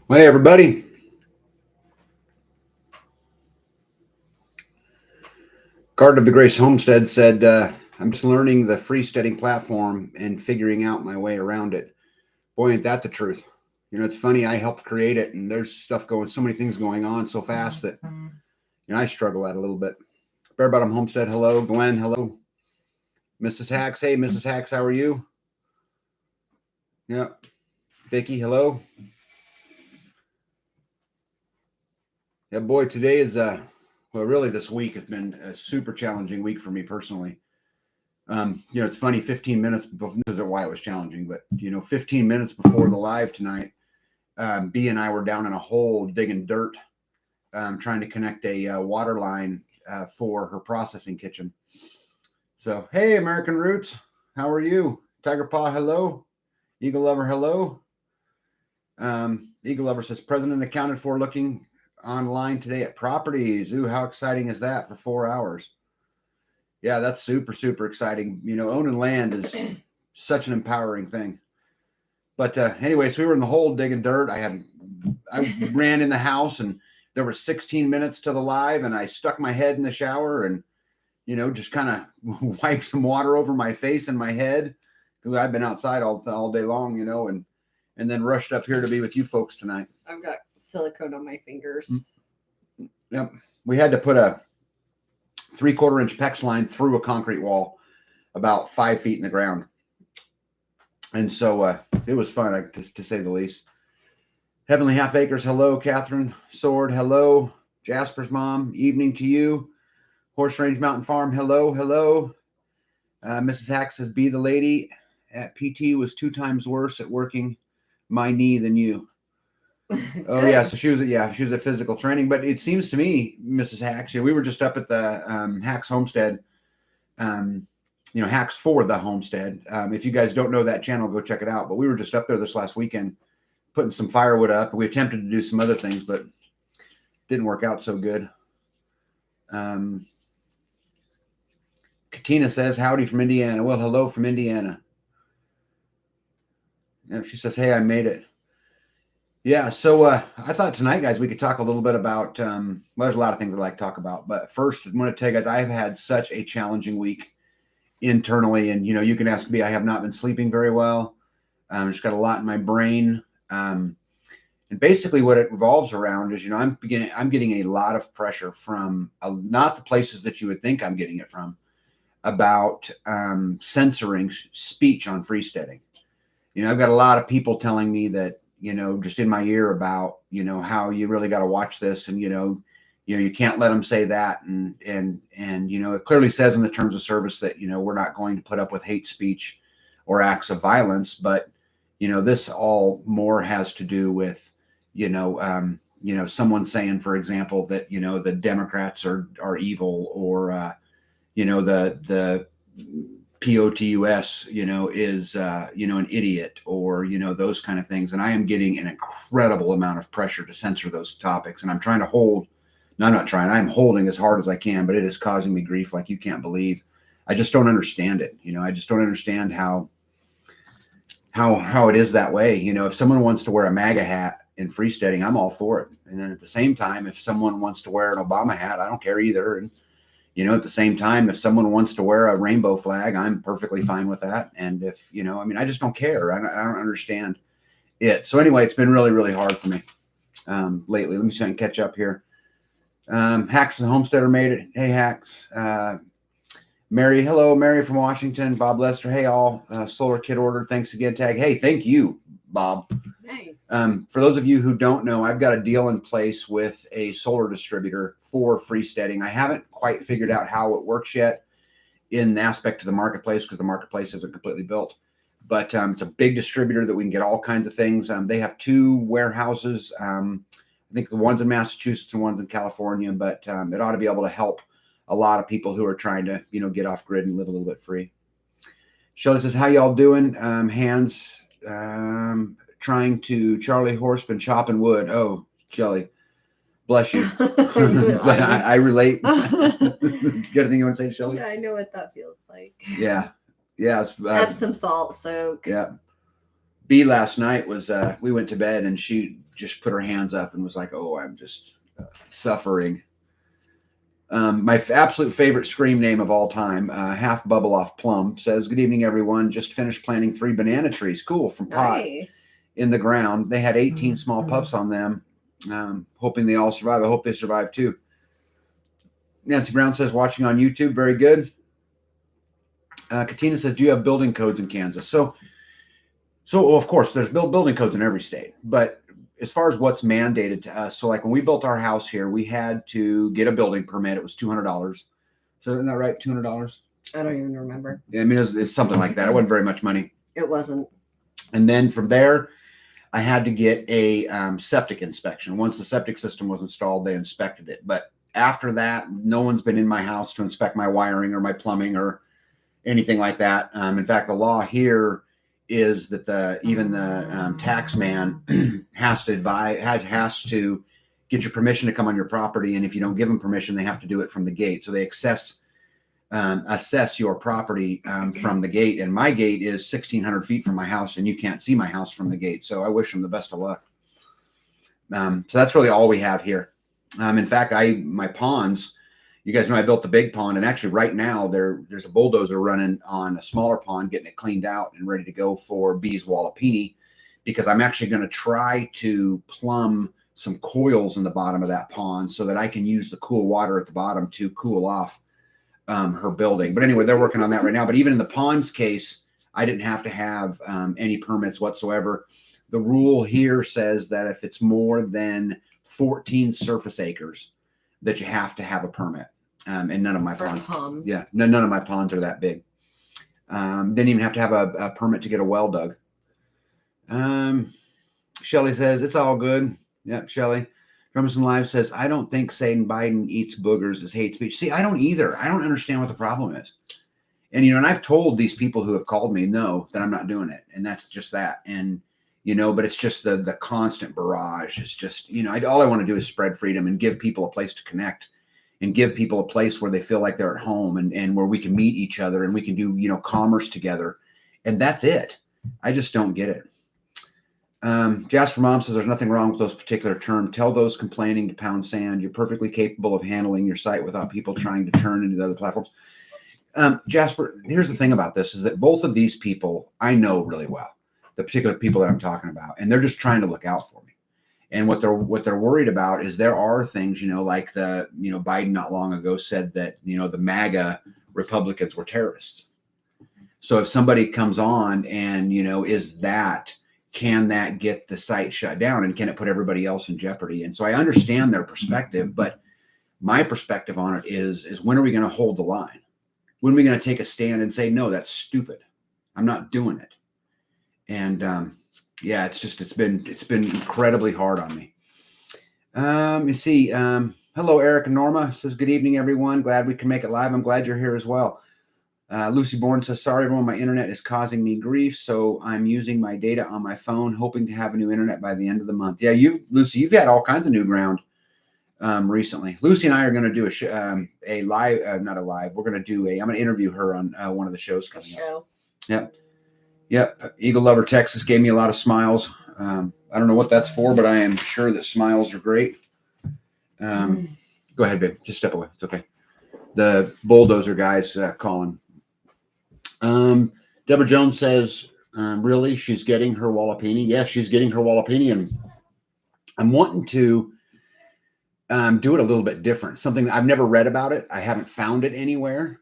Well, hey, everybody. Garden of the Grace Homestead said, I'm just learning the freesteading platform and figuring out my way around it. Boy, ain't that the truth. You know, it's funny. I helped create it, and there's stuff going, so many things going on so fast that, I struggle at a little bit. Bear Bottom Homestead, hello. Glenn, hello. Mrs. Hacks, hey, Mrs. Hacks, how are you? Yeah. Vicky, hello. Yeah, boy, today is, well, really this week has been a super challenging week for me personally. It's funny, 15 minutes before, this isn't why it was challenging, but 15 minutes before the live tonight, B and I were down in a hole digging dirt, trying to connect a water line for her processing kitchen. So, hey, American Roots, how are you? Tiger Paw, hello. Eagle Lover, hello. Eagle Lover says, President accounted for looking online today at properties. Ooh, how exciting is that for 4 hours? Yeah, that's super, super exciting. Owning land is such an empowering thing. But anyways, we were in the hole digging dirt. I ran in the house, and there were 16 minutes to the live, and I stuck my head in the shower and, just kind of wiped some water over my face and my head. I've been outside all day long, and then rushed up here to be with you folks tonight. I've got silicone on my fingers. Yep. We had to put a 3/4 inch PEX line through a concrete wall about 5 feet in the ground. And so it was fun, to say the least. Heavenly Half Acres, hello. Catherine Sword, hello. Jasper's mom, evening to you. Horse Range Mountain Farm, hello. Mrs. Hack says, be the lady at PT was 2 times worse at working my knee than you. Oh yeah, so she was at physical training. But it seems to me, Mrs. Hacks, we were just up at the Hacks Homestead, Hacks for the Homestead. If you guys don't know that channel, go check it out. But we were just up there this last weekend, putting some firewood up. We attempted to do some other things, but didn't work out so good. Katina says, howdy from Indiana. Well, hello from Indiana. She says, hey, I made it. Yeah, so I thought tonight, guys, we could talk a little bit about, there's a lot of things I'd like to talk about. But first, I'm going to tell you guys, I've had such a challenging week internally. And, you can ask me, I have not been sleeping very well. Just got a lot in my brain. And basically what it revolves around is, I'm getting a lot of pressure from not the places that you would think I'm getting it from, about censoring speech on freesteading. I've got a lot of people telling me that, just in my ear about, how you really got to watch this, and, you can't let them say that. And, it clearly says in the terms of service that, we're not going to put up with hate speech or acts of violence. But, this all more has to do with, someone saying, for example, that, the Democrats are evil, or, the POTUS, is, an idiot, or, those kind of things. And I am getting an incredible amount of pressure to censor those topics. And I'm trying to I'm holding as hard as I can, but it is causing me grief like you can't believe. I just don't understand it. I just don't understand how it is that way. If someone wants to wear a MAGA hat in freesteading, I'm all for it. And then at the same time, if someone wants to wear an Obama hat, I don't care either. And at the same time, if someone wants to wear a rainbow flag, I'm perfectly fine with that. And if, I just don't care. I don't understand it. So anyway, it's been really, really hard for me lately. Let me see if I can catch up here. Hacks the Homesteader made it. Hey, Hacks. Mary, hello. Mary from Washington. Bob Lester. Hey, all. Solar Kit ordered. Thanks again, Tag. Hey, thank you, Bob. Nice. For those of you who don't know, I've got a deal in place with a solar distributor for freesteading. I haven't quite figured out how it works yet in the aspect of the marketplace, because the marketplace isn't completely built. But it's a big distributor that we can get all kinds of things. They have 2 warehouses. I think the one's in Massachusetts and one's in California. But it ought to be able to help a lot of people who are trying to, get off grid and live a little bit free. Shelley says, how y'all doing? Hands trying to Charlie Horseman chopping wood. Oh, Shelley, bless you. I relate. You got anything you want to say, Shelley? Yeah, I know what that feels like. Yeah. Add some salt, soak. Yeah. B last night was we went to bed and she just put her hands up and was like, "Oh, I'm just suffering." My absolute favorite scream name of all time, Half Bubble Off Plum, says, "Good evening, everyone. Just finished planting 3 banana trees. Cool, from pot in the ground. They had 18 small pups on them. Hoping they all survive. I hope they survive too." Nancy Brown says, "Watching on YouTube. Very good." Katina says, "Do you have building codes in Kansas?" So well, of course, there's building codes in every state. But as far as what's mandated to us, so like when we built our house here, we had to get a building permit. It was $200. So isn't that right? $200? I don't even remember. Yeah, I mean, it's something like that. It wasn't very much money. It wasn't. And then from there, I had to get a septic inspection. Once the septic system was installed, they inspected it. But after that, no one's been in my house to inspect my wiring or my plumbing or anything like that. In fact, the law here is that even the tax man has to get your permission to come on your property, and if you don't give them permission, they have to do it from the gate. So they assess your property from the gate, and my gate is 1,600 feet from my house, and you can't see my house from the gate. So I wish them the best of luck. So that's really all we have here. In fact, my ponds. You guys know I built the big pond, and actually right now there's a bulldozer running on a smaller pond, getting it cleaned out and ready to go for B's Wallopini, because I'm actually going to try to plumb some coils in the bottom of that pond so that I can use the cool water at the bottom to cool off her building. But anyway, they're working on that right now. But even in the pond's case, I didn't have to have any permits whatsoever. The rule here says that if it's more than 14 surface acres, that you have to have a permit. And none of my ponds. Yeah, none of my ponds are that big. Didn't even have to have a permit to get a well dug. Shelly says, "It's all good." Yep, Shelly. Drummerson Live says, "I don't think saying Biden eats boogers is hate speech." See, I don't either. I don't understand what the problem is. And, and I've told these people who have called me, no, that I'm not doing it. And that's just that. And, but it's just the constant barrage. It's just, all I want to do is spread freedom and give people a place to connect and give people a place where they feel like they're at home and where we can meet each other and we can do, commerce together. And that's it. I just don't get it. Jasper Mom says there's nothing wrong with those particular terms. Tell those complaining to pound sand. You're perfectly capable of handling your site without people trying to turn into the other platforms. Jasper, here's the thing about this is that both of these people I know really well, the particular people that I'm talking about, and they're just trying to look out for me. And what they're worried about is there are things, like Biden not long ago said that, the MAGA Republicans were terrorists. So if somebody comes on and, can that get the site shut down and can it put everybody else in jeopardy? And so I understand their perspective, but my perspective on it is when are we going to hold the line? When are we going to take a stand and say, no, that's stupid. I'm not doing it. And, yeah, it's been incredibly hard on me. You see, hello, Eric and Norma says, "Good evening, everyone. Glad we can make it live. I'm glad you're here as well." Lucy Bourne says, "Sorry, everyone. My internet is causing me grief, so I'm using my data on my phone, hoping to have a new internet by the end of the month." Yeah, Lucy, you've had all kinds of new ground recently. Lucy and I are going to do a live, not a live. We're going to do I'm going to interview her on one of the shows coming up. Yep. Eagle Lover Texas gave me a lot of smiles. I don't know what that's for, but I am sure that smiles are great. Go ahead, babe. Just step away. It's okay. The bulldozer guy's calling. Deborah Jones says, "Really? She's getting her Wallopini?" Yes, she's getting her Wallopini, and I'm wanting to do it a little bit different. Something that I've never read about it. I haven't found it anywhere.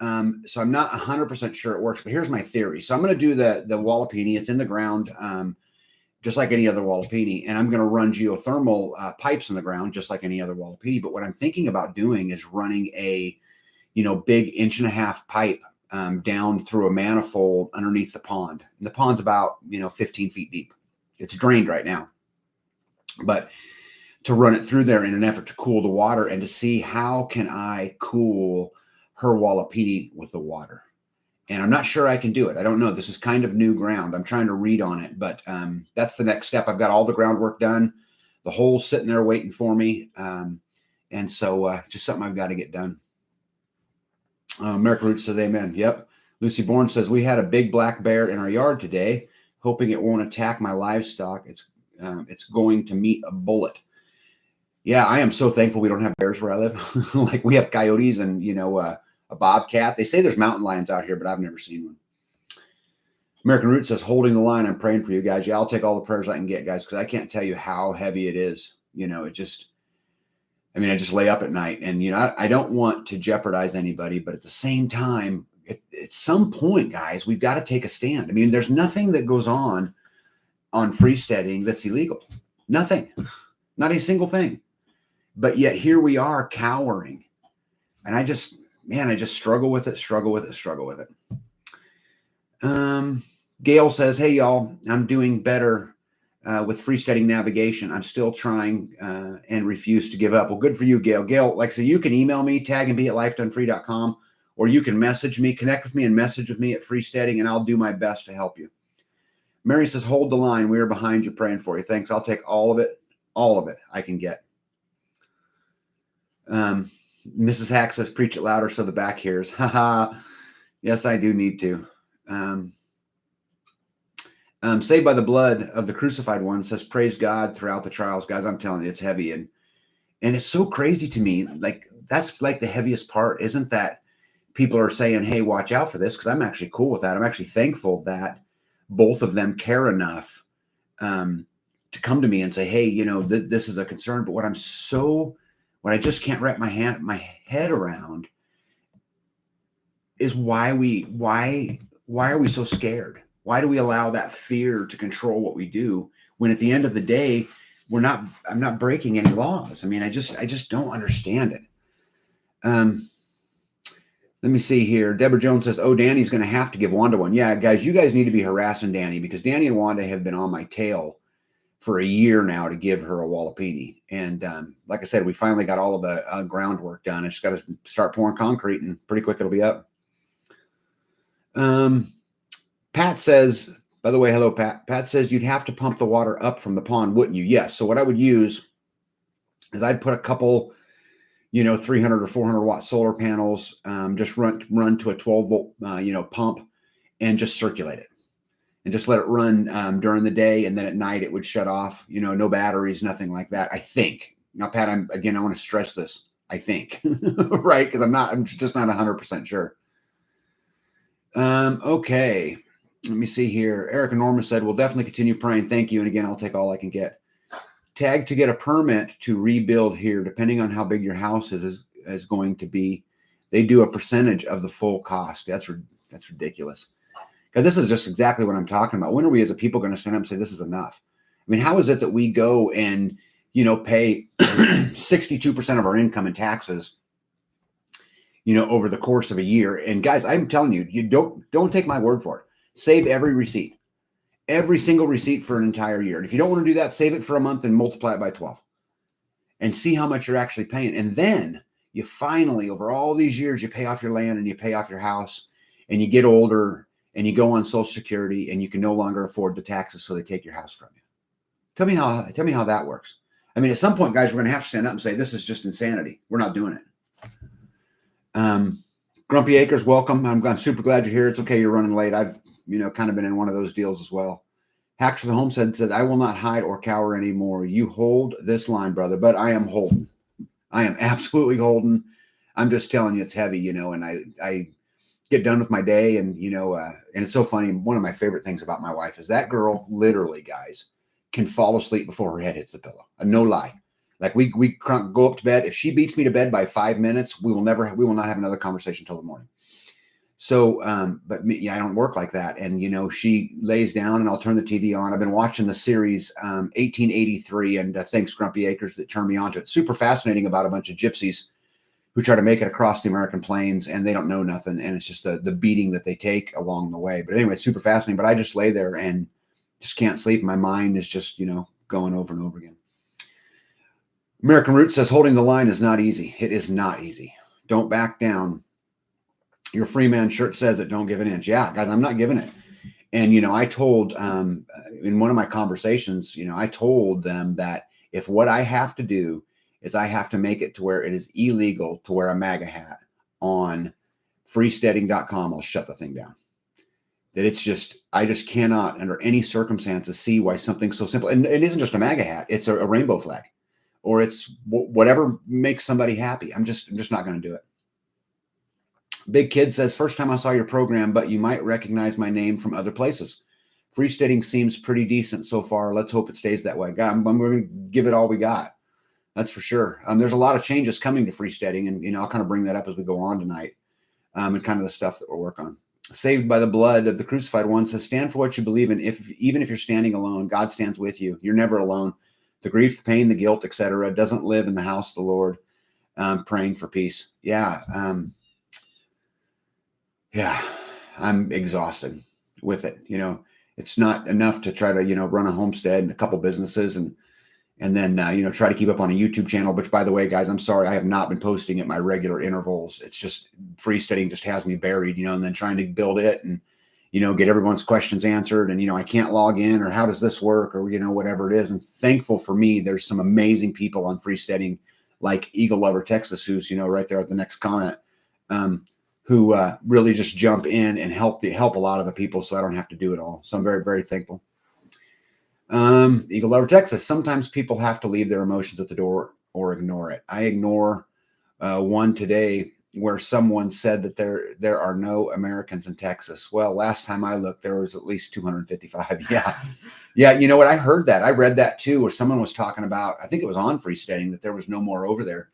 So I'm not 100% sure it works, but here's my theory. So I'm going to do the Wallopini. It's in the ground, just like any other Wallopini, and I'm going to run geothermal pipes in the ground, just like any other Wallopini. But what I'm thinking about doing is running a, big 1.5-inch pipe down through a manifold underneath the pond. And the pond's about 15 feet deep. It's drained right now, but to run it through there in an effort to cool the water and to see how can I cool her Wallopini with the water. And I'm not sure I can do it. I don't know. This is kind of new ground. I'm trying to read on it, but that's the next step. I've got all the groundwork done. The hole's sitting there waiting for me. And so just something I've got to get done. America Roots says amen. Yep. Lucy Bourne says, "We had a big black bear in our yard today. hoping it won't attack my livestock. It's going to meet a bullet. Yeah, I am so thankful we don't have bears where I live. Like we have coyotes and, a bobcat. They say there's mountain lions out here, but I've never seen one. American Root says, holding the line. I'm praying for you guys. Yeah, I'll take all the prayers I can get, guys, because I can't tell you how heavy it is. I just lay up at night and, I don't want to jeopardize anybody, but at the same time, at some point, guys, we've got to take a stand. I mean, there's nothing that goes on freesteading that's illegal. Nothing, not a single thing. But yet here we are cowering. And I just struggle with it. Gail says, hey, y'all, I'm doing better with freesteading navigation. I'm still trying and refuse to give up. Well, good for you, Gail. Gail, like I said, you can email me, tagandbe@lifedonefree.com, or you can message me, connect with me and message with me at Freesteading, and I'll do my best to help you. Mary says, hold the line. We are behind you, praying for you. Thanks. I'll take all of it I can get. Mrs. Hack says, preach it louder so the back hears. Haha. Yes, I do need to. Saved by the blood of the crucified one says, praise God throughout the trials. Guys, I'm telling you, it's heavy. And it's so crazy to me. Like, that's like the heaviest part, isn't that people are saying, hey, watch out for this. Cause I'm actually cool with that. I'm actually thankful that both of them care enough, to come to me and say, hey, this is a concern. But what I just can't wrap my head around is why are we so scared? Why do we allow that fear to control what we do when at the end of the day, I'm not breaking any laws? I mean, I just don't understand it. Let me see here. Deborah Jones says, oh, Danny's going to have to give Wanda one. Yeah, guys, you guys need to be harassing Danny because Danny and Wanda have been on my tail for a year now to give her a Wallopini. And like I said, we finally got all of the groundwork done. I just got to start pouring concrete and pretty quick it'll be up. Pat says, by the way, hello, Pat. Pat says you'd have to pump the water up from the pond, wouldn't you? Yes. So what I would use is I'd put a couple, 300 or 400 watt solar panels, just run to a 12 volt, pump and just circulate it. And just let it run during the day. And then at night it would shut off, no batteries, nothing like that. I think. Now, Pat, I want to stress this. I think, right? Because I'm just not 100% sure. Okay. Let me see here. Erica Norman said, we'll definitely continue praying. Thank you. And again, I'll take all I can get. Tag to get a permit to rebuild here, depending on how big your house is going to be. They do a percentage of the full cost. That's ridiculous. Because this is just exactly what I'm talking about. When are we as a people going to stand up and say, this is enough? I mean, how is it that we go and, pay 62% of our income in taxes, over the course of a year? And guys, I'm telling you, you don't take my word for it. Save every receipt, every single receipt for an entire year. And if you don't want to do that, save it for a month and multiply it by 12 and see how much you're actually paying. And then you finally, over all these years, you pay off your land and you pay off your house and you get older and you go on Social Security and you can no longer afford the taxes. So they take your house from you. Tell me how that works. I mean, at some point, guys, we're going to have to stand up and say, this is just insanity. We're not doing it. Grumpy Acres, welcome. I'm super glad you're here. It's okay. You're running late. I've, kind of been in one of those deals as well. Hacks for the Homestead said, I will not hide or cower anymore. You hold this line, brother, but I am holding. I am absolutely holding. I'm just telling you it's heavy, and I get done with my day and, and it's so funny. One of my favorite things about my wife is that girl literally, guys, can fall asleep before her head hits the pillow. No lie. Like we go up to bed. If she beats me to bed by 5 minutes, we will not have another conversation till the morning. So, but me, I don't work like that. And, she lays down and I'll turn the TV on. I've been watching the series, 1883 and thanks Grumpy Acres that turned me on to it. Super fascinating about a bunch of gypsies who try to make it across the American plains and they don't know nothing. And it's just the beating that they take along the way. But anyway, it's super fascinating, but I just lay there and just can't sleep. My mind is just, going over and over again. American Root says holding the line is not easy. It is not easy. Don't back down. Your free man shirt says it. Don't give an inch. Yeah, guys, I'm not giving it. And, I told, in one of my conversations, I told them that if what I have to do is I have to make it to where it is illegal to wear a MAGA hat on freesteading.com, I'll shut the thing down. that it's just, I just cannot under any circumstances see why something so simple, and it isn't just a MAGA hat, it's a rainbow flag, or it's whatever makes somebody happy. I'm just not going to do it. Big Kid says, first time I saw your program, but you might recognize my name from other places. Freesteading seems pretty decent so far. Let's hope it stays that way. God, I'm going to give it all we got. That's for sure. There's a lot of changes coming to freesteading, and I'll kind of bring that up as we go on tonight, and kind of the stuff that we'll work on. Saved by the blood of the crucified one says, stand for what you believe in. Even if you're standing alone, God stands with you. You're never alone. The grief, the pain, the guilt, etc., doesn't live in the house of the Lord. Praying for peace. Yeah. I'm exhausted with it. It's not enough to try to, run a homestead and a couple businesses and then, try to keep up on a YouTube channel, which, by the way, guys, I'm sorry, I have not been posting at my regular intervals. It's just freesteading just has me buried, and then trying to build it and, get everyone's questions answered. And, I can't log in, or how does this work, or, whatever it is. And thankful for me, there's some amazing people on freesteading, like Eagle Lover Texas, who's, right there at the next comment, who really just jump in and help a lot of the people, so I don't have to do it all. So I'm very, very thankful. Eagle Lover Texas. Sometimes people have to leave their emotions at the door or ignore it. I ignore one today where someone said that there are no Americans in Texas. Well, last time I looked, there was at least 255. Yeah. You know what? I heard that. I read that too, where someone was talking about, I think it was on Freesteading, that there was no more over there.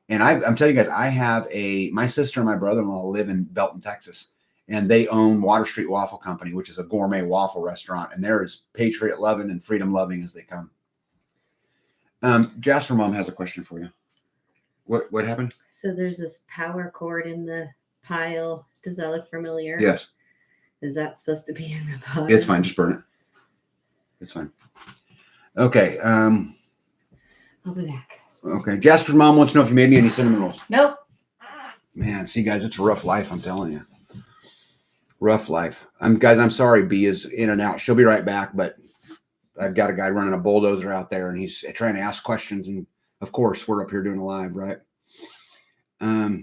And I'm telling you guys, my sister and my brother-in-law live in Belton, Texas. And they own Water Street Waffle Company, which is a gourmet waffle restaurant. And they're as patriot loving and freedom loving as they come. Jasper Mom has a question for you. What happened? So there's this power cord in the pile. Does that look familiar? Yes. Is that supposed to be in the bottom? It's fine. Just burn it. It's fine. Okay. I'll be back. Okay. Jasper's mom wants to know if you made me any cinnamon rolls. Nope. Man, see, guys, it's a rough life. I'm telling you. Rough life. I'm sorry. B is in and out. She'll be right back, but I've got a guy running a bulldozer out there, and he's trying to ask questions. And of course, we're up here doing a live, right? Let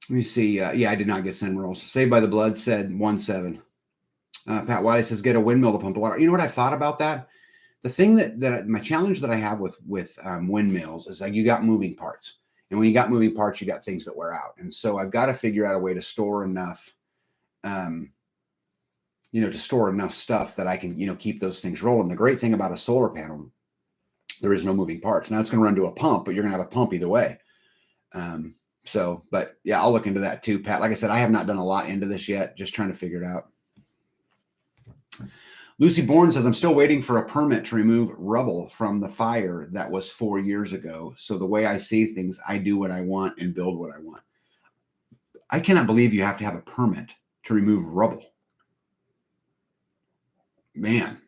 me see. I did not get cinnamon rolls. Saved by the Blood said 1-7. Pat Wiley says, get a windmill to pump the water. You know what I thought about that? The thing that my challenge that I have with windmills is, like, you got moving parts. And when you got moving parts, you got things that wear out. And so I've got to figure out a way to store enough, to store enough stuff that I can, keep those things rolling. The great thing about a solar panel, there is no moving parts. Now it's going to run to a pump, but you're going to have a pump either way. But yeah, I'll look into that too, Pat. Like I said, I have not done a lot into this yet, just trying to figure it out. Lucy Bourne says, I'm still waiting for a permit to remove rubble from the fire that was 4 years ago. So the way I see things, I do what I want and build what I want. I cannot believe you have to have a permit to remove rubble. Man.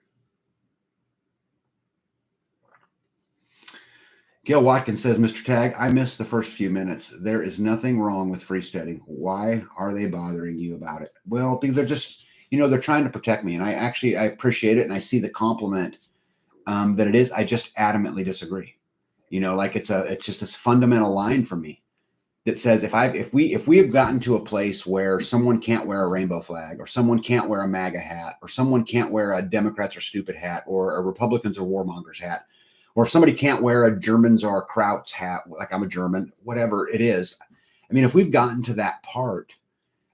Gail Watkins says, Mr. Tag, I missed the first few minutes. There is nothing wrong with freesteading. Why are they bothering you about it? Well, because they're just... they're trying to protect me, and I appreciate it, and I see the compliment that it is. I just adamantly disagree. It's just this fundamental line for me that says if we have gotten to a place where someone can't wear a rainbow flag, or someone can't wear a MAGA hat, or someone can't wear a Democrats are stupid hat, or a Republicans are warmongers hat, or if somebody can't wear a Germans are Krauts hat, like I'm a German, whatever it is. I mean, if we've gotten to that part,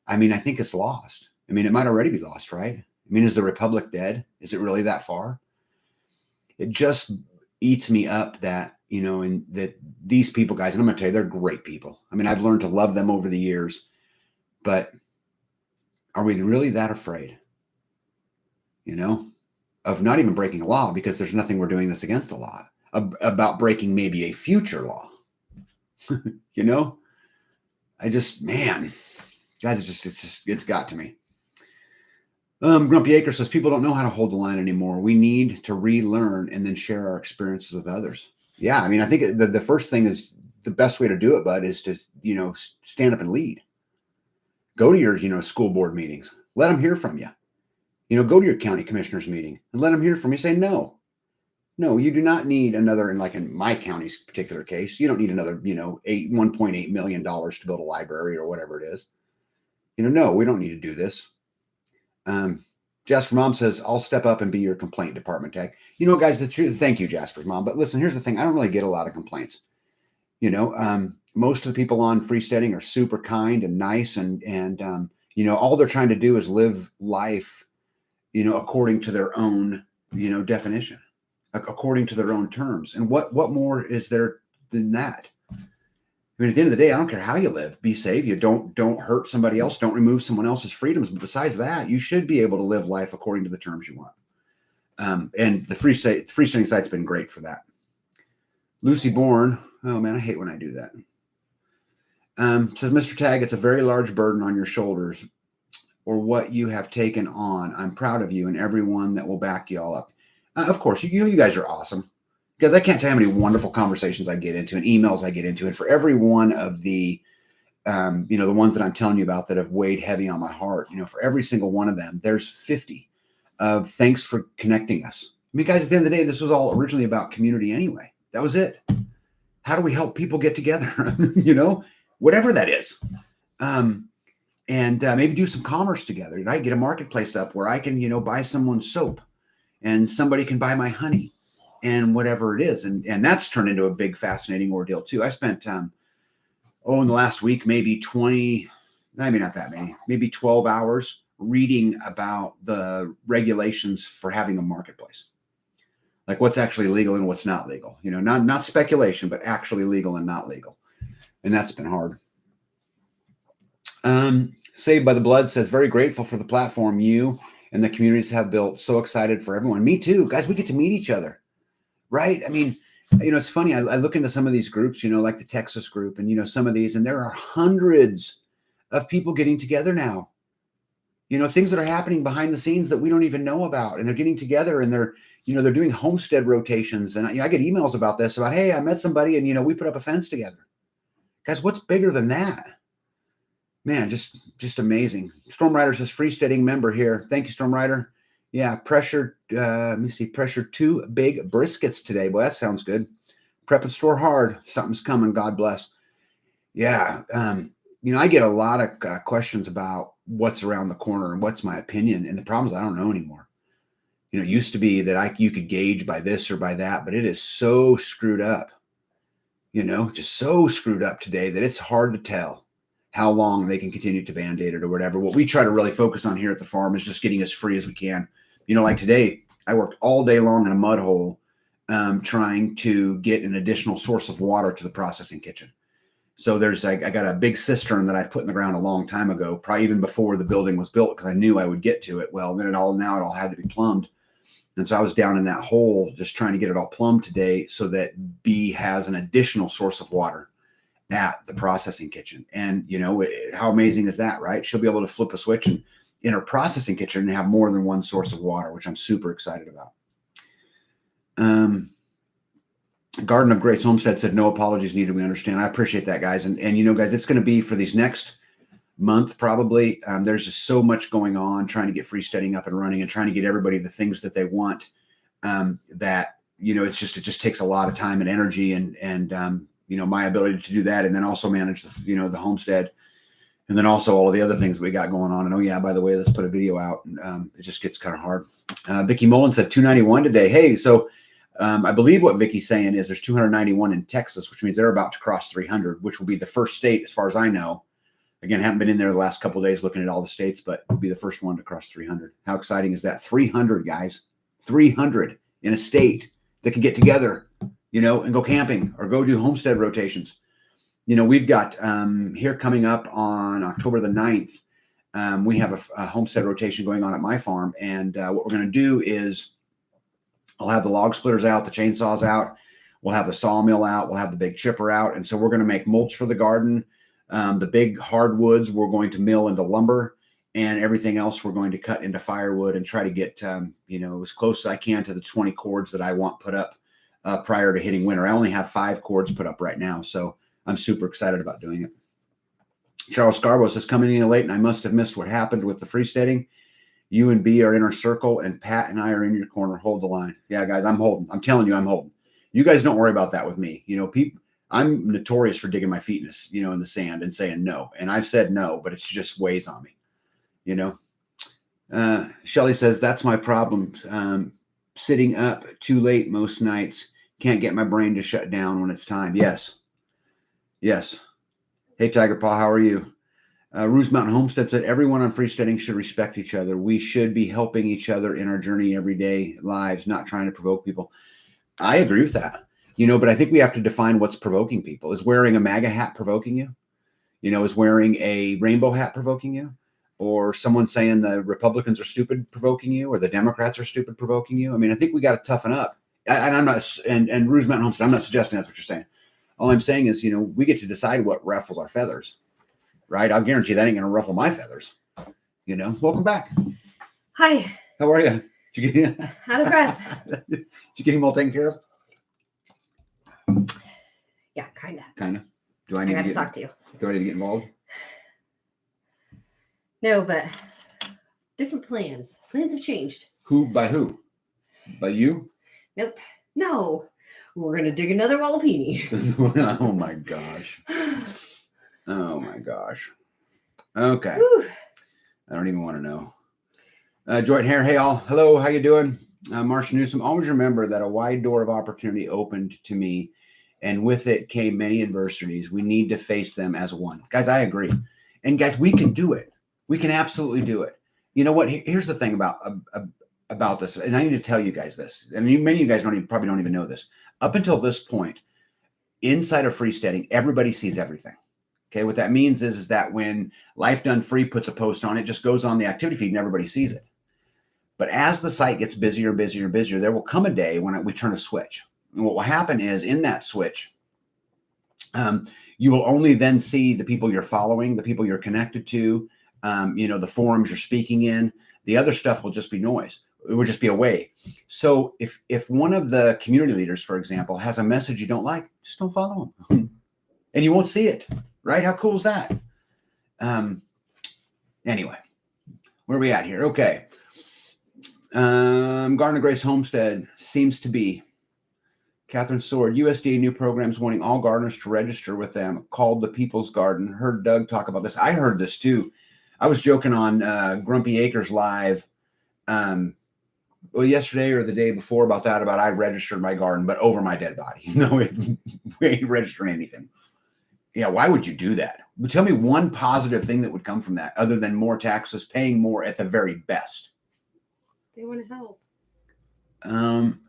I think it's lost. It might already be lost, right? Is the Republic dead? Is it really that far? It just eats me up that, and that these people, guys, and I'm going to tell you, they're great people. I've learned to love them over the years, but are we really that afraid, of not even breaking a law, because there's nothing we're doing that's against the law, about breaking maybe a future law, man, guys, it's got to me. Grumpy Acre says, people don't know how to hold the line anymore. We need to relearn and then share our experiences with others. Yeah. I think the first thing is, the best way to do it, bud, is to, stand up and lead. Go to your, school board meetings. Let them hear from you. Go to your county commissioners meeting and let them hear from you. Say, no, you do not need another, in my county's particular case, you don't need another, $1.8 million to build a library or whatever it is. No, we don't need to do this. Jasper Mom says, I'll step up and be your complaint department tag. You know, guys, the truth, thank you, Jasper Mom. But listen, here's the thing. I don't really get a lot of complaints. You know, most of the people on Freesteading are super kind and nice. And you know, all they're trying to do is live life, you know, according to their own, you know, definition, according to their own terms. And what more is there than that? I mean, at the end of the day, I don't care how you live. Be safe. You don't hurt somebody else. Don't remove someone else's freedoms. But besides that, you should be able to live life according to the terms you want. And the freestanding site's been great for that. Lucy Bourne. Oh man, I hate when I do that. Says Mr. Tag, it's a very large burden on your shoulders, or what you have taken on. I'm proud of you and everyone that will back you all up. Of course, you guys are awesome. Because I can't tell you how many wonderful conversations I get into and emails I get into. And for every one of the, you know, the ones that I'm telling you about that have weighed heavy on my heart, you know, for every single one of them, there's 50 of thanks for connecting us. I mean, guys, at the end of the day, this was all originally about community anyway. That was it. How do we help people get together? You know, whatever that is. And maybe do some commerce together. I get a marketplace up where I can, you know, buy someone's soap and somebody can buy my honey. And whatever it is. And that's turned into a big, fascinating ordeal too. I spent, in the last week, maybe 20, maybe not that many, maybe 12 hours reading about the regulations for having a marketplace. Like what's actually legal and what's not legal, you know, not speculation, but actually legal and not legal. And that's been hard. Saved by the Blood says, very grateful for the platform you and the communities have built. So excited for everyone. Me too, guys, we get to meet each other. Right. I mean, you know, it's funny. I look into some of these groups, you know, like the Texas group and, you know, some of these, and there are hundreds of people getting together now, you know, things that are happening behind the scenes that we don't even know about. And they're getting together and they're, you know, they're doing homestead rotations. And I get emails about this about, hey, I met somebody and, you know, we put up a fence together. Guys, what's bigger than that? Man, just amazing. Storm Rider says Freesteading member here. Thank you, Storm Rider. Yeah, pressure. Let me see. Pressure 2 big briskets today. Boy, that sounds good. Prep and store hard. Something's coming. God bless. Yeah. You know, I get a lot of questions about what's around the corner and what's my opinion. And the problem is I don't know anymore. You know, it used to be that you could gauge by this or by that, but it is so screwed up. You know, just so screwed up today that it's hard to tell how long they can continue to band-aid it or whatever. What we try to really focus on here at the farm is just getting as free as we can. You know, like today, I worked all day long in a mud hole trying to get an additional source of water to the processing kitchen. So I got a big cistern that I put in the ground a long time ago, probably even before the building was built, because I knew I would get to it. Well, then it all had to be plumbed. And so I was down in that hole just trying to get it all plumbed today so that B has an additional source of water at the processing kitchen. And, you know, how amazing is that, right? She'll be able to flip a switch and in her processing kitchen and have more than one source of water, which I'm super excited about. Garden of Grace Homestead said, no apologies needed. We understand. I appreciate that, guys. And you know, guys, it's going to be for these next month, probably. There's just so much going on, trying to get Freesteading up and running and trying to get everybody the things that they want, that, you know, it just takes a lot of time and energy and you know, my ability to do that. And then also manage the homestead. And then also all of the other things that we got going on. And oh yeah, by the way, let's put a video out. And it just gets kind of hard. Vicky Mullen said 291 today. Hey, so I believe what Vicky's saying is there's 291 in Texas, which means they're about to cross 300, which will be the first state, as far as I know. Again, haven't been in there the last couple of days looking at all the states, but will be the first one to cross 300. How exciting is that? 300, guys. 300 in a state that can get together, you know, and go camping or go do homestead rotations. You know, we've got here coming up on October the 9th, we have a homestead rotation going on at my farm. And what we're going to do is I'll have the log splitters out, the chainsaws out. We'll have the sawmill out. We'll have the big chipper out. And so we're going to make mulch for the garden. The big hardwoods we're going to mill into lumber, and everything else we're going to cut into firewood and try to get, you know, as close as I can to the 20 cords that I want put up prior to hitting winter. I only have 5 cords put up right now. So I'm super excited about doing it. Charles Scarborough says, coming in late and I must have missed what happened with the freesteading. You and B are in our circle and Pat and I are in your corner. Hold the line. Yeah, guys, I'm holding. I'm telling you, I'm holding. You guys don't worry about that with me. You know, I'm notorious for digging my feet in the sand and saying no. And I've said no, but it just weighs on me, you know? Shelly says, that's my problem. Sitting up too late most nights. Can't get my brain to shut down when it's time. Yes. Hey, Tiger Paw, how are you? Roos Mountain Homestead said, everyone on Freesteading should respect each other. We should be helping each other in our journey everyday lives, not trying to provoke people. I agree with that. But I think we have to define what's provoking people. Is wearing a MAGA hat provoking you? Is wearing a rainbow hat provoking you? Or someone saying the Republicans are stupid provoking you, or the Democrats are stupid provoking you? I mean, I think we got to toughen up. And I'm not, and Roos Mountain Homestead, I'm not suggesting that's what you're saying. All I'm saying is, we get to decide what ruffles our feathers, right? I'll guarantee that ain't going to ruffle my feathers. Welcome back. Hi. How are you? Did you get Out of breath. Did you get him all taken care of? Yeah, kind of. Kind of. Do I I need got to to talk to you. Do I need to get involved? No, but different plans. Plans have changed. Who? By who? By you? Nope. No. We're going to dig another Wallopini. Oh my gosh. Oh my gosh. Okay. Whew. I don't even want to know. Joint Hair, hey all. Hello, how you doing? Marcia Newsom, always remember that a wide door of opportunity opened to me, and with it came many adversities. We need to face them as one. Guys, I agree. And guys, we can do it. We can absolutely do it. You know what? Here's the thing about this, and I need to tell you guys this, and many of you guys probably don't even know this. Up until this point, inside of Freesteading, everybody sees everything. Okay, what that means is that when Life Done Free puts a post on, it just goes on the activity feed and everybody sees it. But as the site gets busier and busier and busier, there will come a day when we turn a switch. And what will happen is in that switch, you will only then see the people you're following, the people you're connected to, the forums you're speaking in. The other stuff will just be noise. It will just be a way. So if one of the community leaders, for example, has a message you don't like, just don't follow them. And you won't see it, right? How cool is that? Anyway, where are we at here? Okay. Garden of Grace Homestead seems to be. Catherine Sword, USDA new programs wanting all gardeners to register with them, called the People's Garden. Heard Doug talk about this. I heard this too. I was joking on Grumpy Acres Live yesterday or the day before about I registered my garden, but over my dead body. We ain't registering anything. Yeah, why would you do that? Tell me one positive thing that would come from that other than more taxes, paying more at the very best. They want to help.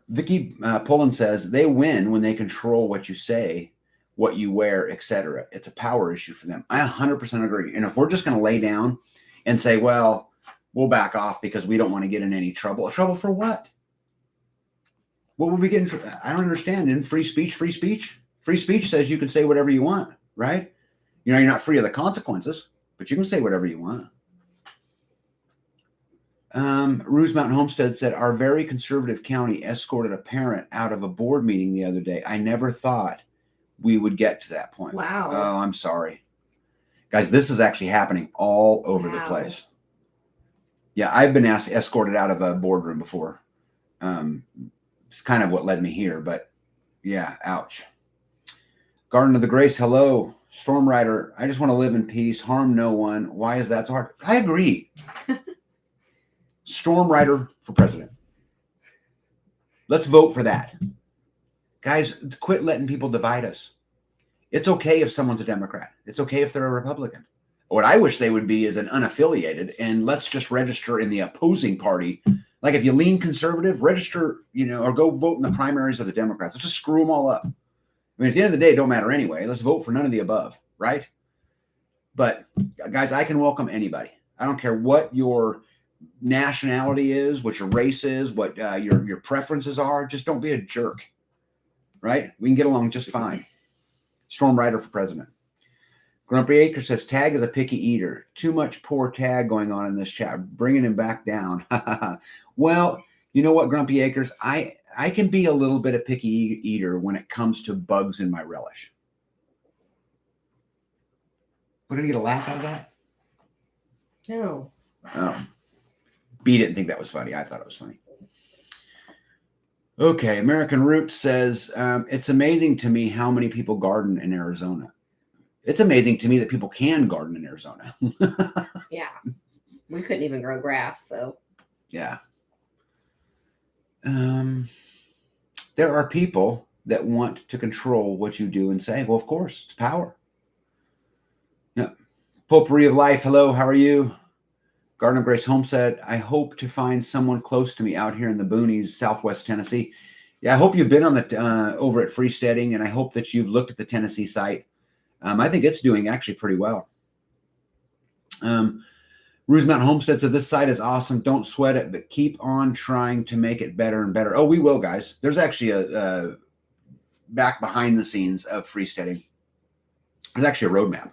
Vicky Pullen says they win when they control what you say, what you wear, etc. It's a power issue for them. I 100% agree. And if we're just going to lay down and say, well, we'll back off because we don't want to get in any trouble. Trouble for what? What will we get in? I don't understand. In free speech says you can say whatever you want, right? You're not free of the consequences, but you can say whatever you want. Roos Mountain Homestead said, our very conservative county escorted a parent out of a board meeting the other day. I never thought we would get to that point. Wow. Oh, I'm sorry. Guys, this is actually happening all over the place. Yeah, I've been escorted out of a boardroom before. It's kind of what led me here, but yeah, ouch. Garden of the Grace, hello. Storm Rider, I just want to live in peace, harm no one. Why is that so hard? I agree. Storm Rider for president. Let's vote for that. Guys, quit letting people divide us. It's okay if someone's a Democrat. It's okay if they're a Republican. What I wish they would be is an unaffiliated, and let's just register in the opposing party. Like if you lean conservative, register, or go vote in the primaries of the Democrats. Let's just screw them all up. I mean, at the end of the day, it don't matter anyway. Let's vote for none of the above, right? But guys, I can welcome anybody. I don't care what your nationality is, what your race is, what your preferences are. Just don't be a jerk, right? We can get along just fine. Storm Rider for president. Grumpy Acre says, Tag is a picky eater. Too much poor Tag going on in this chat. Bringing him back down. Well, you know what, Grumpy Acres? I can be a little bit of picky eater when it comes to bugs in my relish. What, did I get a laugh out of that? No. Oh. B didn't think that was funny. I thought it was funny. Okay, American Root says, it's amazing to me how many people garden in Arizona. It's amazing to me that people can garden in Arizona. Yeah. We couldn't even grow grass, so Yeah. There are people that want to control what you do and say. Well, of course, it's power. Yeah. Potpourri of Life. Hello, how are you? Garden of Grace Homestead. I hope to find someone close to me out here in the boonies, Southwest Tennessee. Yeah, I hope you've been on the over at Freesteading, and I hope that you've looked at the Tennessee site. I think it's doing actually pretty well. Roos Mountain Homestead said, this site is awesome. Don't sweat it, but keep on trying to make it better and better. Oh, we will, guys. There's actually a back behind the scenes of Freesteading. There's actually a roadmap.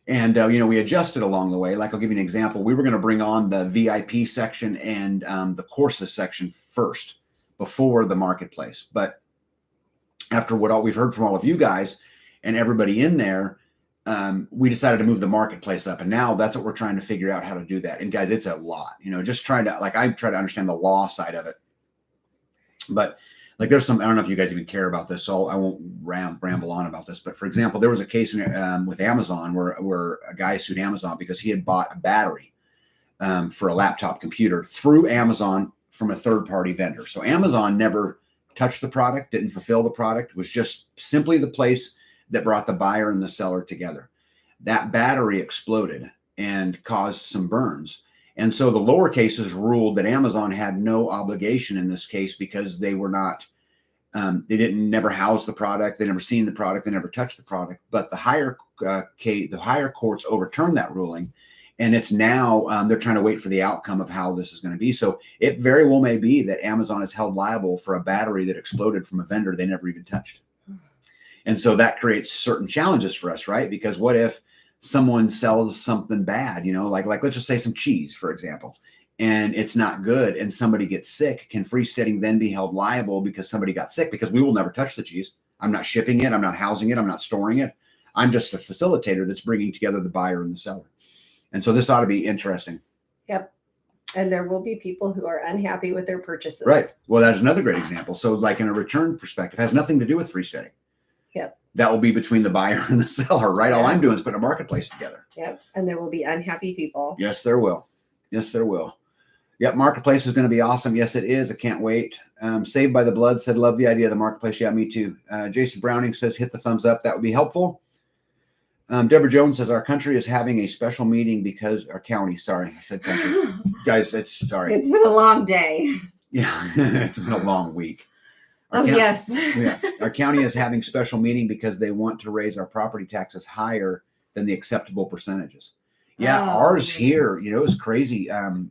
And, we adjusted along the way. Like, I'll give you an example. We were going to bring on the VIP section and the courses section first before the marketplace. But after what all we've heard from all of you guys and everybody in there, we decided to move the marketplace up. And now that's what we're trying to figure out how to do that. And guys, it's a lot, just trying to, I try to understand the law side of it. But there's some, I don't know if you guys even care about this, so I won't ramble on about this. But for example, there was a case with Amazon where a guy sued Amazon because he had bought a battery for a laptop computer through Amazon from a third-party vendor. So Amazon never touched the product, didn't fulfill the product, was just simply the place that brought the buyer and the seller together. That battery exploded and caused some burns. And so the lower cases ruled that Amazon had no obligation in this case because they were not, they never housed the product, they never seen the product, they never touched the product. But the higher courts overturned that ruling, and it's now they're trying to wait for the outcome of how this is going to be. So it very well may be that Amazon is held liable for a battery that exploded from a vendor they never even touched. And so that creates certain challenges for us, right? Because what if someone sells something bad, like let's just say some cheese, for example, and it's not good and somebody gets sick? Can Freesteading then be held liable because somebody got sick? Because we will never touch the cheese. I'm not shipping it. I'm not housing it. I'm not storing it. I'm just a facilitator that's bringing together the buyer and the seller. And so this ought to be interesting. Yep. And there will be people who are unhappy with their purchases. Right. Well, that's another great example. So like in a return perspective, has nothing to do with Freesteading. Yep. That will be between the buyer and the seller, right? Yeah. All I'm doing is putting a marketplace together. Yep. And there will be unhappy people. Yes, there will. Yes, there will. Yep. Marketplace is going to be awesome. Yes, it is. I can't wait. Saved by the Blood said, love the idea of the marketplace. Yeah, me too. Jason Browning says, hit the thumbs up. That would be helpful. Deborah Jones says, our country is having a special meeting because our county, sorry, I said country. Guys, sorry. It's been a long day. Yeah, it's been a long week. Yes. Yeah, our county is having special meeting because they want to raise our property taxes higher than the acceptable percentages. Yeah, ours here, is crazy.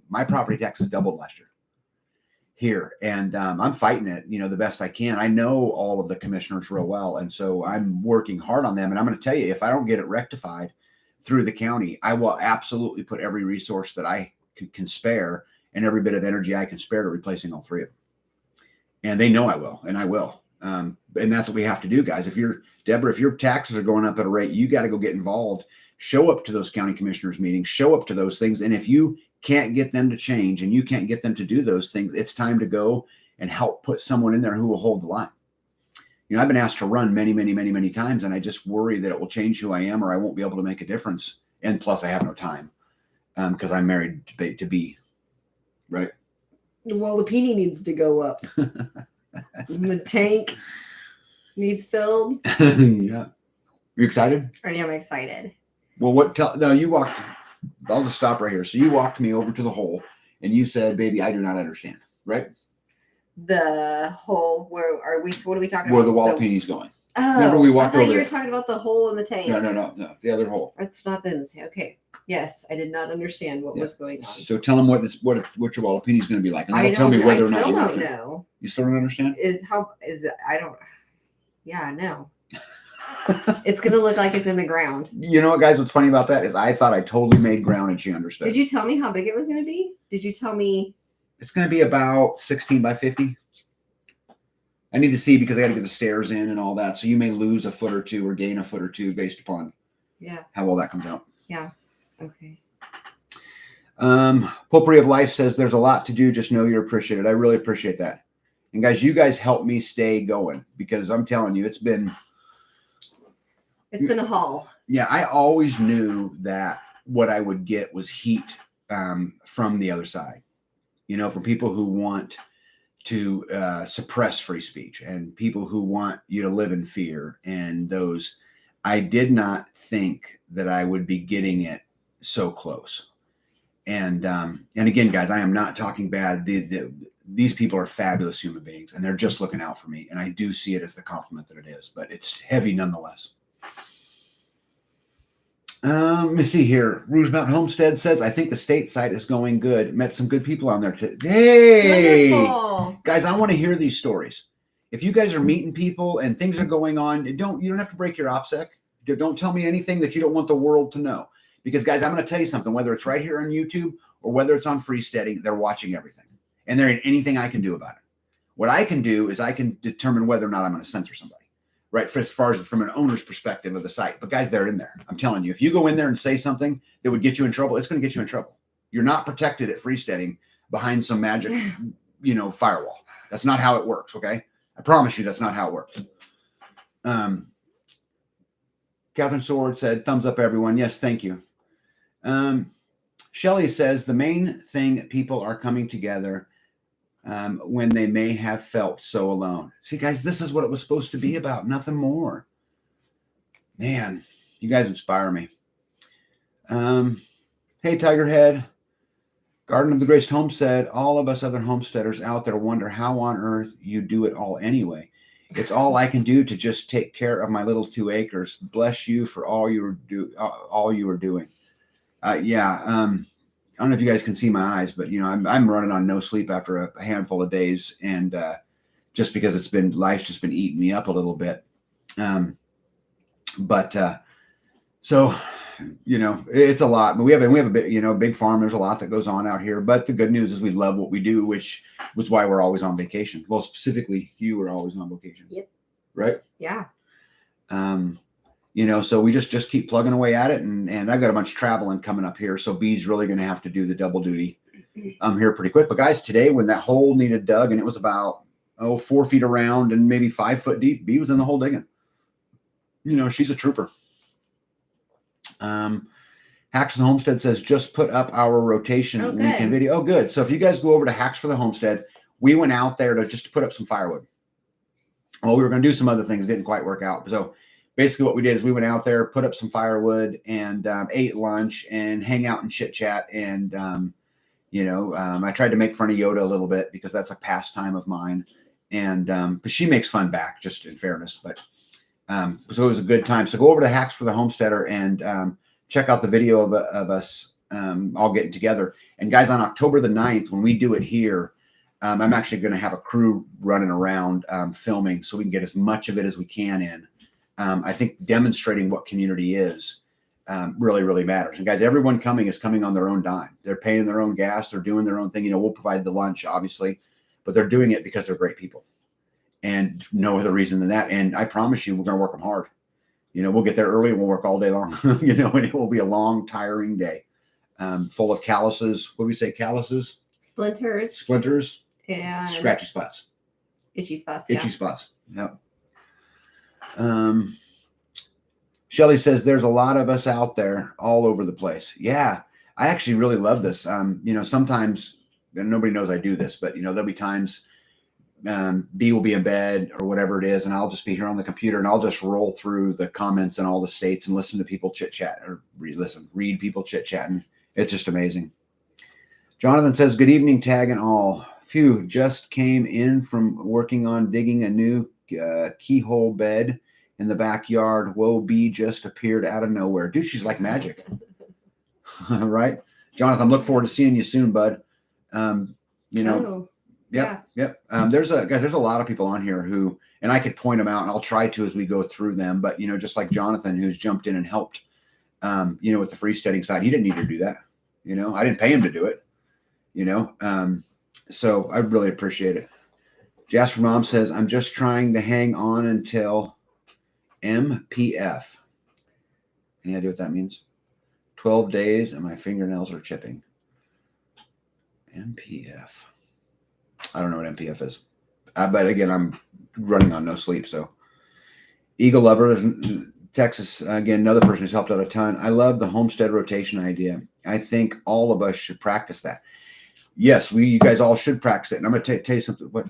My property taxes doubled last year here, and I'm fighting it, the best I can. I know all of the commissioners real well, and so I'm working hard on them. And I'm going to tell you, if I don't get it rectified through the county, I will absolutely put every resource that I can spare and every bit of energy I can spare to replacing all three of them. And they know I will, and I will. And that's what we have to do, guys. If your taxes are going up at a rate, you got to go get involved. Show up to those county commissioners meetings, show up to those things. And if you can't get them to change and you can't get them to do those things, it's time to go and help put someone in there who will hold the line. I've been asked to run many, many, many, many times, and I just worry that it will change who I am or I won't be able to make a difference. And plus I have no time because I'm married to be, right? Wallopini needs to go up. The tank needs filled. Yeah. You excited? I am excited. Well, you walked, I'll just stop right here. So you walked me over to the hole and you said, baby, I do not understand, right? The hole, what are we talking about? Where the Wallopini's going. Oh, remember we walked I thought over you were there. talking about the hole in the tank. No. The other hole. That's not the tank. Okay. Yes, I did not understand what was going on. So tell them what your Wallopini's going to be like. And they'll tell me whether or not I you still don't understand. know. You still don't understand? Yeah, no. It's going to look like it's in the ground. You know what, guys? What's funny about that is I thought I totally made ground and she understood. Did you tell me how big it was going to be? Did you tell me? It's going to be about 16 by 50. I need to see because I got to get the stairs in and all that. So you may lose a foot or two or gain a foot or two based upon how well that comes out. Yeah. Okay. Potpourri of Life says there's a lot to do. Just know you're appreciated. I really appreciate that. And guys, you guys help me stay going because I'm telling you, it's been a haul. Yeah. I always knew that what I would get was heat from the other side, from people who want to suppress free speech and people who want you to live in fear. And those, I did not think that I would be getting it so close. And again, guys, I am not talking bad. These people are fabulous human beings, and they're just looking out for me. And I do see it as the compliment that it is, but it's heavy nonetheless. Let me see here. Rouge Mountain Homestead says, I think the state site is going good. Met some good people on there too. Hey, Wonderful. guys, I want to hear these stories. If you guys are meeting people and things are going on, you don't have to break your OPSEC. Don't tell me anything that you don't want the world to know. Because, guys, I'm going to tell you something, whether it's right here on YouTube or whether it's on Freesteading, they're watching everything. And there ain't anything I can do about it. What I can do is I can determine whether or not I'm going to censor somebody, right? For as far as from an owner's perspective of the site. But, guys, they're in there. I'm telling you, if you go in there and say something that would get you in trouble, it's going to get you in trouble. You're not protected at Freesteading behind some magic, firewall. That's not how it works, okay? I promise you that's not how it works. Catherine Sword said, thumbs up, everyone. Yes, thank you. Shelley says, the main thing, people are coming together when they may have felt so alone. See, guys, this is what it was supposed to be about. Nothing more. Man, you guys inspire me. Hey, Tigerhead. Garden of the Graced Homestead. All of us other homesteaders out there wonder how on earth you do it all anyway. It's all I can do to just take care of my little 2 acres. Bless you for all you are doing. I don't know if you guys can see my eyes, but I'm running on no sleep after a handful of days, and just because life's just been eating me up a little bit. So it's a lot. But we have a big farm. There's a lot that goes on out here. But the good news is we love what we do, which was why we're always on vacation. Well, specifically, you were always on vacation. Yep. Right. Yeah. So we just keep plugging away at it, and I've got a bunch of traveling coming up here. So B's really going to have to do the double duty here pretty quick. But guys, today when that hole needed dug and it was about 4 feet around and maybe 5 foot deep, B was in the hole digging. She's a trooper. Hacks for the Homestead says, just put up our rotation weekend video. Oh, good. So if you guys go over to Hacks for the Homestead, we went out there to put up some firewood. Well, we were going to do some other things. Didn't quite work out. So basically what we did is we went out there, put up some firewood, and ate lunch and hang out and chit chat. And, I tried to make fun of Yoda a little bit because that's a pastime of mine. And but she makes fun back, just in fairness. But so it was a good time. So go over to Hacks for the Homesteader and check out the video of us all getting together. And guys, on October the 9th, when we do it here, I'm actually going to have a crew running around filming so we can get as much of it as we can in. I think demonstrating what community is really, really matters. And guys, everyone is coming on their own dime. They're paying their own gas. They're doing their own thing. We'll provide the lunch, obviously, but they're doing it because they're great people. And no other reason than that. And I promise you, we're going to work them hard. We'll get there early and we'll work all day long, and it will be a long, tiring day full of calluses. What do we say? Calluses? Splinters. And scratchy spots. Itchy spots. Itchy spots. Yep. Shelley says there's a lot of us out there all over the place. Yeah. I actually really love this. Sometimes, and nobody knows I do this, but there'll be times B will be in bed or whatever it is, and I'll just be here on the computer and I'll just roll through the comments in all the states and listen to people chit chat or read people chit chatting. It's just amazing. Jonathan says, good evening, tag and all. Phew, just came in from working on digging a new keyhole bed in the backyard. Whoa, B just appeared out of nowhere. Dude, she's like magic. Right? Jonathan, look forward to seeing you soon, bud. Yep. There's a lot of people on here who, and I could point them out, and I'll try to as we go through them. But just like Jonathan, who's jumped in and helped, with the freesteading side, he didn't need to do that. I didn't pay him to do it. So I really appreciate it. Jasper Mom says, I'm just trying to hang on until MPF. Any idea what that means? 12 days and my fingernails are chipping. MPF. I don't know what MPF is. But again, I'm running on no sleep. So Eagle Lover Texas, again, another person who's helped out a ton. I love the homestead rotation idea. I think all of us should practice that. Yes, you guys all should practice it. And I'm going to tell you something. What?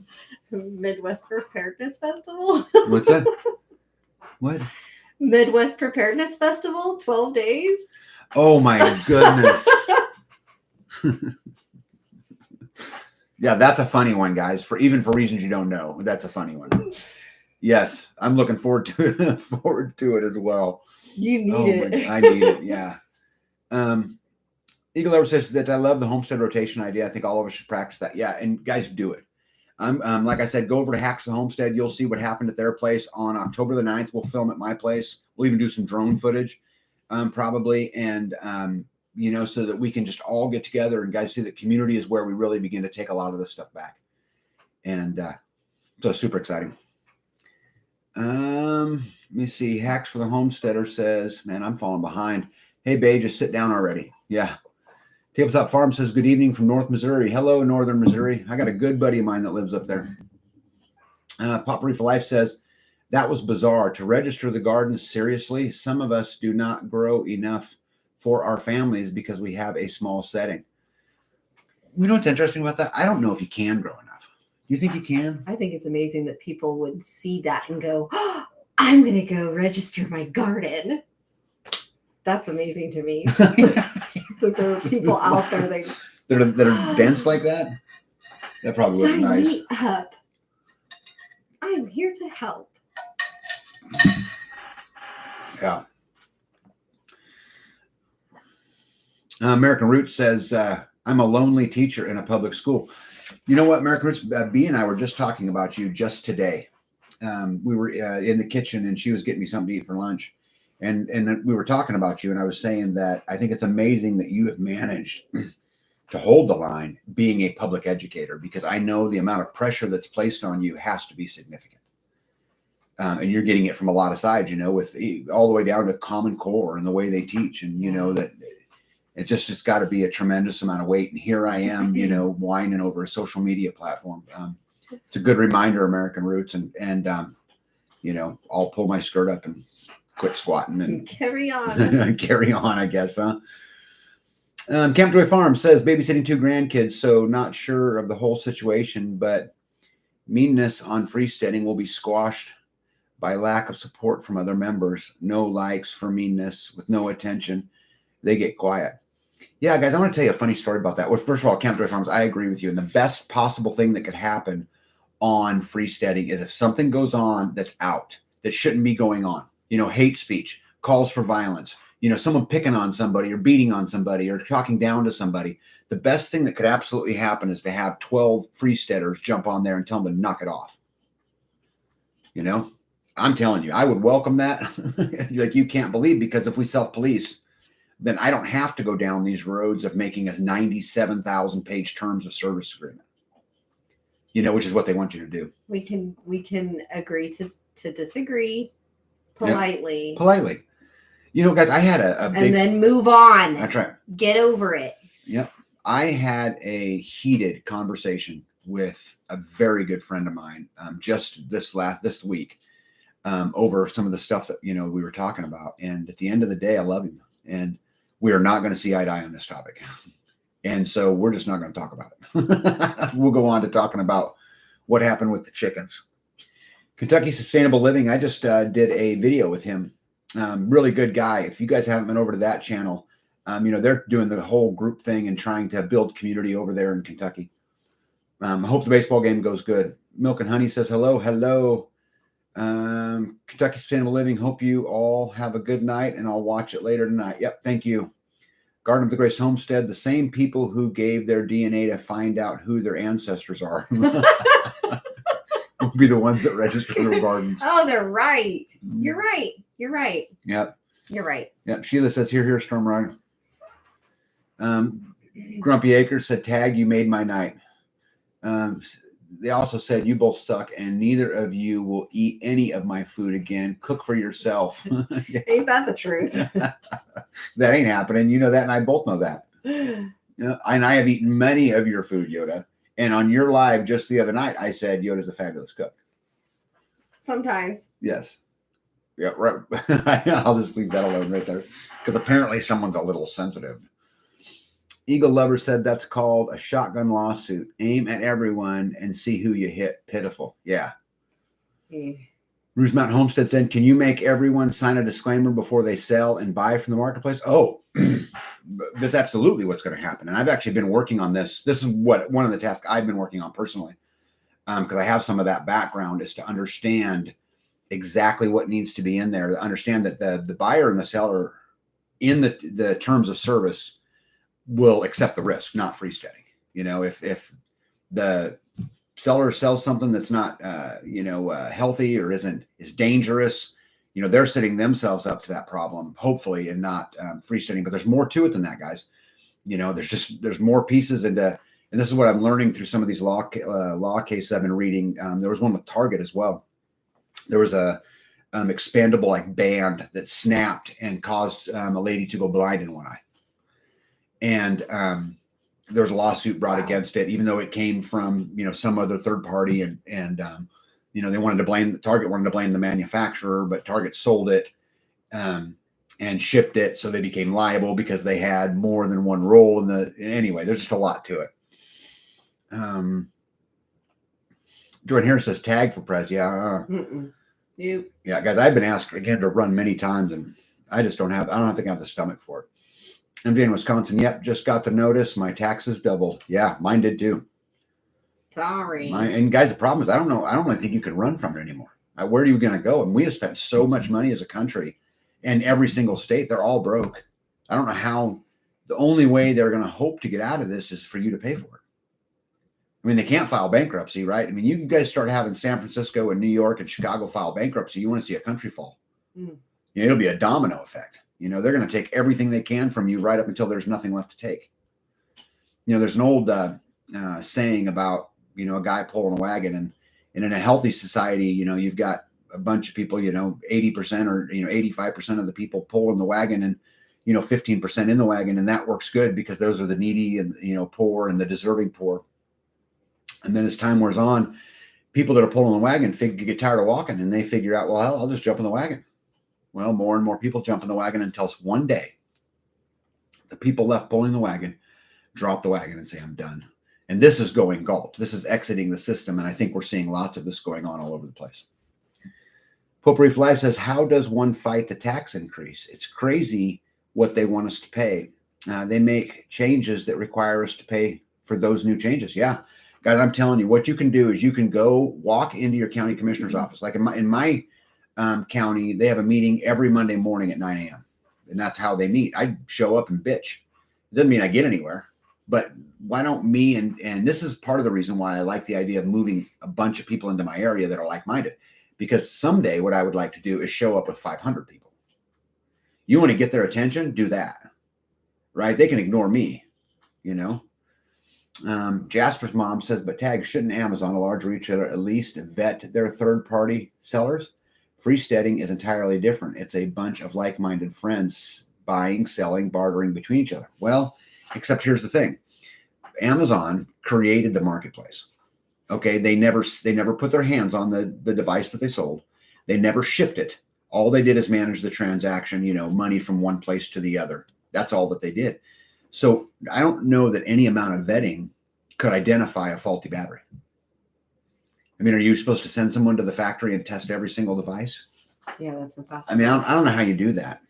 Midwest Preparedness Festival. What's that? What? Midwest Preparedness Festival, 12 days. Oh my goodness. Yeah, that's a funny one, guys. For reasons you don't know, that's a funny one. Yes, I'm looking forward to it as well. You need it. I need it. Yeah. Eagle Ever says that I love the homestead rotation idea. I think all of us should practice that. Yeah, and guys, do it. Like I said, go over to Hacks the Homestead. You'll see what happened at their place on October the 9th. We'll film at my place. We'll even do some drone footage, probably, and so that we can just all get together and guys see that community is where we really begin to take a lot of this stuff back. And so super exciting. Let me see. Hacks for the Homesteader says, man, I'm falling behind. Hey, Bae, just sit down already. Yeah. Tabletop Farm says, good evening from North Missouri. Hello, Northern Missouri. I got a good buddy of mine that lives up there. Potpourri for Life says, that was bizarre. To register the garden, seriously, some of us do not grow enough for our families because we have a small setting. You know what's interesting about that? I don't know if you can grow enough. Do you think you can? I think it's amazing that people would see that and go, oh, I'm going to go register my garden. That's amazing to me. That there are people out there that are dense like that. That probably would be nice. Sign me up. I am here to help. Yeah. American Roots says, I'm a lonely teacher in a public school. You know what, American Roots, B and I were just talking about you just today. We were in the kitchen and she was getting me something to eat for lunch. And we were talking about you, and I was saying that I think it's amazing that you have managed to hold the line being a public educator, because I know the amount of pressure that's placed on you has to be significant. And you're getting it from a lot of sides, with all the way down to Common Core and the way they teach. And, that it's got to be a tremendous amount of weight. And here I am, whining over a social media platform. It's a good reminder, American Roots. And I'll pull my skirt up and quit squatting and carry on. Carry on, I guess, huh? Camp Joy Farm says, babysitting 2 grandkids, so not sure of the whole situation, but meanness on freesteading will be squashed by lack of support from other members. No likes for meanness with no attention. They get quiet. Yeah, guys, I want to tell you a funny story about that. Well, first of all, Camp Joy Farms, I agree with you. And the best possible thing that could happen on freesteading is if something goes on that's out, that shouldn't be going on. Hate speech, calls for violence, someone picking on somebody or beating on somebody or talking down to somebody. The best thing that could absolutely happen is to have 12 freesteaders jump on there and tell them to knock it off. I'm telling you, I would welcome that. Like you can't believe, because if we self-police, then I don't have to go down these roads of making us 97,000 page terms of service agreement. Which is what they want you to do. We can agree to disagree. Politely. Yeah. Politely. Guys, I had a big... And then move on. That's right. Get over it. Yep. I had a heated conversation with a very good friend of mine just this week over some of the stuff that, we were talking about. And at the end of the day, I love him. And we are not going to see eye to eye on this topic. And so we're just not going to talk about it. We'll go on to talking about what happened with the chickens. Kentucky Sustainable Living, I just did a video with him. Really good guy. If you guys haven't been over to that channel, they're doing the whole group thing and trying to build community over there in Kentucky. I hope the baseball game goes good. Milk and Honey says hello. Hello. Kentucky Sustainable Living, hope you all have a good night, and I'll watch it later tonight. Yep, thank you. Garden of the Grace Homestead, the same people who gave their DNA to find out who their ancestors are. Will be the ones that register their gardens. Oh, they're right. You're right. You're right. Yep. You're right. Yep. Sheila says, here, Storm Rider. Grumpy Acres said, tag, you made my night. They also said, you both suck, and neither of you will eat any of my food again. Cook for yourself. Ain't that the truth? That ain't happening. You know that, and I both know that. And I have eaten many of your food, Yoda. And on your live just the other night, I said Yoda's a fabulous cook. Sometimes. Yes. Yeah, right. I'll just leave that alone right there because apparently someone's a little sensitive. Eagle Lover said that's called a shotgun lawsuit. Aim at everyone and see who you hit. Pitiful. Yeah. Roos Mountain Homestead said, can you make everyone sign a disclaimer before they sell and buy from the marketplace? Oh, that's absolutely what's going to happen. And I've actually been working on this. This is one of the tasks I've been working on personally, because I have some of that background, is to understand exactly what needs to be in there, to understand that the buyer and the seller in the terms of service will accept the risk, not freesteading. If the seller sells something that's not, healthy or is dangerous, they're setting themselves up to that problem, hopefully, and not freesteading. But there's more to it than that, guys. There's more pieces into, and this is what I'm learning through some of these law cases I've been reading. There was one with Target as well. There was a expandable band that snapped and caused a lady to go blind in one eye. And there was a lawsuit brought against it, even though it came from, some other third party. And they wanted to blame Target wanted to blame the manufacturer, but Target sold it and shipped it. So they became liable because they had more than one roll anyway, there's just a lot to it. Jordan Harris says tag for Prez. Yeah. Nope. Yeah, guys, I've been asked again to run many times and I don't think I have the stomach for it. MJ in Wisconsin. Yep. Just got the notice. My taxes doubled. Yeah, mine did too. Sorry. And guys, the problem is I don't really think you can run from it anymore. Where are you going to go? And we have spent so much money as a country, and every single state, they're all broke. I don't know how. The only way they're going to hope to get out of this is for you to pay for it. I mean, they can't file bankruptcy, right? I mean, you guys start having San Francisco and New York and Chicago file bankruptcy, you want to see a country fall. It'll be a domino effect. They're going to take everything they can from you right up until there's nothing left to take. There's an old saying about, a guy pulling a wagon, and in a healthy society, you've got a bunch of people, 80% or, 85% of the people pulling the wagon and, 15% in the wagon. And that works good because those are the needy and, poor and the deserving poor. And then as time wears on, people that are pulling the wagon get tired of walking, and they figure out, well, I'll just jump in the wagon. Well, more and more people jump in the wagon until one day the people left pulling the wagon drop the wagon and say, I'm done. And this is going gulp. This is exiting the system. And I think we're seeing lots of this going on all over the place. Pope Reef Live says, how does one fight the tax increase? It's crazy what they want us to pay. They make changes that require us to pay for those new changes. Yeah. Guys, I'm telling you, what you can do is you can go walk into your county commissioner's office. Like in my county, they have a meeting every Monday morning at 9 a.m. And that's how they meet. I show up and bitch. It doesn't mean I get anywhere, but why don't me? And this is part of the reason why I like the idea of moving a bunch of people into my area that are like-minded, because someday what I would like to do is show up with 500 people. You want to get their attention? Do that, right? They can ignore me, Jasper's mom says, but tag, shouldn't Amazon, a large retailer, at least vet their third-party sellers? Freesteading is entirely different. It's a bunch of like-minded friends buying, selling, bartering between each other. Well, except here's the thing. Amazon created the marketplace. Okay. They never put their hands on the device that they sold. They never shipped it. All they did is manage the transaction, money from one place to the other. That's all that they did. So I don't know that any amount of vetting could identify a faulty battery. I mean, are you supposed to send someone to the factory and test every single device? Yeah, that's impossible. I mean, I don't know how you do that.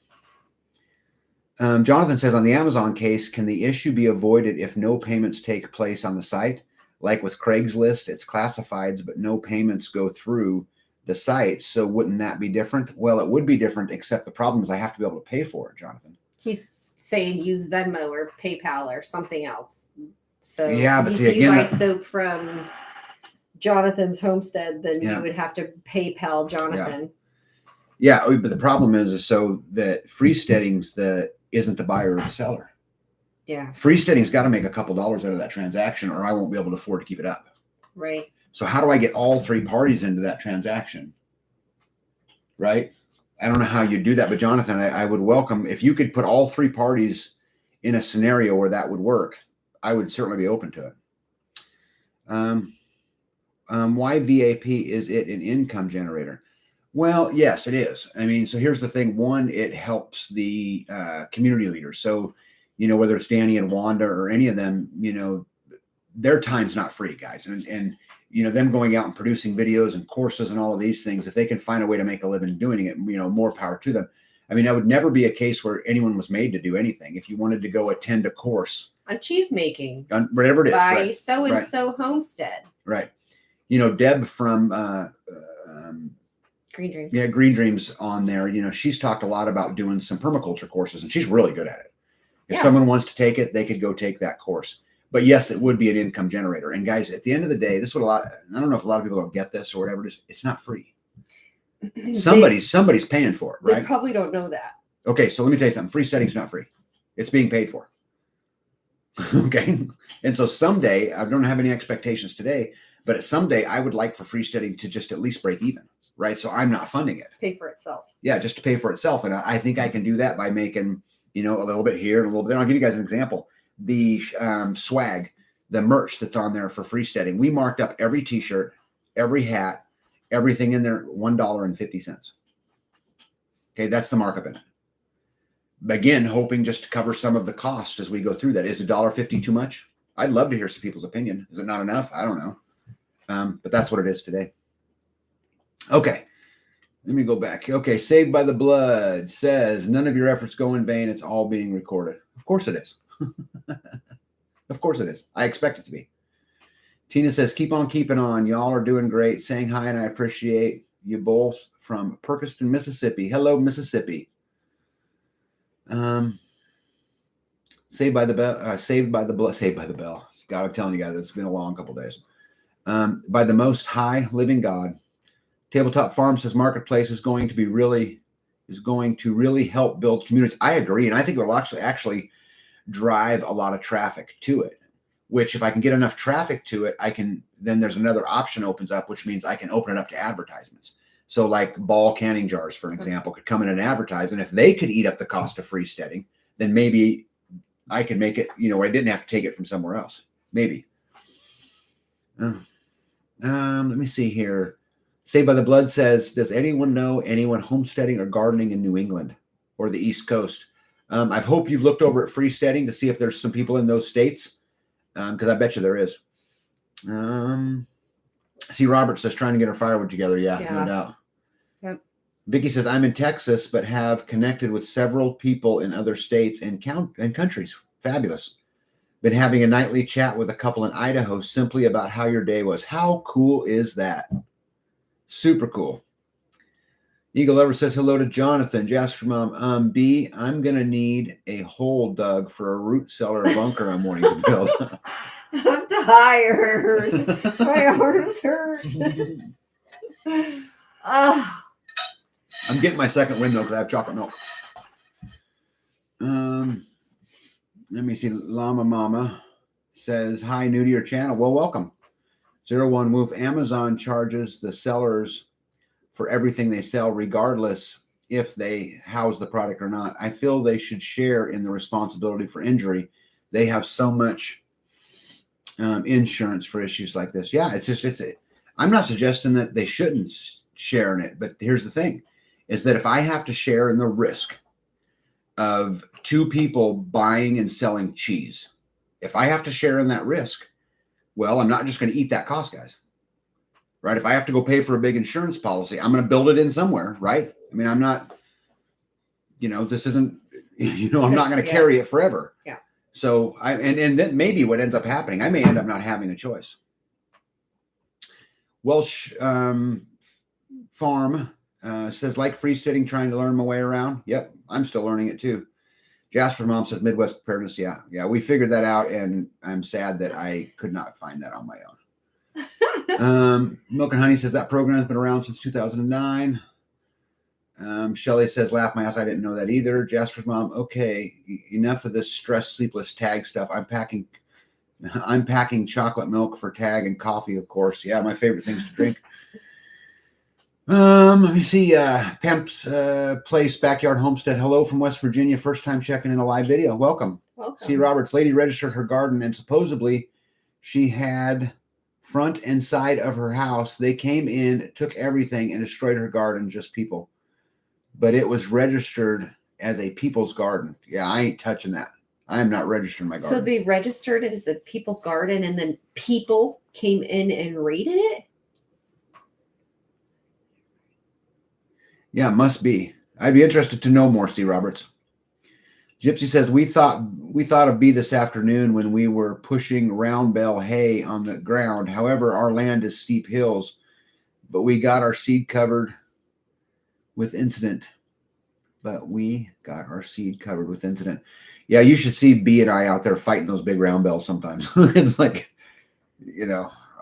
Jonathan says, on the Amazon case, can the issue be avoided if no payments take place on the site? Like with Craigslist, it's classifieds, but no payments go through the site. So wouldn't that be different? Well, it would be different, except the problem is I have to be able to pay for it, Jonathan. He's saying use Venmo or PayPal or something else. So yeah, but if see, you buy again, soap from Jonathan's Homestead, then you would have to PayPal Jonathan. Yeah, but the problem is so that Freesteading's isn't the buyer or the seller. Yeah. Freesteading's got to make a couple dollars out of that transaction, or I won't be able to afford to keep it up. Right. So how do I get all three parties into that transaction? Right? I don't know how you do that, but Jonathan, I would welcome if you could put all three parties in a scenario where that would work. I would certainly be open to it. Why VAP is it an income generator? Well, yes, it is. I mean, so here's the thing. One, it helps the community leaders. So, whether it's Danny and Wanda or any of them, their time's not free, guys. And them going out and producing videos and courses and all of these things, if they can find a way to make a living doing it, more power to them. I mean, that would never be a case where anyone was made to do anything. If you wanted to go attend a course on cheese making, on whatever it is, by right, so and so Homestead, right? Deb from Green Dreams. Yeah, Green Dreams on there. She's talked a lot about doing some permaculture courses, and she's really good at it. If someone wants to take it, they could go take that course. But yes, it would be an income generator. And guys, at the end of the day, this is what I don't know if a lot of people don't get this or whatever it is. It's not free. Somebody's paying for it, right? They probably don't know that. Okay, so let me tell you something. Freesteading is not free. It's being paid for. Okay. And so someday, I don't have any expectations today, but someday I would like for Freesteading to just at least break even. Right. So I'm not funding it. Pay for itself. Yeah. Just to pay for itself. And I think I can do that by making, a little bit here and a little bit there. I'll give you guys an example. The swag, the merch that's on there for Freesteading. We marked up every t-shirt, every hat, everything in there, $1.50. Okay. That's the markup in it. Again, hoping just to cover some of the cost as we go through that. Is $1.50 too much? I'd love to hear some people's opinion. Is it not enough? I don't know. But that's what it is today. Okay, let me go back. Okay, Saved by the Blood says, none of your efforts go in vain. It's all being recorded. Of course it is. Of course it is. I expect it to be. Tina says, keep on keeping on. Y'all are doing great. Saying hi, and I appreciate you both from Perkiston, Mississippi. Hello, Mississippi. Saved by the Bell. Saved by the Bell. God, I'm telling you guys, it's been a long couple days. By the Most High Living God. Tabletop Farm says marketplace is going to really help build communities. I agree, and I think it will actually drive a lot of traffic to it. Which, if I can get enough traffic to it, then there's another option opens up, which means I can open it up to advertisements. So, like Ball canning jars, for an example, could come in and advertise, and if they could eat up the cost of Freesteading, then maybe I could make it. I didn't have to take it from somewhere else. Maybe. Let me see here. Saved by the Blood says, does anyone know anyone homesteading or gardening in New England or the East Coast? I hope you've looked over at Freesteading to see if there's some people in those states, because I bet you there is. See, Robert says, trying to get our firewood together. Yeah, no doubt. Yep. Vicky says, I'm in Texas, but have connected with several people in other states and countries. Fabulous. Been having a nightly chat with a couple in Idaho simply about how your day was. How cool is that? Super cool. Eagle Lover says hello to Jonathan. Jasper Mom, B, I'm going to need a hole dug for a root cellar bunker I'm wanting to build. I'm tired. My arms hurt. I'm getting my second window because I have chocolate milk. Let me see. Llama Mama says, hi, new to your channel. Well, welcome. 01 Woof. Amazon charges the sellers for everything they sell, regardless if they house the product or not. I feel they should share in the responsibility for injury. They have so much insurance for issues like this. Yeah, I'm not suggesting that they shouldn't share in it, but here's the thing, is that if I have to share in the risk of two people buying and selling cheese, if I have to share in that risk, well, I'm not just going to eat that cost, guys. Right? If I have to go pay for a big insurance policy, I'm going to build it in somewhere, right? I mean, I'm not, this isn't, I'm not going to carry it forever. Yeah. So and then maybe what ends up happening, I may end up not having a choice. Welsh Farm says, like Freesteading, trying to learn my way around. Yep, I'm still learning it too. Jasper Mom says Midwest preparedness. Yeah, we figured that out, and I'm sad that I could not find that on my own. Milk and Honey says that program has been around since 2009. Shelly says, laugh my ass, I didn't know that either. Jasper's Mom, okay, enough of this stress, sleepless tag stuff. I'm packing chocolate milk for tag and coffee, of course. Yeah, my favorite things to drink. Let me see. Pemp's Place Backyard Homestead. Hello from West Virginia. First time checking in a live video. Welcome. Welcome. See, Roberts, lady registered her garden, and supposedly she had front and side of her house. They came in, took everything, and destroyed her garden, just people. But it was registered as a people's garden. Yeah, I ain't touching that. I am not registering my garden. So they registered it as a people's garden, and then people came in and raided it? Yeah, must be. I'd be interested to know more, C. Roberts. Gypsy says, we thought of bee this afternoon when we were pushing round bale hay on the ground. However, our land is steep hills, but we got our seed covered with incident. Yeah, you should see B and I out there fighting those big round bells sometimes. It's like,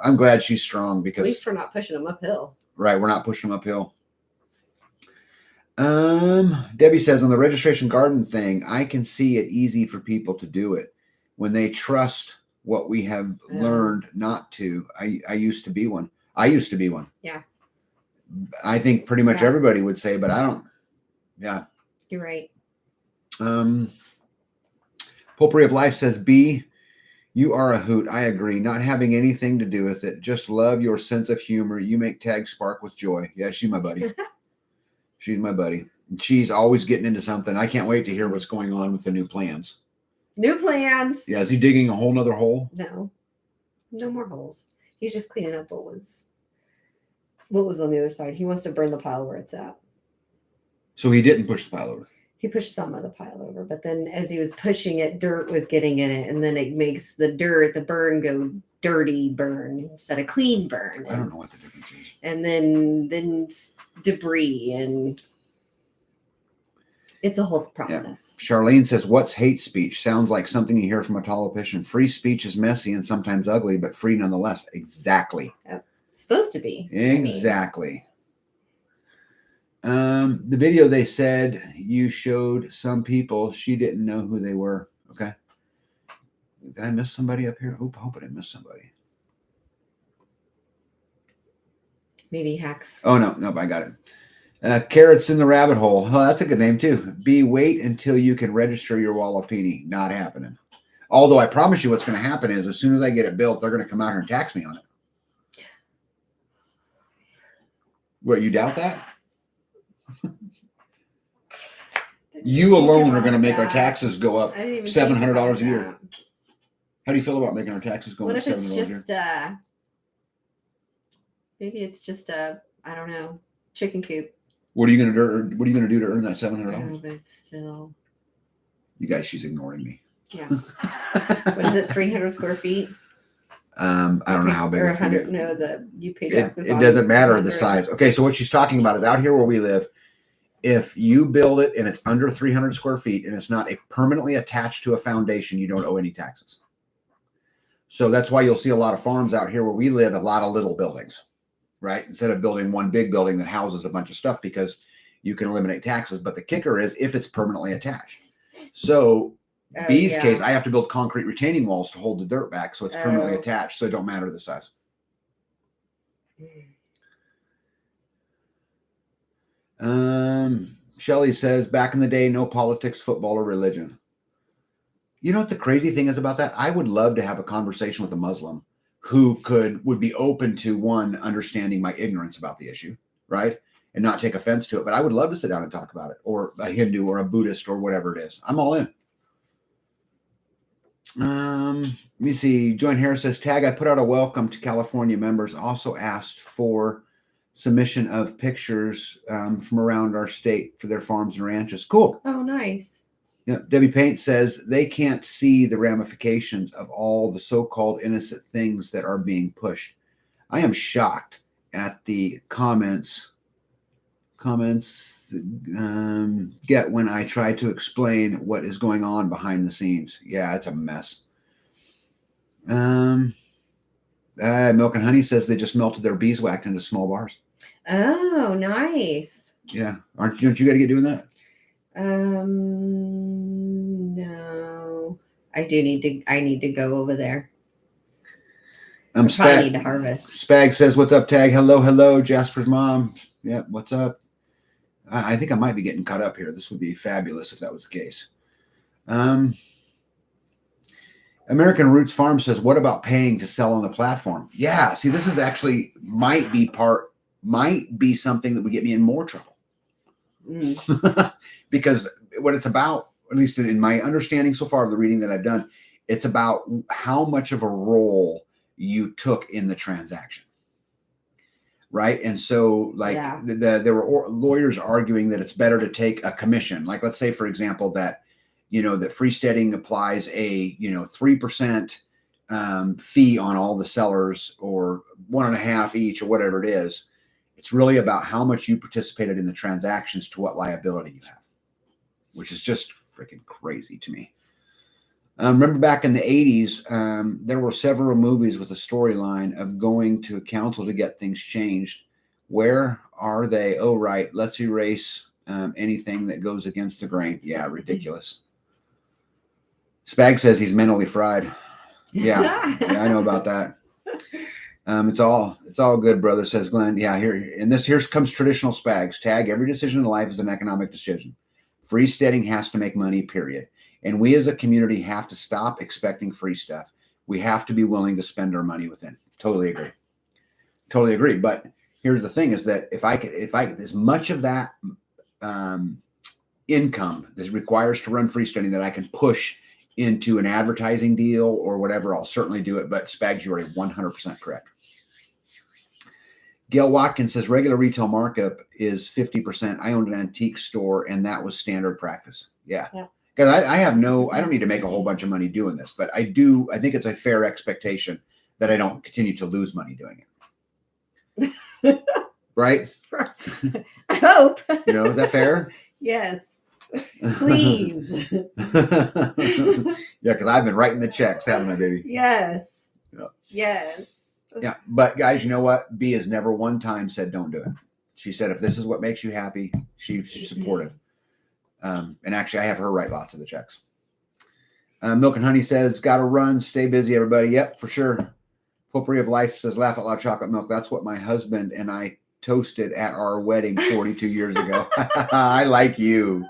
I'm glad she's strong because At least we're not pushing them uphill. Right, we're not pushing them uphill. Debbie says, on the registration garden thing, I can see it easy for people to do it when they trust what we have learned not to. I used to be one. Yeah. I think pretty much everybody would say, but I don't. Yeah. You're right. Potpourri of Life says, B, you are a hoot. I agree. Not having anything to do with it. Just love your sense of humor. You make Tag spark with joy. Yeah, she's my buddy. She's my buddy. She's always getting into something. I can't wait to hear what's going on with the new plans. New plans. Yeah, is he digging a whole nother hole? No more holes. He's just cleaning up what was on the other side. He wants to burn the pile where it's at. So he didn't push the pile over. He pushed some of the pile over, but then as he was pushing it, dirt was getting in it, and then it makes the burn go dirty burn instead of clean burn. I don't know what the difference is. And then debris, and it's a whole process. Yeah. Charlene says, what's hate speech? Sounds like something you hear from a politician. Free speech is messy and sometimes ugly, but free nonetheless. Exactly. It's supposed to be. Exactly. The video, they said you showed some people, she didn't know who they were. Okay. Did I miss somebody up here? I hope I didn't miss somebody. Maybe hacks. Oh, no, I got it. Carrots in the rabbit hole. Oh, that's a good name too. B, wait until you can register your Wallopini. Not happening. Although I promise you what's going to happen is as soon as I get it built, they're going to come out here and tax me on it. What, you doubt that? You alone are going to make our taxes go up $700 a year. How do you feel about making our taxes go up $700 a year? What if it's just maybe it's just I don't know, chicken coop. What are you going to do? What are you going to do to earn that $700? Oh, but still. You guys, she's ignoring me. Yeah. What is it? 300 square feet? I don't know how big. Or 100. No, you pay taxes. It doesn't matter the size. Okay, so what she's talking about is out here where we live. If you build it and it's under 300 square feet and it's not permanently attached to a foundation, you don't owe any taxes. So that's why you'll see a lot of farms out here where we live, a lot of little buildings, right? Instead of building one big building that houses a bunch of stuff because you can eliminate taxes. But the kicker is if it's permanently attached. So B's case, I have to build concrete retaining walls to hold the dirt back so it's permanently attached, so it don't matter the size. Shelley says, back in the day, no politics, football, or religion. You know what the crazy thing is about that? I would love to have a conversation with a Muslim who would be open to, one, understanding my ignorance about the issue, right? And not take offense to it. But I would love to sit down and talk about it, or a Hindu or a Buddhist or whatever it is. I'm all in. Let me see. Join Harris says, Tag, I put out a welcome to California members. Also asked for submission of pictures from around our state for their farms and ranches. Cool. Oh, nice. Yeah. Debbie Paint says they can't see the ramifications of all the so-called innocent things that are being pushed. I am shocked at the comments get when I try to explain what is going on behind the scenes. Yeah, it's a mess. Milk and Honey says they just melted their beeswax into small bars. Oh, nice. Yeah. Don't you got to get doing that? No. I need to go over there. I need to harvest. Spag says, what's up, Tag? Hello, Jasper's mom. Yeah, what's up? I think I might be getting caught up here. This would be fabulous if that was the case. American Roots Farm says, what about paying to sell on the platform? Yeah, see, this is actually might be something that would get me in more trouble. Because what it's about, at least in my understanding so far of the reading that I've done, it's about how much of a role you took in the transaction. Right. And so like there were lawyers arguing that it's better to take a commission. Like, let's say, for example, that, that Freesteading applies a, 3% fee on all the sellers, or 1.5% each, or whatever it is. It's really about how much you participated in the transactions to what liability you have, which is just freaking crazy to me. Remember back in the 80s, there were several movies with a storyline of going to a council to get things changed. Where are they? Oh, right. Let's erase anything that goes against the grain. Yeah, ridiculous. Spag says he's mentally fried. Yeah, I know about that. It's all good, brother, says Glenn. Yeah, here comes traditional Spags. Tag, every decision in life is an economic decision. Freesteading has to make money, period. And we as a community have to stop expecting free stuff. We have to be willing to spend our money within. Totally agree. But here's the thing, is that if I as much of that income that requires to run Freesteading that I can push into an advertising deal or whatever, I'll certainly do it. But Spags, you are 100% correct. Gail Watkins says regular retail markup is 50%. I owned an antique store and that was standard practice. Yeah. Because I don't need to make a whole bunch of money doing this, but I think it's a fair expectation that I don't continue to lose money doing it. Right? I hope. Is that fair? Yes. Please. Yeah, because I've been writing the checks, haven't I, baby? Yes. Yeah. Yes. Yeah. But guys, you know what? B has never one time said don't do it. She said if this is what makes you happy, she's supportive. And actually, I have her write lots of the checks. Milk and Honey says, got to run. Stay busy, everybody. Yep, for sure. Potpourri of Life says, laugh out loud chocolate milk. That's what my husband and I toasted at our wedding 42 years ago. I like you.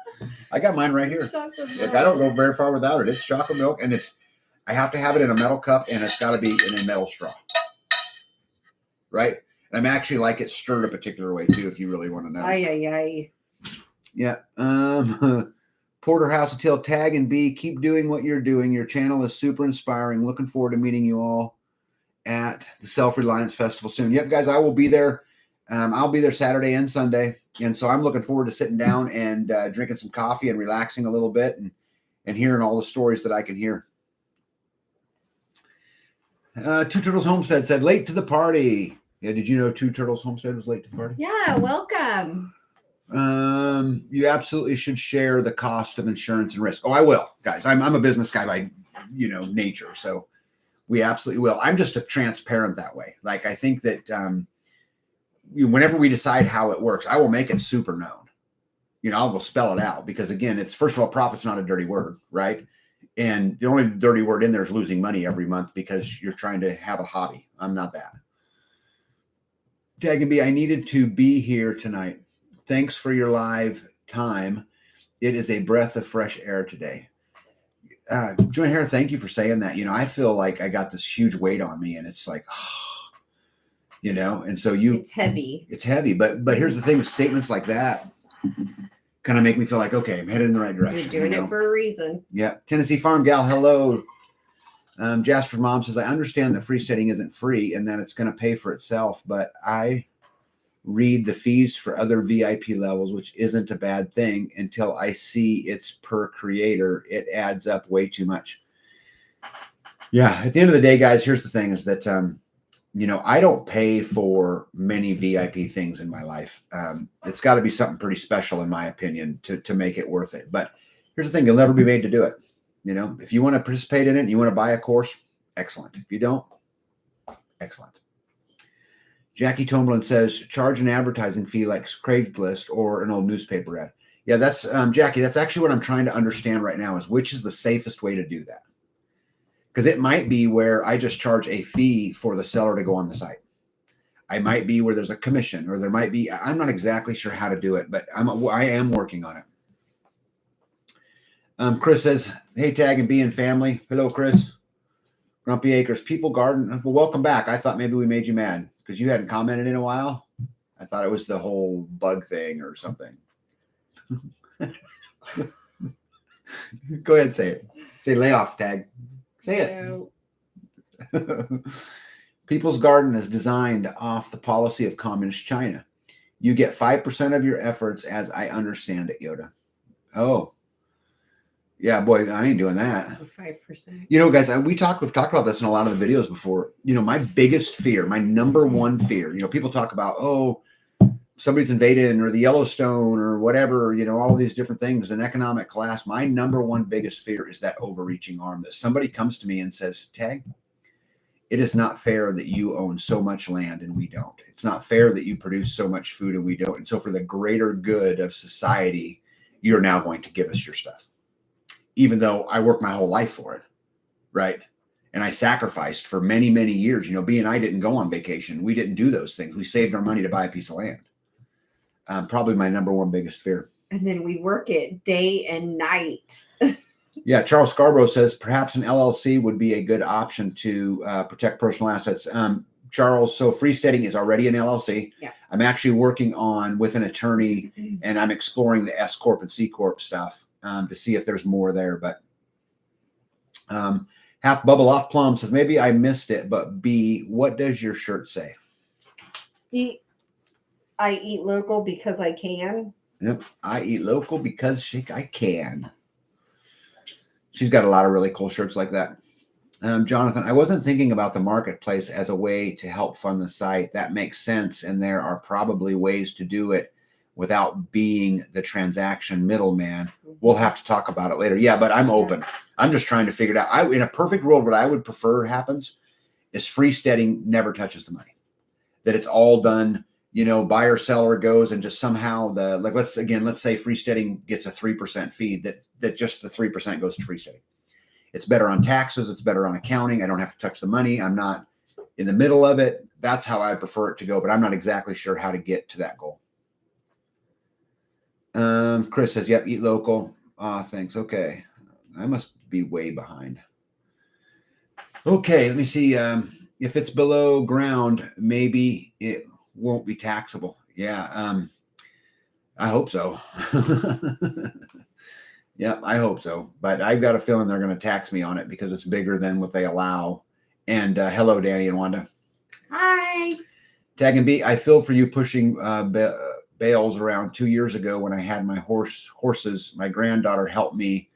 I got mine right here. Look, I don't go very far without it. It's chocolate milk, and I have to have it in a metal cup, and it's got to be in a metal straw. Right? And I'm actually like it stirred a particular way, too, if you really want to know. Aye. Yeah. Porterhouse Until Tag and B, keep doing what you're doing. Your channel is super inspiring. Looking forward to meeting you all at the Self-Reliance Festival soon. Yep, guys, I will be there. I'll be there Saturday and Sunday. And so I'm looking forward to sitting down and drinking some coffee and relaxing a little bit and hearing all the stories that I can hear. Two Turtles Homestead said, late to the party. Yeah, did you know Two Turtles Homestead was late to the party? Yeah, welcome. You absolutely should share the cost of insurance and risk. Oh, I will, guys. I'm a business guy by nature, so we absolutely will. I'm just a transparent that way. Like, I think that whenever we decide how it works, I will make it super known. I will spell it out, because again, it's, first of all, profit's not a dirty word, right? And the only dirty word in there is losing money every month because you're trying to have a hobby. I'm not that. Tag and B, I needed to be here tonight. Thanks for your live time. It is a breath of fresh air today. Joy Hare, thank you for saying that. I feel like I got this huge weight on me, and it's like, and so it's heavy. It's heavy. But here's the thing, with statements like that kind of make me feel like, okay, I'm headed in the right direction. You're doing it for a reason. Yeah. Tennessee Farm Gal, hello. Jasper Mom says, I understand that freesteading isn't free and that it's going to pay for itself, but I read the fees for other VIP levels, which isn't a bad thing, until I see it's per creator. It adds up way too much. Yeah. At the end of the day, guys, here's the thing, is that, I don't pay for many VIP things in my life. It's got to be something pretty special, in my opinion, to make it worth it. But here's the thing, you'll never be made to do it. If you want to participate in it and you want to buy a course, excellent. If you don't, excellent. Jackie Tomlin says, charge an advertising fee like Craigslist or an old newspaper ad. Yeah, that's Jackie, that's actually what I'm trying to understand right now, is which is the safest way to do that. Because it might be where I just charge a fee for the seller to go on the site. I might be where there's a commission, or there might be, I'm not exactly sure how to do it, but I am working on it. Chris says, hey, Tag and B and family. Hello, Chris. Grumpy Acres, people garden. Well, welcome back. I thought maybe we made you mad because you hadn't commented in a while. I thought it was the whole bug thing or something. Go ahead and say it. Say layoff tag. Say it. People's Garden is designed off the policy of Communist China. You get 5% of your efforts, as I understand it, Yoda. Oh. Yeah, boy, I ain't doing that. 5%. You know, guys, we've talked about this in a lot of the videos before. You know, my biggest fear, my number one fear, you know, people talk about, oh, somebody's invaded or the Yellowstone or whatever, you know, all these different things, an economic collapse. My number one biggest fear is that overreaching arm that somebody comes to me and says, Tag, it is not fair that you own so much land and we don't. It's not fair that you produce so much food and we don't. And so for the greater good of society, you're now going to give us your stuff. Even though I worked my whole life for it, right? And I sacrificed for many, many years. You know, B and I didn't go on vacation. We didn't do those things. We saved our money to buy a piece of land. Probably my number one biggest fear. And then we work it day and night. Yeah, Charles Scarborough says perhaps an LLC would be a good option to protect personal assets. Charles, so Freesteading is already an LLC. Yeah. I'm actually working on with an attorney, and I'm exploring the S Corp and C Corp stuff. To see if there's more there, but Half Bubble Off Plum says, maybe I missed it, but B, what does your shirt say? I eat local because I can. Yep, I eat local because I can. She's got a lot of really cool shirts like that. Jonathan, I wasn't thinking about the marketplace as a way to help fund the site. That makes sense, and there are probably ways to do it without being the transaction middleman. We'll have to talk about it later. Yeah, but I'm open. I'm just trying to figure it out. In a perfect world, what I would prefer happens is Freesteading never touches the money. That it's all done, you know, buyer seller goes and just somehow let's say Freesteading gets a 3% fee, that just the 3% goes to Freesteading. It's better on taxes. It's better on accounting. I don't have to touch the money. I'm not in the middle of it. That's how I prefer it to go, but I'm not exactly sure how to get to that goal. Chris says, yep, eat local. Thanks. Okay. I must be way behind. Okay. Let me see. If it's below ground, maybe it won't be taxable. Yeah. I hope so. Yeah, I hope so. But I've got a feeling they're going to tax me on it because it's bigger than what they allow. And hello, Danny and Wanda. Hi. Tag and B, I feel for you pushing bales around 2 years ago when I had my horses. My granddaughter helped me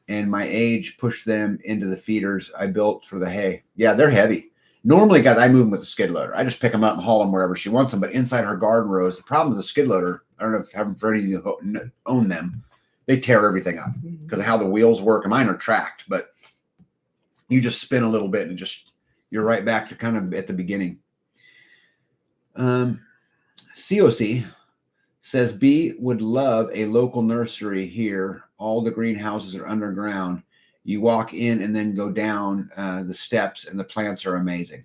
and my age pushed them into the feeders I built for the hay. Yeah, they're heavy. Normally, guys, I move them with a skid loader. I just pick them up and haul them wherever she wants them. But inside her garden rows, the problem with the skid loader, I don't know if I'm for any of you own them, they tear everything up because of how the wheels work. And mine are tracked, but you just spin a little bit and you're right back to kind of at the beginning. COC says B would love a local nursery here. All the greenhouses are underground. You walk in and then go down the steps and the plants are amazing.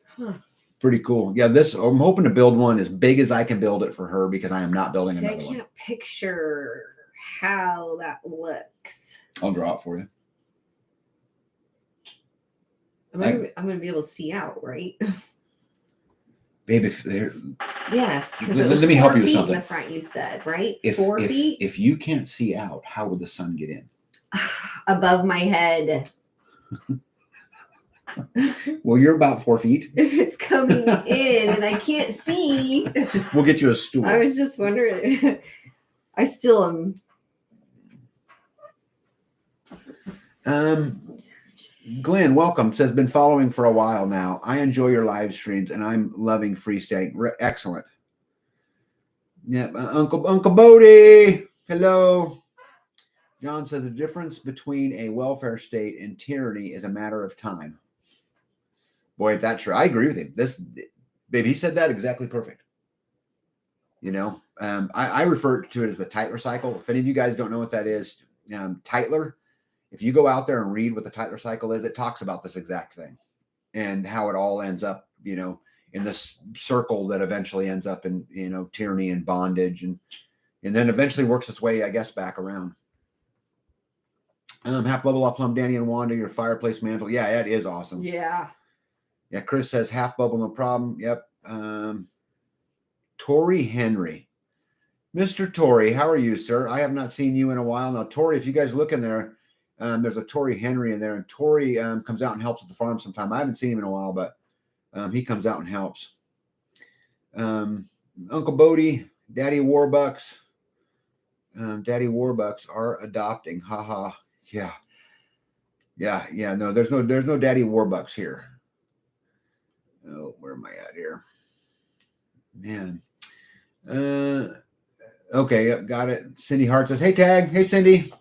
Huh. Pretty cool. Yeah, I'm hoping to build one as big as I can build it for her because I am not building another one. I can't picture how that looks. I'll draw it for you. I'm going to be able to see out, right? Baby, yes. Let me help you with something. In the front, you said, right? If 4 feet. If you can't see out, how would the sun get in? Above my head. Well, you're about 4 feet. If it's coming in and I can't see, we'll get you a stool. I was just wondering. I still am. Glenn, welcome. Says been following for a while now. I enjoy your live streams and I'm loving Freesteading. Excellent. Yeah, Uncle Bodie. Hello. John says the difference between a welfare state and tyranny is a matter of time. Boy, that's true. I agree with him. Baby, he said that exactly perfect. You know, I refer to it as the Tytler cycle. If any of you guys don't know what that is, Tytler. If you go out there and read what the Tytler cycle is, it talks about this exact thing and how it all ends up, you know, in this circle that eventually ends up in, you know, tyranny and bondage and then eventually works its way, I guess, back around. Half bubble off plum, Danny and Wanda, your fireplace mantle. Yeah, that is awesome. Yeah. Yeah, Chris says half bubble, no problem. Yep. Tori Henry. Mr. Tori, how are you, sir? I have not seen you in a while. Now, Tori, if you guys look in there, there's a Tori Henry in there, and Tori comes out and helps at the farm sometime. I haven't seen him in a while, but he comes out and helps. Uncle Bodie, Daddy Warbucks. Daddy Warbucks are adopting. Haha. Yeah. No, there's no Daddy Warbucks here. Oh, where am I at here? Man. Okay, yep, got it. Cindy Hart says, hey, Tag. Hey, Cindy.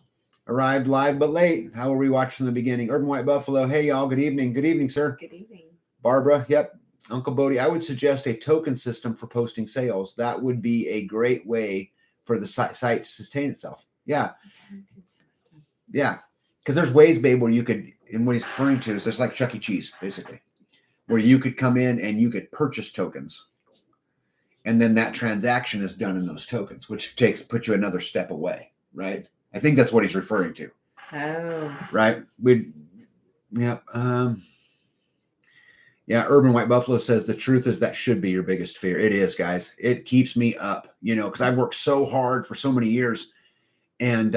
Arrived live but late. How were we watched from the beginning? Urban White Buffalo. Hey, y'all. Good evening. Good evening, sir. Good evening. Barbara. Yep. Uncle Bodie. I would suggest a token system for posting sales. That would be a great way for the site to sustain itself. Yeah. Yeah. Because there's ways, babe, where you could, and what he's referring to is just like Chuck E. Cheese, basically, where you could come in and you could purchase tokens. And then that transaction is done in those tokens, which puts you another step away, right? I think that's what he's referring to. Oh. Right? Yep. Yeah, Urban White Buffalo says the truth is that should be your biggest fear. It is, guys. It keeps me up, because I've worked so hard for so many years and,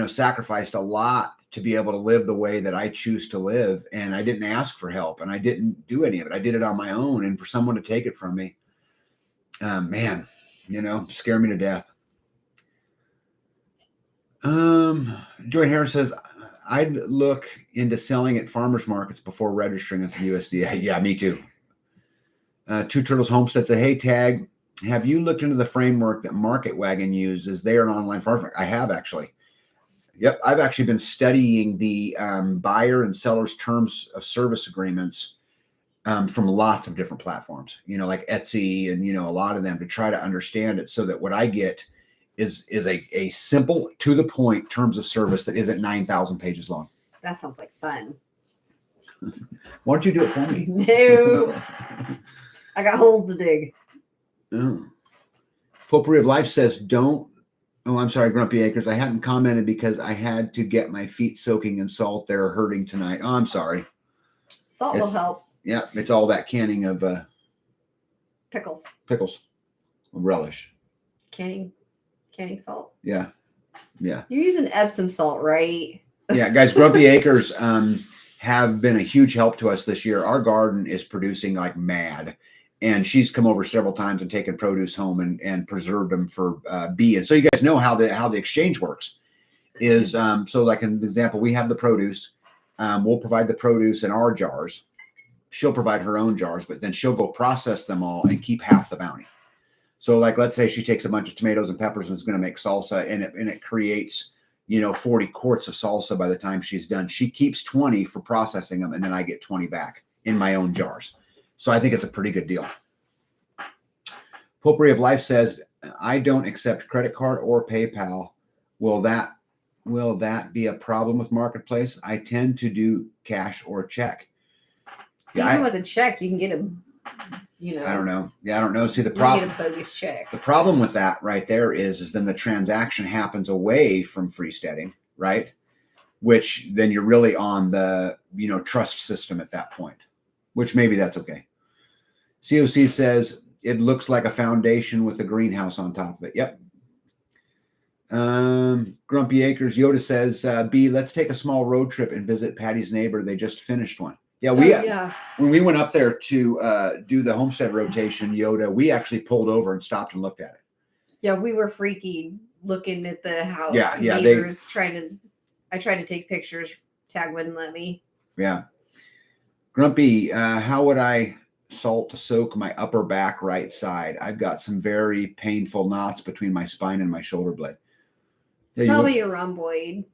sacrificed a lot to be able to live the way that I choose to live. And I didn't ask for help and I didn't do any of it. I did it on my own. And for someone to take it from me, man, scare me to death. Joy Harris says, I'd look into selling at farmers markets before registering as the USDA. Yeah, me too. Two Turtles Homestead said, hey, Tag, have you looked into the framework that Market Wagon uses? They are an online farmers market. I have actually. Yep. I've actually been studying the buyer and seller's terms of service agreements from lots of different platforms, like Etsy and, a lot of them to try to understand it so that what I get is a simple, to the point terms of service that isn't 9,000 pages long. That sounds like fun. Why don't you do it for me? No. I got holes to dig. Oh. Potpourri of Life says, don't. Oh, I'm sorry, Grumpy Acres. I hadn't commented because I had to get my feet soaking in salt. They're hurting tonight. Oh, I'm sorry. Salt will help. Yeah, it's all that canning of Pickles. Relish. Canning salt. Yeah. You're using Epsom salt, right? Yeah, guys, Grumpy Acres have been a huge help to us this year. Our garden is producing like mad. And she's come over several times and taken produce home and preserved them for B. And so you guys know how the exchange works. Is so like an example, we have the produce. We'll provide the produce in our jars. She'll provide her own jars, but then she'll go process them all and keep half the bounty. So like, let's say she takes a bunch of tomatoes and peppers and is going to make salsa and it creates, 40 quarts of salsa by the time she's done. She keeps 20 for processing them. And then I get 20 back in my own jars. So I think it's a pretty good deal. Potpourri of Life says, I don't accept credit card or PayPal. Will that be a problem with Marketplace? I tend to do cash or check. See, even with a check, you can get a, I don't know. Yeah, I don't know. See, the problem. Get a bogus check. The problem with that right there is then the transaction happens away from Freesteading, right? Which then you're really on the, trust system at that point, which maybe that's okay. COC says it looks like a foundation with a greenhouse on top of it. Yep. Grumpy Acres. Yoda says, B, let's take a small road trip and visit Patty's neighbor. They just finished one. Yeah, when we went up there to do the homestead rotation, Yoda, we actually pulled over and stopped and looked at it. Yeah, we were freaky looking at the house. Yeah, neighbors I tried to take pictures. Tag wouldn't let me. Yeah. Grumpy, how would I salt to soak my upper back right side? I've got some very painful knots between my spine and my shoulder blade. It's probably a rhomboid.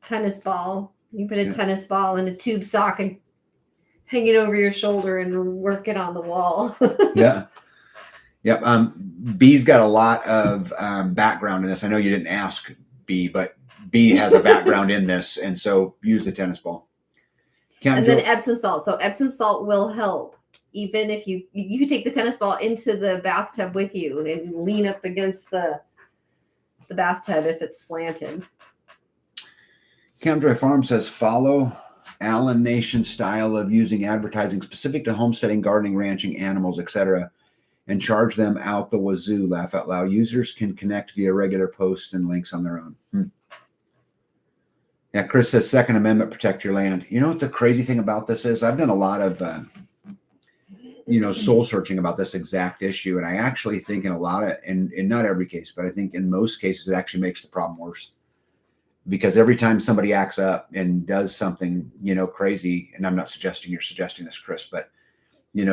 Tennis ball. You put a tennis ball in a tube sock and hang it over your shoulder and work it on the wall. Yeah. Yep. B's got a lot of background in this. I know you didn't ask B, but B has a background in this, and so use the tennis ball. And then Epsom salt. So Epsom salt will help. Even if you could take the tennis ball into the bathtub with you and lean up against the bathtub if it's slanted. Camjoy Farm says, follow Allen Nation style of using advertising specific to homesteading, gardening, ranching, animals, etc., and charge them out the wazoo. Laugh out loud. Users can connect via regular posts and links on their own. Yeah, Chris says, Second Amendment, protect your land. You know what the crazy thing about this is? I've done a lot of, soul searching about this exact issue. And I actually think in a lot of, in not every case, but I think in most cases, it actually makes the problem worse. Because every time somebody acts up and does something, crazy, and I'm not suggesting you're suggesting this, Chris, but,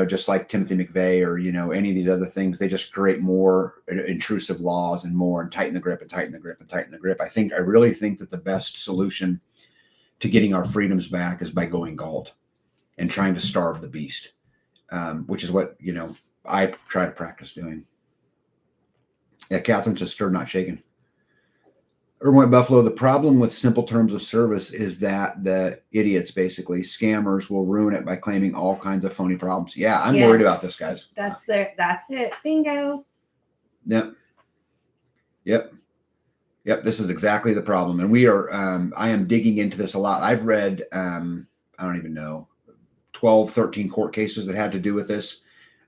just like Timothy McVeigh or, any of these other things, they just create more intrusive laws and tighten the grip and tighten the grip and tighten the grip. I really think that the best solution to getting our freedoms back is by going galt and trying to starve the beast, which is what, I try to practice doing. Yeah, Catherine says, stirred, not shaken. Urban White Buffalo, the problem with simple terms of service is that the idiots, basically, scammers, will ruin it by claiming all kinds of phony problems. Yeah, I'm worried about this, guys. That's it. Bingo. Yep. This is exactly the problem. And we are, I am digging into this a lot. I've read, I don't even know, 12, 13 court cases that had to do with this.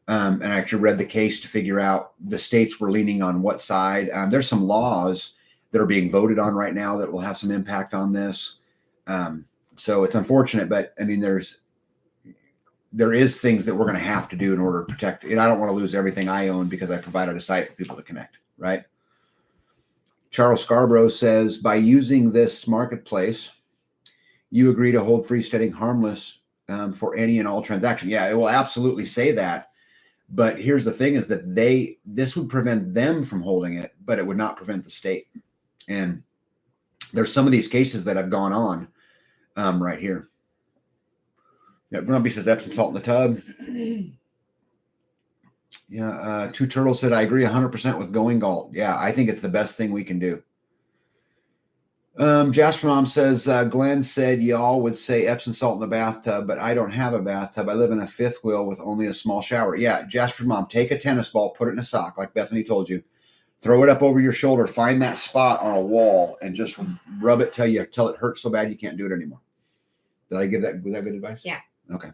And I actually read the case to figure out the states were leaning on what side. There's some laws that are being voted on right now that will have some impact on this. So it's unfortunate, but I mean, there is things that we're going to have to do in order to protect. And I don't want to lose everything I own because I provided a site for people to connect, right? Charles Scarborough says, by using this marketplace, you agree to hold freesteading harmless for any and all transaction. Yeah, it will absolutely say that. But here's the thing is that this would prevent them from holding it, but it would not prevent the state. And there's some of these cases that have gone on right here. Yeah, Grumpy says Epsom salt in the tub. Yeah, Two Turtles said, I agree 100% with going galt. Yeah, I think it's the best thing we can do. Jasper Mom says, Glenn said y'all would say Epsom salt in the bathtub, but I don't have a bathtub. I live in a fifth wheel with only a small shower. Yeah, Jasper Mom, take a tennis ball, put it in a sock, like Bethany told you. Throw it up over your shoulder, find that spot on a wall, and just rub it till it hurts so bad you can't do it anymore. Did I give that? Was that good advice? Yeah. Okay.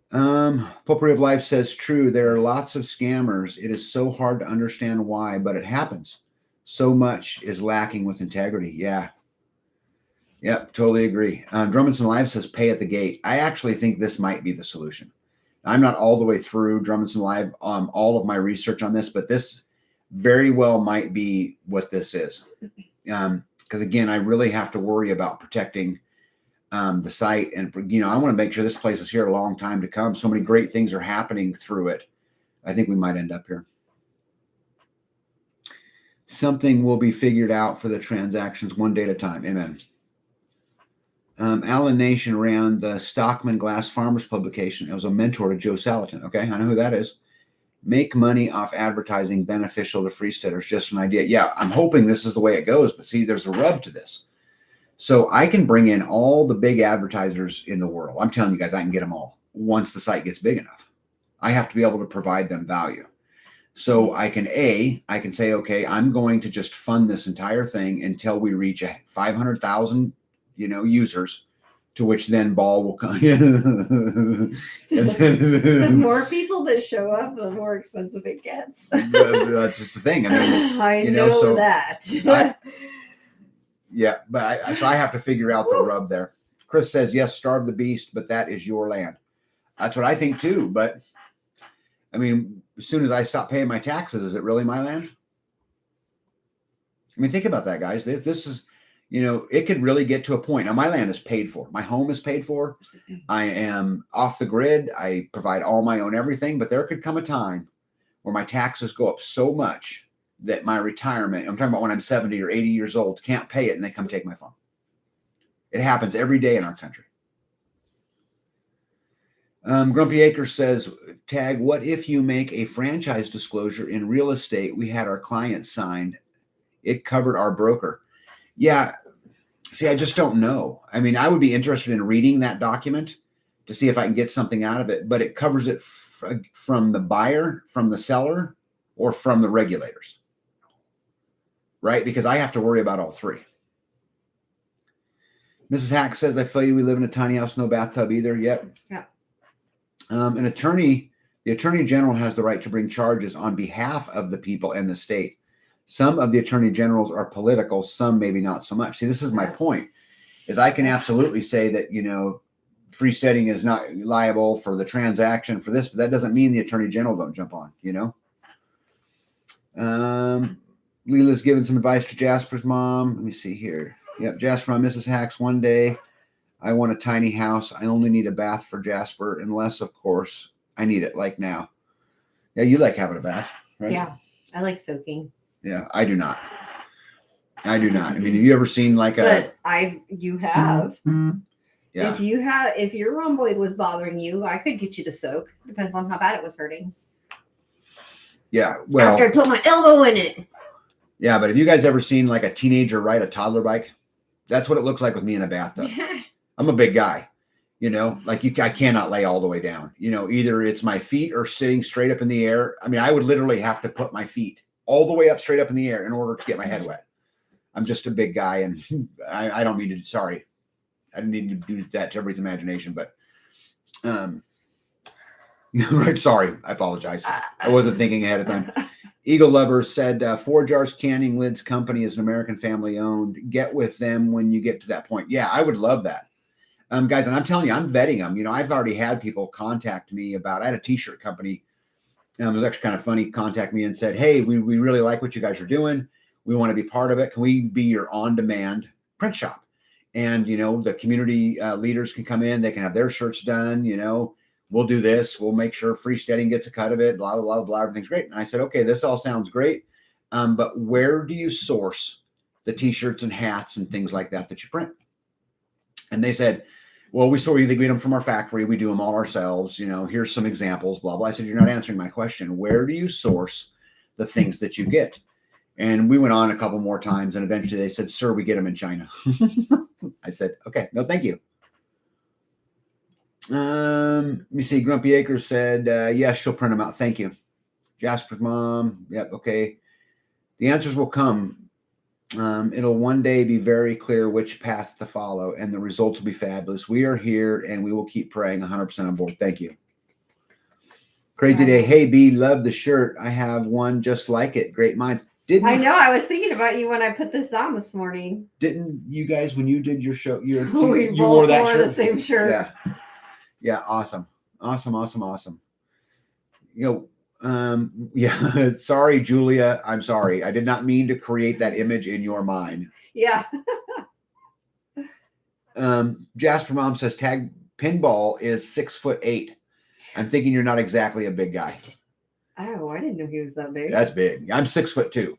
Potpourri of Life says, true, there are lots of scammers. It is so hard to understand why, but it happens. So much is lacking with integrity. Yeah. Yep, totally agree. Drummondson Live says, pay at the gate. I actually think this might be the solution. I'm not all the way through Drummondson Live on all of my research on this, but this very well might be what this is. Because again, I really have to worry about protecting the site. And, I want to make sure this place is here a long time to come. So many great things are happening through it. I think we might end up here. Something will be figured out for the transactions one day at a time. Amen. Allen Nation ran the Stockman Glass Farmers publication. It was a mentor to Joe Salatin. Okay, I know who that is. Make money off advertising beneficial to freesteaders. Just an idea. Yeah, I'm hoping this is the way it goes. But see, there's a rub to this. So I can bring in all the big advertisers in the world. I'm telling you guys, I can get them all once the site gets big enough. I have to be able to provide them value. So I can say, okay, I'm going to just fund this entire thing until we reach 500,000 users, to which then ball will come. And the more people that show up, the more expensive it gets. That's just the thing. I mean, I know that. So I have to figure out the rub there. Chris says, yes, starve the beast, but that is your land. That's what I think too. But I mean, as soon as I stop paying my taxes, is it really my land? I mean, think about that, guys. This is, it could really get to a point. Now, my land is paid for. My home is paid for. I am off the grid. I provide all my own everything. But there could come a time where my taxes go up so much that my retirement, I'm talking about when I'm 70 or 80 years old, can't pay it, and they come take my farm. It happens every day in our country. Grumpy Acres says, tag, what if you make a franchise disclosure in real estate? We had our client signed. It covered our broker. Yeah. See, I just don't know. I mean, I would be interested in reading that document to see if I can get something out of it, but it covers it from the buyer, from the seller, or from the regulators, right? Because I have to worry about all three. Mrs. Hack says, I feel you. We live in a tiny house, no bathtub either. Yep. Yeah. The attorney general has the right to bring charges on behalf of the people and the state. Some of the attorney generals are political, some maybe not so much. See, this is my point, is I can absolutely say that, Freesteading is not liable for the transaction for this, but that doesn't mean the attorney general don't jump on, Leela's giving some advice to Jasper's mom. Let me see here. Yep, Jasper on Mrs. Hacks. One day, I want a tiny house. I only need a bath for Jasper, unless, of course, I need it like now. Yeah, you like having a bath, right? Yeah, I like soaking. Yeah, I do not. I mean, have you ever seen But you have. Yeah. If your rhomboid was bothering you, I could get you to soak. Depends on how bad it was hurting. Yeah, well. After I put my elbow in it. Yeah, but have you guys ever seen a teenager ride a toddler bike? That's what it looks like with me in a bathtub. I'm a big guy, I cannot lay all the way down. Either it's my feet or sitting straight up in the air. I mean, I would literally have to put my feet all the way up straight up in the air in order to get my head wet. I'm just a big guy, and I don't mean to. Sorry, I didn't need to do that to everybody's imagination, but right. Sorry, I apologize. I wasn't thinking ahead of time. Eagle Lover said, 4 Jars Canning Lids Company is an American family owned. Get with them when you get to that point. Yeah, I would love that. Guys, and I'm telling you, I'm vetting them. I've already had people contact me about, I had a t-shirt company. It was actually kind of funny, contact me and said, hey, we really like what you guys are doing. We want to be part of it. Can we be your on-demand print shop? And, the community leaders can come in. They can have their shirts done. We'll do this. We'll make sure Freesteading gets a cut of it. Blah, blah, blah, blah. Everything's great. And I said, okay, this all sounds great. But where do you source the t-shirts and hats and things like that you print? And they said, well, we sort of get them from our factory. We do them all ourselves. Here's some examples, blah, blah. I said, you're not answering my question. Where do you source the things that you get? And we went on a couple more times, and eventually they said, sir, we get them in China. I said, okay, no, thank you. Let me see. Grumpy Acres said, yes, she'll print them out. Thank you. Jasper's mom. Yep. Okay. The answers will come. It'll one day be very clear which path to follow, and the results will be fabulous. We are here, and we will keep praying. 100% on board. Thank you. Crazy day. Hey, B, love the shirt. I have one just like it. Great minds. I know. I was thinking about you when I put this on this morning. Didn't you guys, when you did your show, we wore that shirt? The same shirt. Yeah. Yeah. Awesome. Yeah. Sorry, Julia. I'm sorry. I did not mean to create that image in your mind. Yeah. Jasper Mom says tag pinball is 6'8". I'm thinking you're not exactly a big guy. Oh, I didn't know he was that big. That's big. I'm 6'2".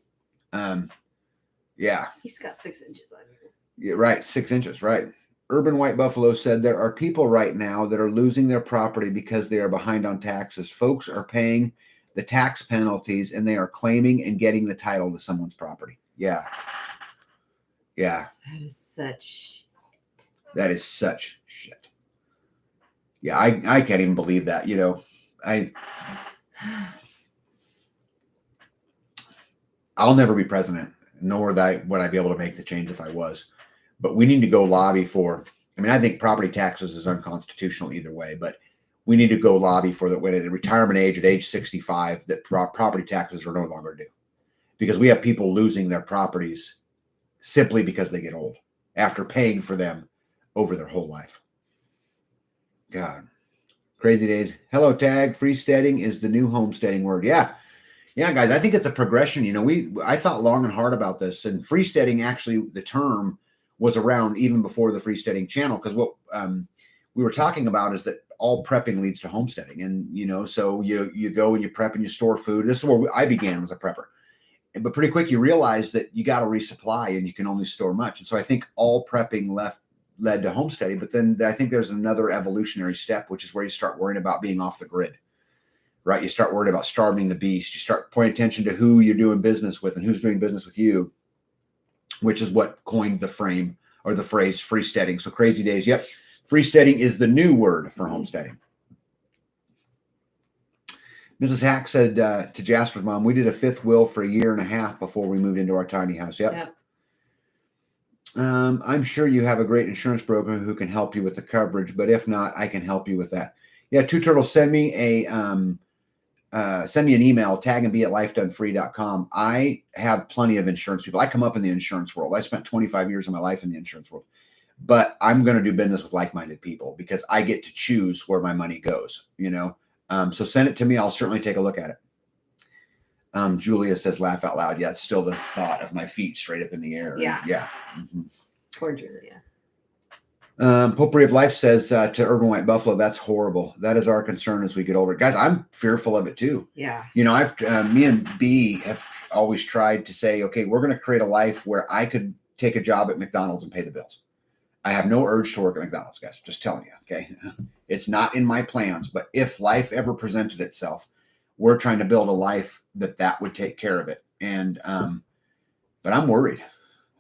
Yeah. He's got 6 inches on you. Yeah, right. 6 inches. Right. Urban White Buffalo said there are people right now that are losing their property because they are behind on taxes. Folks are paying the tax penalties and they are claiming and getting the title to someone's property. Yeah. Yeah. That is such shit. Yeah. I can't even believe that, I'll never be president, nor would I be able to make the change if I was. But we need to go lobby for, I think property taxes is unconstitutional either way, but we need to go lobby for that when at a retirement age at age 65, that property taxes are no longer due. Because we have people losing their properties simply because they get old after paying for them over their whole life. God. Crazy days. Hello, Tag. Freesteading is the new homesteading word. Yeah. Yeah, guys, I think it's a progression. I thought long and hard about this, and freesteading, actually, the term was around even before the Freesteading channel, because what we were talking about is that all prepping leads to homesteading. And, so you go and you prep and you store food. This is where I began as a prepper. But pretty quick, you realize that you got to resupply and you can only store much. And so I think all prepping led to homesteading. But then I think there's another evolutionary step, which is where you start worrying about being off the grid. Right? You start worrying about starving the beast. You start paying attention to who you're doing business with and who's doing business with you, which is what coined the phrase freesteading. So crazy days. Yep. Freesteading is the new word for homesteading. Mrs. Hack said to Jasper's mom, we did a 5th will for a year and a half before we moved into our tiny house. Yep. I'm sure you have a great insurance broker who can help you with the coverage, but if not, I can help you with that. Yeah, Two Turtles, send me an email, tagandbe@lifedonefree.com. I have plenty of insurance people. I come up in the insurance world. I spent 25 years of my life in the insurance world, but I'm going to do business with like-minded people because I get to choose where my money goes, so send it to me. I'll certainly take a look at it. Julia says, laugh out loud. Yeah, it's still the thought of my feet straight up in the air. Yeah. Yeah. Mm-hmm. Poor Julia. Potpourri of Life says to Urban White Buffalo, that's horrible. That is our concern as we get older. Guys, I'm fearful of it too. Yeah. Me and B have always tried to say, okay, we're going to create a life where I could take a job at McDonald's and pay the bills. I have no urge to work at McDonald's, guys. Just telling you, okay? It's not in my plans, but if life ever presented itself, we're trying to build a life that would take care of it. And, but I'm worried.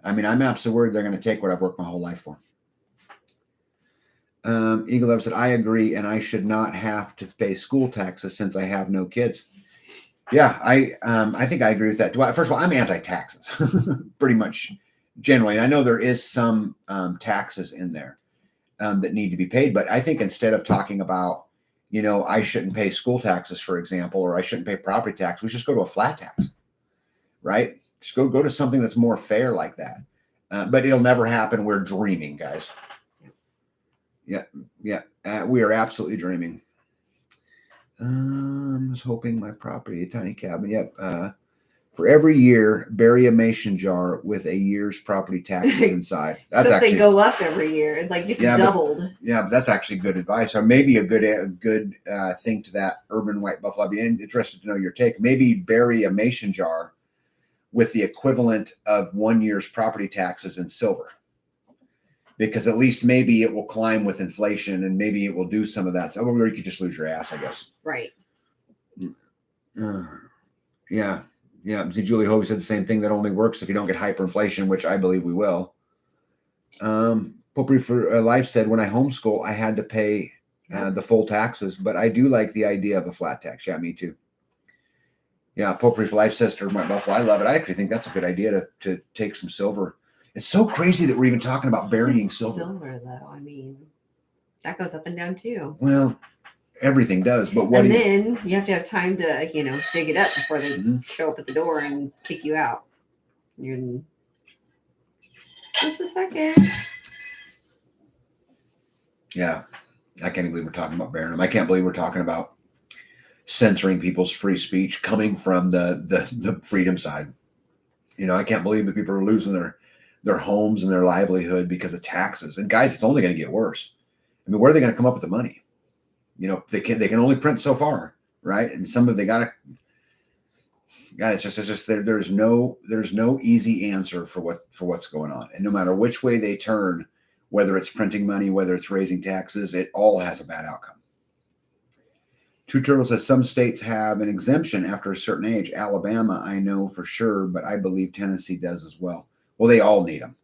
I mean, I'm absolutely worried they're going to take what I've worked my whole life for. Eagle Love said, I agree, and I should not have to pay school taxes since I have no kids. Yeah, I think I agree with that. First of all, I'm anti-taxes, pretty much generally. And I know there is some taxes in there that need to be paid, but I think instead of talking about, I shouldn't pay school taxes, for example, or I shouldn't pay property tax, we just go to a flat tax, right? Just go to something that's more fair like that. But it'll never happen. We're dreaming, guys. Yeah. We are absolutely dreaming. I was hoping my property, a tiny cabin. Yep. For every year, bury a mason jar with a year's property taxes inside. That's so actually they go up every year. Like it's doubled. But that's actually good advice. Or maybe a good thing to that, Urban White Buffalo. I'd be interested to know your take. Maybe bury a mason jar with the equivalent of 1 year's property taxes in silver. Because at least maybe it will climb with inflation and maybe it will do some of that. So, or you could just lose your ass, I guess. Right. Yeah. See, Julie Hovey said the same thing. That only works if you don't get hyperinflation, which I believe we will. Potpourri for Life said, when I homeschool, I had to pay the full taxes, but I do like the idea of a flat tax. Yeah, me too. Yeah, Potpourri for Life says to my Buffalo, I love it. I actually think that's a good idea to take some silver. It's so crazy that we're even talking about burying silver. Silver, though, I mean, that goes up and down too. Well, everything does, but then you have to have time to, dig it up before they show up at the door and kick you out. You're just a second. Yeah, I can't believe we're talking about burying them. I can't believe we're talking about censoring people's free speech coming from the freedom side. I can't believe that people are losing their homes and their livelihood because of taxes. And guys, it's only going to get worse. I mean, where are they going to come up with the money? They can only print so far, right? And some of they got it's just there's no easy answer for what's going on. And no matter which way they turn, whether it's printing money, whether it's raising taxes, it all has a bad outcome. Two Turtles says some states have an exemption after a certain age. Alabama, I know for sure, but I believe Tennessee does as well. Well, they all need them.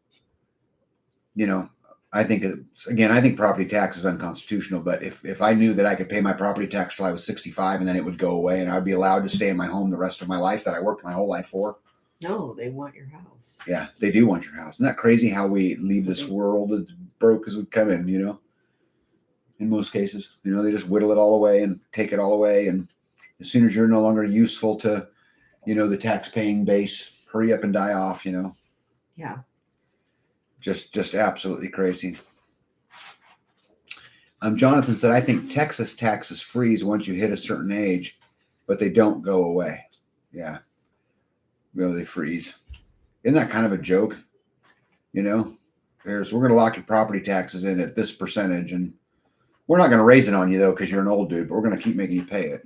I think property tax is unconstitutional, but if I knew that I could pay my property tax till I was 65 and then it would go away and I'd be allowed to stay in my home the rest of my life that I worked my whole life for. No, they want your house. Yeah, they do want your house. Isn't that crazy how we leave this world as broke as we come in, in most cases, they just whittle it all away and take it all away. And as soon as you're no longer useful to, the tax paying base, hurry up and die off, Yeah. Just absolutely crazy. Jonathan said, I think Texas taxes freeze once you hit a certain age, but they don't go away. Yeah. They freeze. Isn't that kind of a joke? We're going to lock your property taxes in at this percentage, and we're not going to raise it on you, though, because you're an old dude, but we're going to keep making you pay it.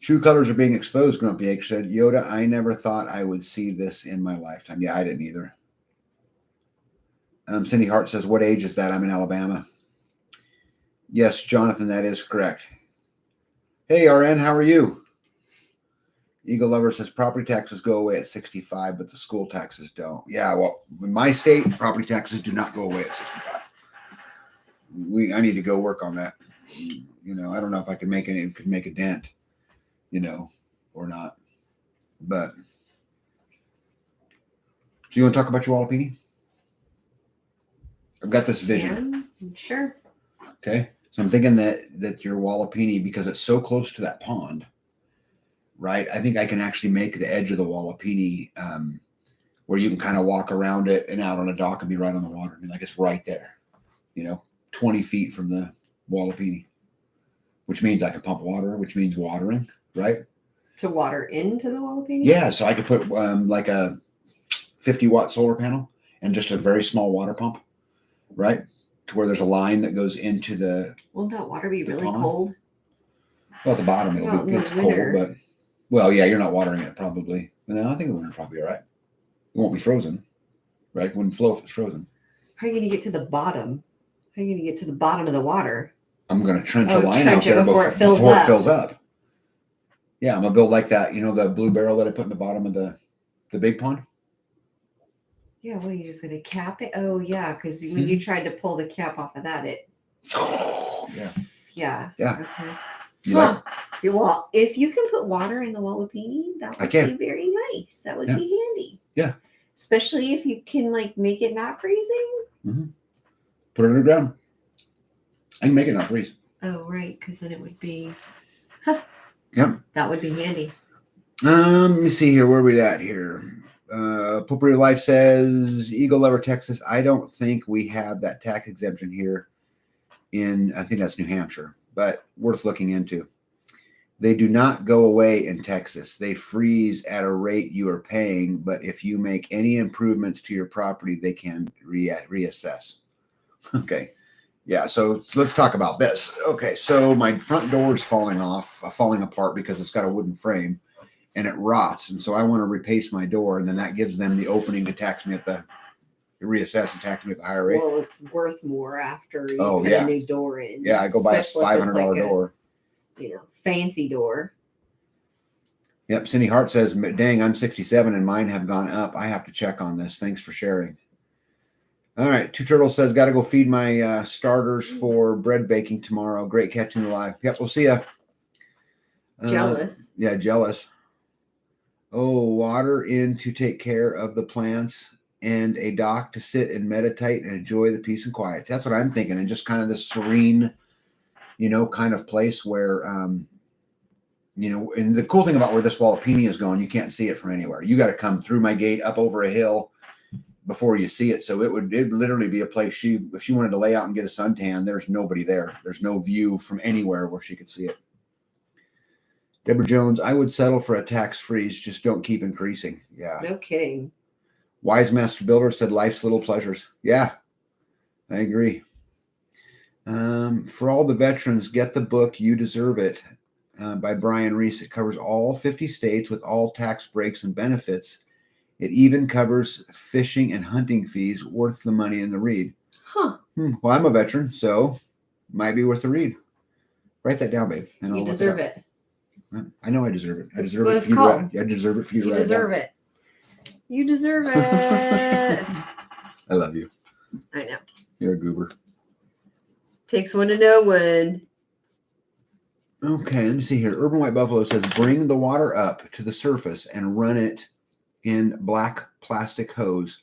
True colors are being exposed, Grumpy Egg said. Yoda, I never thought I would see this in my lifetime. Yeah, I didn't either. Cindy Hart says, what age is that? I'm in Alabama. Yes, Jonathan, that is correct. Hey, RN, how are you? Eagle Lover says, property taxes go away at 65, but the school taxes don't. Yeah, well, in my state, property taxes do not go away at 65. I need to go work on that. I don't know if I could make a dent, or not. But you want to talk about your Wallopini? I've got this vision. Yeah, sure. Okay. So I'm thinking that your Wallopini, because it's so close to that pond, right? I think I can actually make the edge of the Wallopini where you can kind of walk around it and out on a dock and be right on the water. I mean, like it's right there, 20 feet from the Wallopini, which means I can pump water, which means watering, right? To water into the Wallopini? Yeah. So I could put like a 50-watt solar panel and just a very small water pump, right? To where there's a line that goes into the. Won't that water be really pond. cold? Well, at the bottom it'll be it's cold, but yeah, you're not watering it probably. No, I think the winter probably all right. It won't be frozen, right? It wouldn't flow if it's frozen. How are you going to get to the bottom? How are you going to get to the bottom of the water? I'm going to trench a line out there before it fills up. Yeah, I'm going to build like that. The blue barrel that I put in the bottom of the big pond? Yeah, what are you just going to cap it? Oh, yeah, because when you tried to pull the cap off of that, it... Yeah. Yeah. Yeah. Okay. Well, if you can put water in the Wallopini, that would be very nice. That would be handy. Yeah. Especially if you can make it not freezing. Mm-hmm. Put it underground. I can make it not freeze. Oh, right, because then it would be. Yep. That would be handy. Let me see here. Where are we at here? Potpourri Life says Eagle Lover, Texas. I don't think we have that tax exemption here I think that's New Hampshire, but worth looking into. They do not go away in Texas. They freeze at a rate you are paying, but if you make any improvements to your property, they can reassess. Okay. Yeah, so let's talk about this. Okay, so my front door is falling apart because it's got a wooden frame and it rots. And so I want to repaste my door, and then that gives them the opening to tax me reassess and tax me at the higher rate. Well, it's worth more after you put a new door in. Yeah, I go buy a $500 door. Fancy door. Yep, Cindy Hart says, dang, I'm 67 and mine have gone up. I have to check on this. Thanks for sharing. All right, Two Turtles says, got to go feed my starters for bread baking tomorrow. Great catching you live. Yep, we'll see ya. Jealous. Yeah, jealous. Oh, water in to take care of the plants and a dock to sit and meditate and enjoy the peace and quiet. That's what I'm thinking. And just kind of this serene, kind of place where, and the cool thing about where this Wallopini is going, you can't see it from anywhere. You got to come through my gate up over a hill before you see it. So it'd literally be a place if she wanted to lay out and get a suntan, there's nobody there. There's no view from anywhere where she could see it. Deborah Jones, I would settle for a tax freeze. Just don't keep increasing. Yeah. No kidding. Wise Master Builder said life's little pleasures. Yeah, I agree. For all the veterans, get the book You Deserve It by Brian Reese. It covers all 50 states with all tax breaks and benefits. It even covers fishing and hunting fees, worth the money in the read. Huh. Well, I'm a veteran, so might be worth the read. Write that down, babe. And you deserve it. I know I deserve it. I deserve it for you to write. I deserve it for you to write. You deserve it. You deserve it. I love you. I know. You're a goober. Takes one to know one. Okay, let me see here. Urban White Buffalo says, bring the water up to the surface and run it in black plastic hose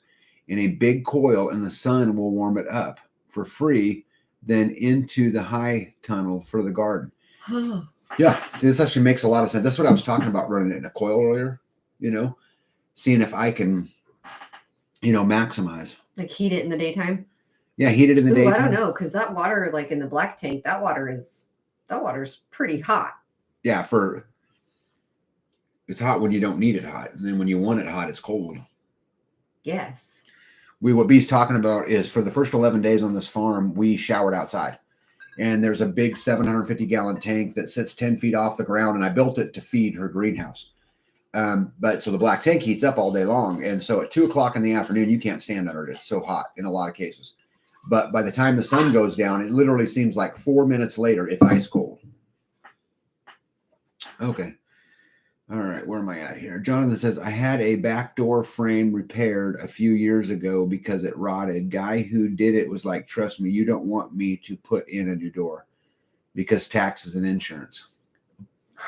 in a big coil, and the sun will warm it up for free, then into the high tunnel for the garden. Yeah, this actually makes a lot of sense. That's what I was talking about, running it in a coil earlier, seeing if I can, maximize. Like heat it in the daytime? Yeah, heat it in the daytime. I don't know, because that water, like in the black tank, that water's pretty hot. Yeah, it's hot when you don't need it hot. And then when you want it hot, it's cold. Yes. What B's talking about is for the first 11 days on this farm, we showered outside. And there's a big 750-gallon tank that sits 10 feet off the ground. And I built it to feed her greenhouse. But so the black tank heats up all day long. And so at 2 o'clock in the afternoon, you can't stand under it. It's so hot in a lot of cases. But by the time the sun goes down, it literally seems like 4 minutes later, it's ice cold. Okay. All right. Where am I at here? Jonathan says, I had a back door frame repaired a few years ago because it rotted. Guy who did it was like, trust me, you don't want me to put in a new door because taxes and insurance.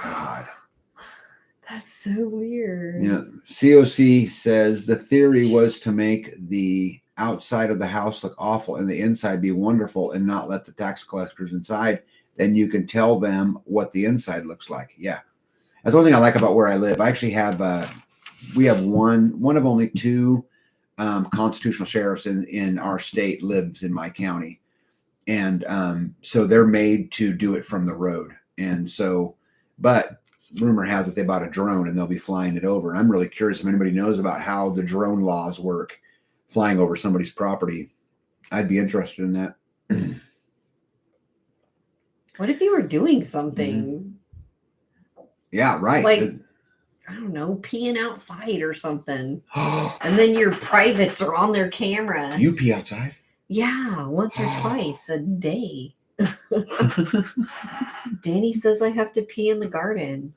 God. That's so weird. Yeah. COC says the theory was to make the outside of the house look awful and the inside be wonderful and not let the tax collectors inside. Then you can tell them what the inside looks like. Yeah. That's one thing I like about where I live. I actually have, we have one of only two constitutional sheriffs in our state lives in my county. And so they're made to do it from the road. And so, but rumor has it they bought a drone and they'll be flying it over. And I'm really curious if anybody knows about how the drone laws work flying over somebody's property. I'd be interested in that. What if you were doing something? Yeah, right. Like, I don't know, peeing outside or something. And then your privates are on their camera. Do you pee outside? Yeah, once or twice a day. Danny says I have to pee in the garden.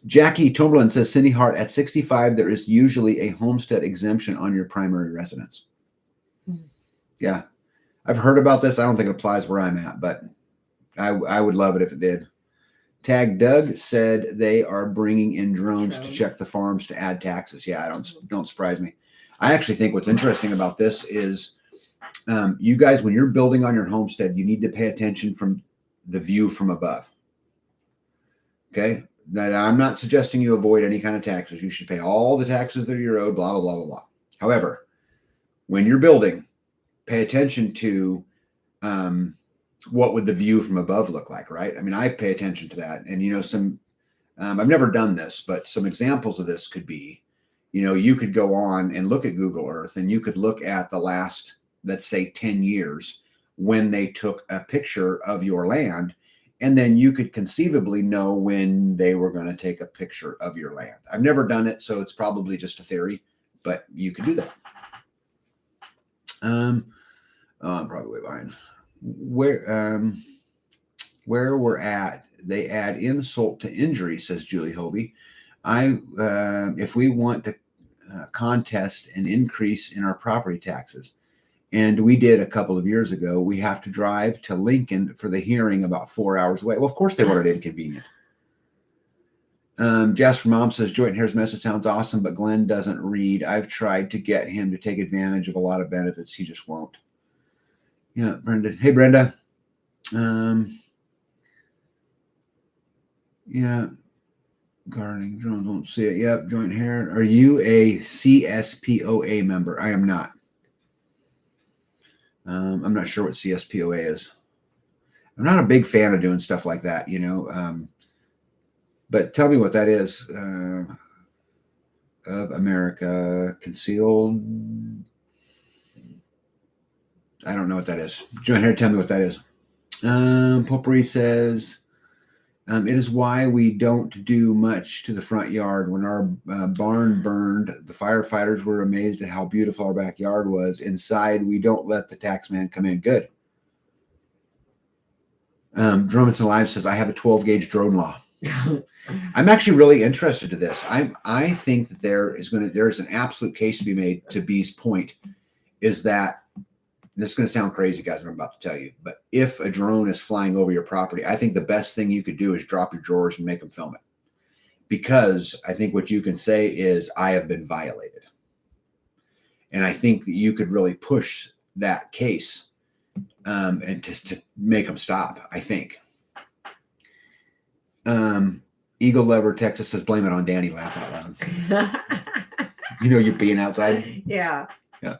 Jackie Tomberlin says, Cindy Hart, at 65, there is usually a homestead exemption on your primary residence. Yeah. I've heard about this. I don't think it applies where I'm at, but I would love it if it did. Tag Doug said they are bringing in drones to check the farms to add taxes. Yeah, don't surprise me. I actually think what's interesting about this is you guys, when you're building on your homestead, you need to pay attention from the view from above. Okay. That I'm not suggesting you avoid any kind of taxes. You should pay all the taxes that you're owed, blah, blah, blah, blah, blah. However, when you're building, pay attention to what would the view from above look like, right? I mean, I pay attention to that. And, I've never done this, but some examples of this could be, you could go on and look at Google Earth and you could look at the last, let's say 10 years when they took a picture of your land. And then you could conceivably know when they were going to take a picture of your land. I've never done it, so it's probably just a theory, but you could do that. I'm probably way behind. Where we're at, they add insult to injury, says Julie Hovey. If we want to contest an increase in our property taxes, and we did a couple of years ago, we have to drive to Lincoln for the hearing about 4 hours away. Well, of course they want it inconvenient. Jasper Mom says, Joint Hair's message sounds awesome, but Glenn doesn't read. I've tried to get him to take advantage of a lot of benefits. He just won't. Yeah, Brenda. Hey, Brenda. Yeah. Gardening drones, won't see it. Yep. Joint Hair. Are you a CSPOA member? I am not. I'm not sure what CSPOA is. I'm not a big fan of doing stuff like that, but tell me what that is. Of America concealed. I don't know what that is. Join here, tell me what that is. Potpourri says, it is why we don't do much to the front yard. When our barn burned, the firefighters were amazed at how beautiful our backyard was. Inside, we don't let the tax man come in. Good. Drummondson Live says, I have a 12-gauge drone law. I'm actually really interested in this. I think that there's an absolute case to be made, to B's point, is that this is going to sound crazy, guys, what I'm about to tell you, but if a drone is flying over your property, I think the best thing you could do is drop your drawers and make them film it. Because I think what you can say is, I have been violated. And I think that you could really push that case and just to make them stop, I think. Eagle Lever, Texas says, blame it on Danny. Laugh out loud. You're being outside. Yeah. Yeah.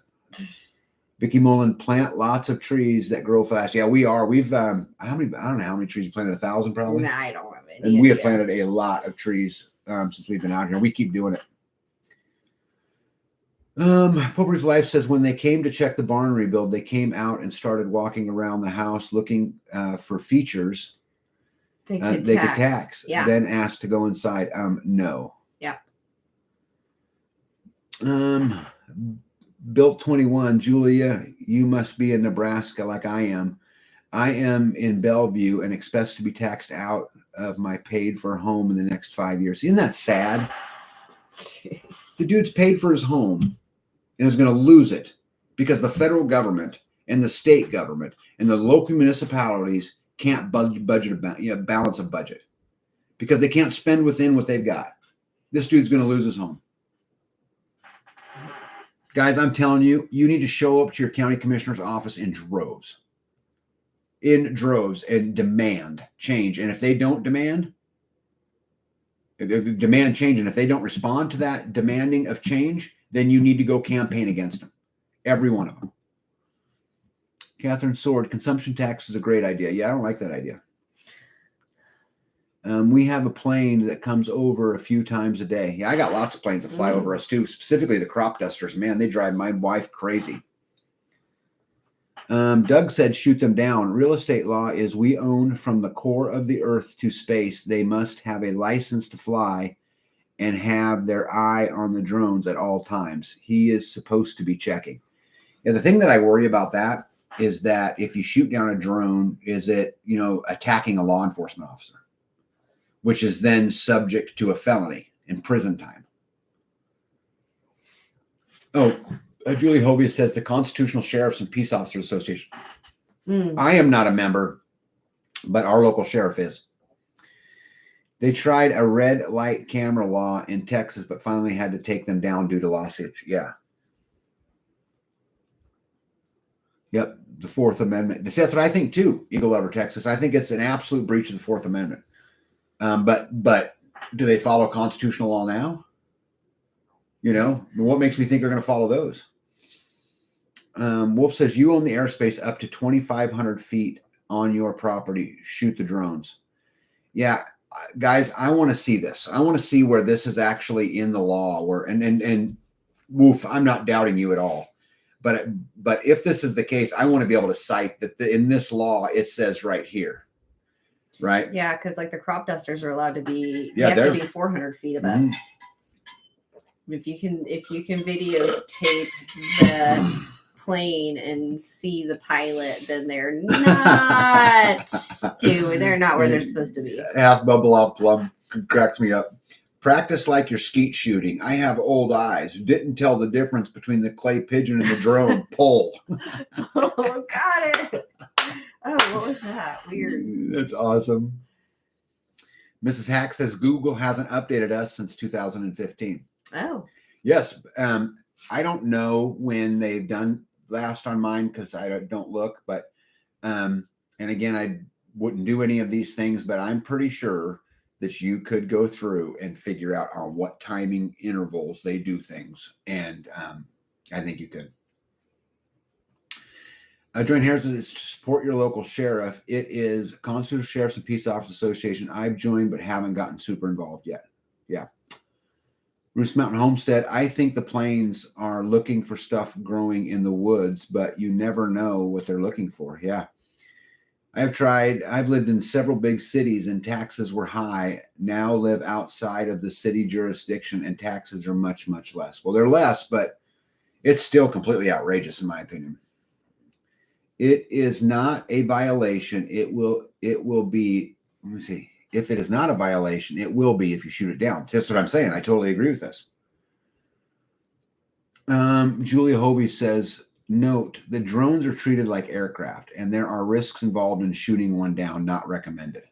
Vicky Mullen, plant lots of trees that grow fast. Yeah, we are. We've I don't know how many trees we planted. 1,000 probably. No, I don't have any. And we have planted a lot of trees since we've been out here. We keep doing it. Potpourri for Life says, when they came to check the barn rebuild, they came out and started walking around the house looking for features they could tax. Yeah. Then asked to go inside. No. Yeah. Built 21, Julia, you must be in Nebraska like I am. I am in Bellevue and expect to be taxed out of my paid for home in the next 5 years. Isn't that sad? Jeez. The dude's paid for his home and is going to lose it because the federal government and the state government and the local municipalities can't balance a budget because they can't spend within what they've got. This dude's going to lose his home. Guys, I'm telling you, you need to show up to your county commissioner's office in droves. And demand change. And if they don't demand change, and if they don't respond to that demanding of change, then you need to go campaign against them. Every one of them. Catherine Sword, consumption tax is a great idea. Yeah, I don't like that idea. We have a plane that comes over a few times a day. Yeah, I got lots of planes that fly over us too, specifically the crop dusters. Man, they drive my wife crazy. Doug said, shoot them down. Real estate law is we own from the core of the earth to space. They must have a license to fly and have their eye on the drones at all times. He is supposed to be checking. Yeah, the thing that I worry about that is that if you shoot down a drone, is it, attacking a law enforcement officer, which is then subject to a felony and prison time. Oh, Julie Hovia says the Constitutional Sheriffs and Peace Officers Association. I am not a member, but our local sheriff is. They tried a red light camera law in Texas, but finally had to take them down due to lawsuits. Yeah. Yep. The Fourth Amendment. That's what I think too, Eagle Lover, Texas. I think it's an absolute breach of the Fourth Amendment. But do they follow constitutional law now? What makes me think they're going to follow those? Wolf says, you own the airspace up to 2,500 feet on your property. Shoot the drones. Yeah, guys, I want to see this. I want to see where this is actually in the law. And Wolf, I'm not doubting you at all. But if this is the case, I want to be able to cite that in this law, it says right here. Right. Yeah, because like the crop dusters are allowed to be, you have to be 400 feet above. Mm-hmm. If you can videotape the plane and see the pilot, then they're not where they're supposed to be. Half bubble off plum cracks me up. Practice like you're skeet shooting. I have old eyes. Didn't tell the difference between the clay pigeon and the drone. Pull. Oh, got it. Oh, what was that? Weird. That's awesome. Mrs. Hack says Google hasn't updated us since 2015. Oh. Yes. I don't know when they've done last on mine because I don't look, but and again, I wouldn't do any of these things, but I'm pretty sure that you could go through and figure out on what timing intervals they do things. And I think you could. Join Harrison is to support your local sheriff. It is Constitutional Sheriffs and Peace Officers Association. I've joined, but haven't gotten super involved yet. Yeah. Roose Mountain Homestead. I think the plains are looking for stuff growing in the woods, but you never know what they're looking for. Yeah. I've lived in several big cities and taxes were high. Now live outside of the city jurisdiction and taxes are much, much less. Well, they're less, but it's still completely outrageous in my opinion. It is not a violation. It will be, let me see. If it is not a violation, it will be if you shoot it down. That's what I'm saying. I totally agree with this. Julia Hovey says, note, the drones are treated like aircraft and there are risks involved in shooting one down, not recommended.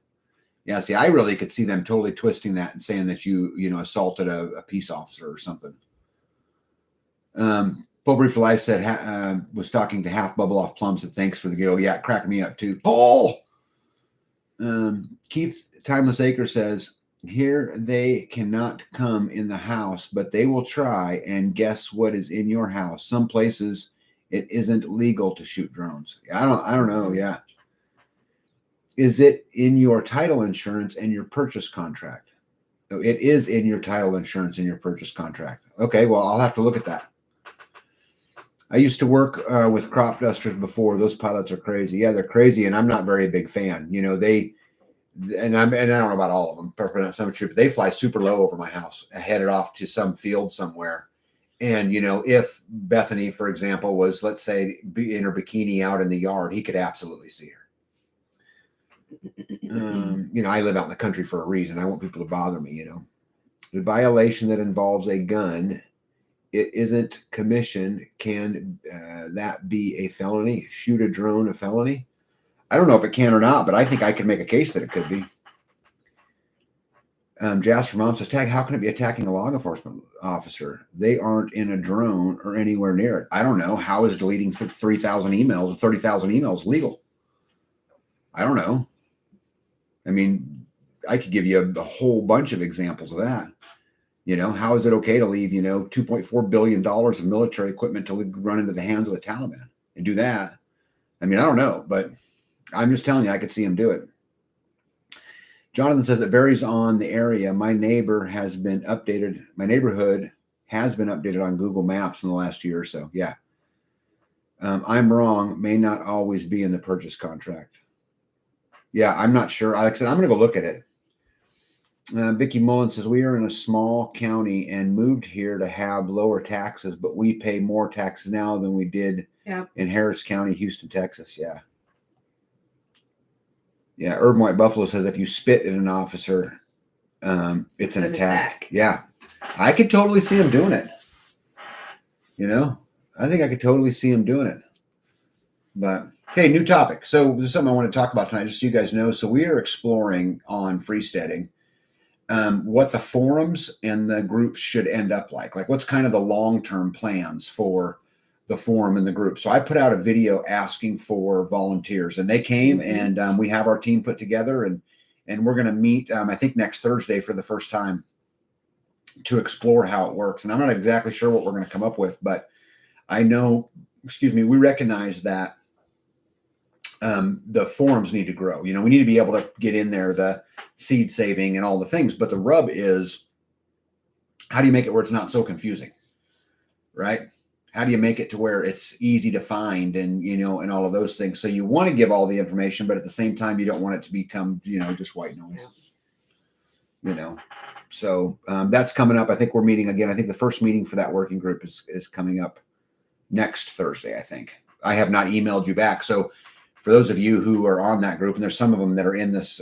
Yeah, see, I really could see them totally twisting that and saying that you assaulted a peace officer or something. Popery for Life said, was talking to Half Bubble Off Plum, said, thanks for the go. Yeah, it cracked me up too. Paul! Keith Timeless Acre says, here they cannot come in the house, but they will try and guess what is in your house. Some places it isn't legal to shoot drones. I don't know. Yeah. Is it in your title insurance and your purchase contract? No, it is in your title insurance and your purchase contract. Okay, well, I'll have to look at that. I used to work with crop dusters before. Those pilots are crazy. Yeah, they're crazy, and I'm not very big fan. I don't know about all of them, but they fly super low over my house, headed off to some field somewhere. And if Bethany, for example, was, let's say, in her bikini out in the yard, he could absolutely see her. I live out in the country for a reason. I want people to bother me. The violation that involves a gun, it isn't commissioned. Can that be a felony? Shoot a drone a felony? I don't know if it can or not, but I think I could make a case that it could be. Jasper Mom says, Tag, how can it be attacking a law enforcement officer? They aren't in a drone or anywhere near it. I don't know. How is deleting 3,000 emails or 30,000 emails legal? I don't know. I mean, I could give you a whole bunch of examples of that. You know, how is it okay to leave, $2.4 billion of military equipment to run into the hands of the Taliban and do that? I mean, I don't know, but I'm just telling you, I could see him do it. Jonathan says it varies on the area. My neighborhood has been updated on Google Maps in the last year or so. Yeah. I'm wrong. May not always be in the purchase contract. Yeah, I'm not sure. Like I said, I'm going to go look at it. Vicky Mullen says, we are in a small county and moved here to have lower taxes, but we pay more taxes now than we did in Harris County, Houston, Texas. Yeah. Yeah. Urban White Buffalo says, if you spit at an officer, it's an attack. Yeah. I could totally see him doing it. I think I could totally see him doing it. But, okay, new topic. So this is something I want to talk about tonight, just so you guys know. So we are exploring on Freesteading what the forums and the groups should end up like what's kind of the long-term plans for the forum and the group. So I put out a video asking for volunteers, and they came, and we have our team put together, and we're going to meet, I think next Thursday for the first time to explore how it works. And I'm not exactly sure what we're going to come up with, but I know, we recognize that the forums need to grow. We need to be able to get in there, the seed saving and all the things. But the rub is, how do you make it where it's not so confusing, right? How do you make it to where it's easy to find and, and all of those things? So you want to give all the information, but at the same time, you don't want it to become, just white noise, So that's coming up. I think we're meeting again. I think the first meeting for that working group is coming up next Thursday, I think. I have not emailed you back. So for those of you who are on that group, and there's some of them that are in this,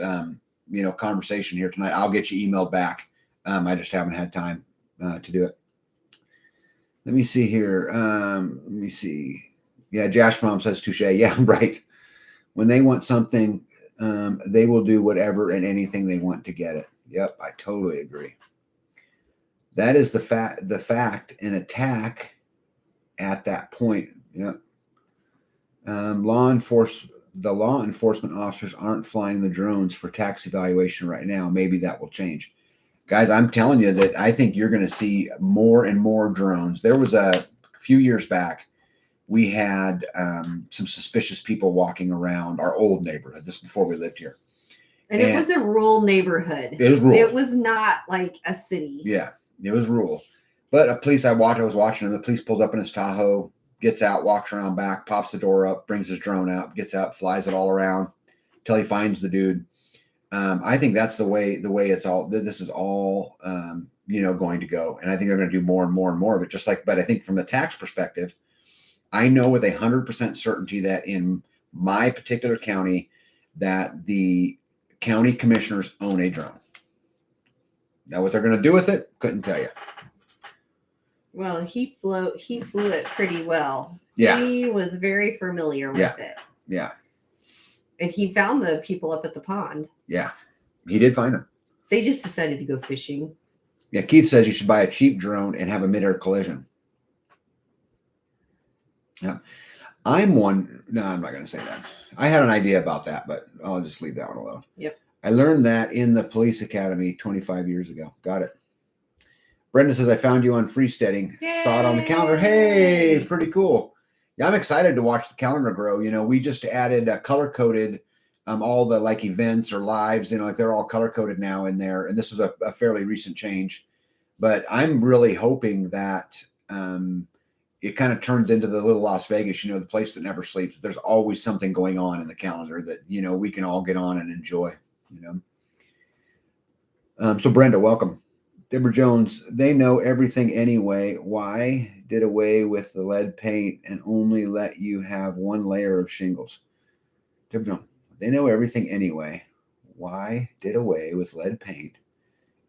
conversation here tonight, I'll get you emailed back. I just haven't had time to do it. Let me see here. Let me see. Yeah, Josh Mom says touche. Yeah, right. When they want something, they will do whatever and anything they want to get it. Yep, I totally agree. That is the fact, an attack at that point. Yep. The law enforcement officers aren't flying the drones for tax evaluation right now. Maybe that will change. Guys, I'm telling you that I think you're going to see more and more drones. There was a few years back, we had some suspicious people walking around our old neighborhood, just before we lived here. And it was a rural neighborhood. It was rural. It was not like a city. Yeah, it was rural. But I was watching him. The police pulls up in his Tahoe, gets out, walks around back, pops the door up, brings his drone out, gets out, flies it all around till he finds the dude. I think that's the way it's all. This is all going to go, and I think they're going to do more and more and more of it. But I think from the tax perspective, I know with 100% certainty that in my particular county, that the county commissioners own a drone. Now, what they're going to do with it, couldn't tell you. Well, he flew it pretty well. Yeah. He was very familiar with it. Yeah. And he found the people up at the pond. Yeah. He did find them. They just decided to go fishing. Yeah. Keith says you should buy a cheap drone and have a mid-air collision. Yeah. No, I'm not going to say that. I had an idea about that, but I'll just leave that one alone. Yep. I learned that in the police academy 25 years ago. Got it. Brenda says, I found you on Freesteading. Yay! Saw it on the calendar. Hey, pretty cool. Yeah, I'm excited to watch the calendar grow. We just added color-coded all the events or lives, they're all color-coded now in there. And this was a fairly recent change. But I'm really hoping that it kind of turns into the little Las Vegas, the place that never sleeps. There's always something going on in the calendar that, we can all get on and enjoy, So Brenda, welcome. Deborah Jones, they know everything anyway. Why did away with the lead paint and only let you have one layer of shingles? Deborah Jones, they know everything anyway. Why did away with lead paint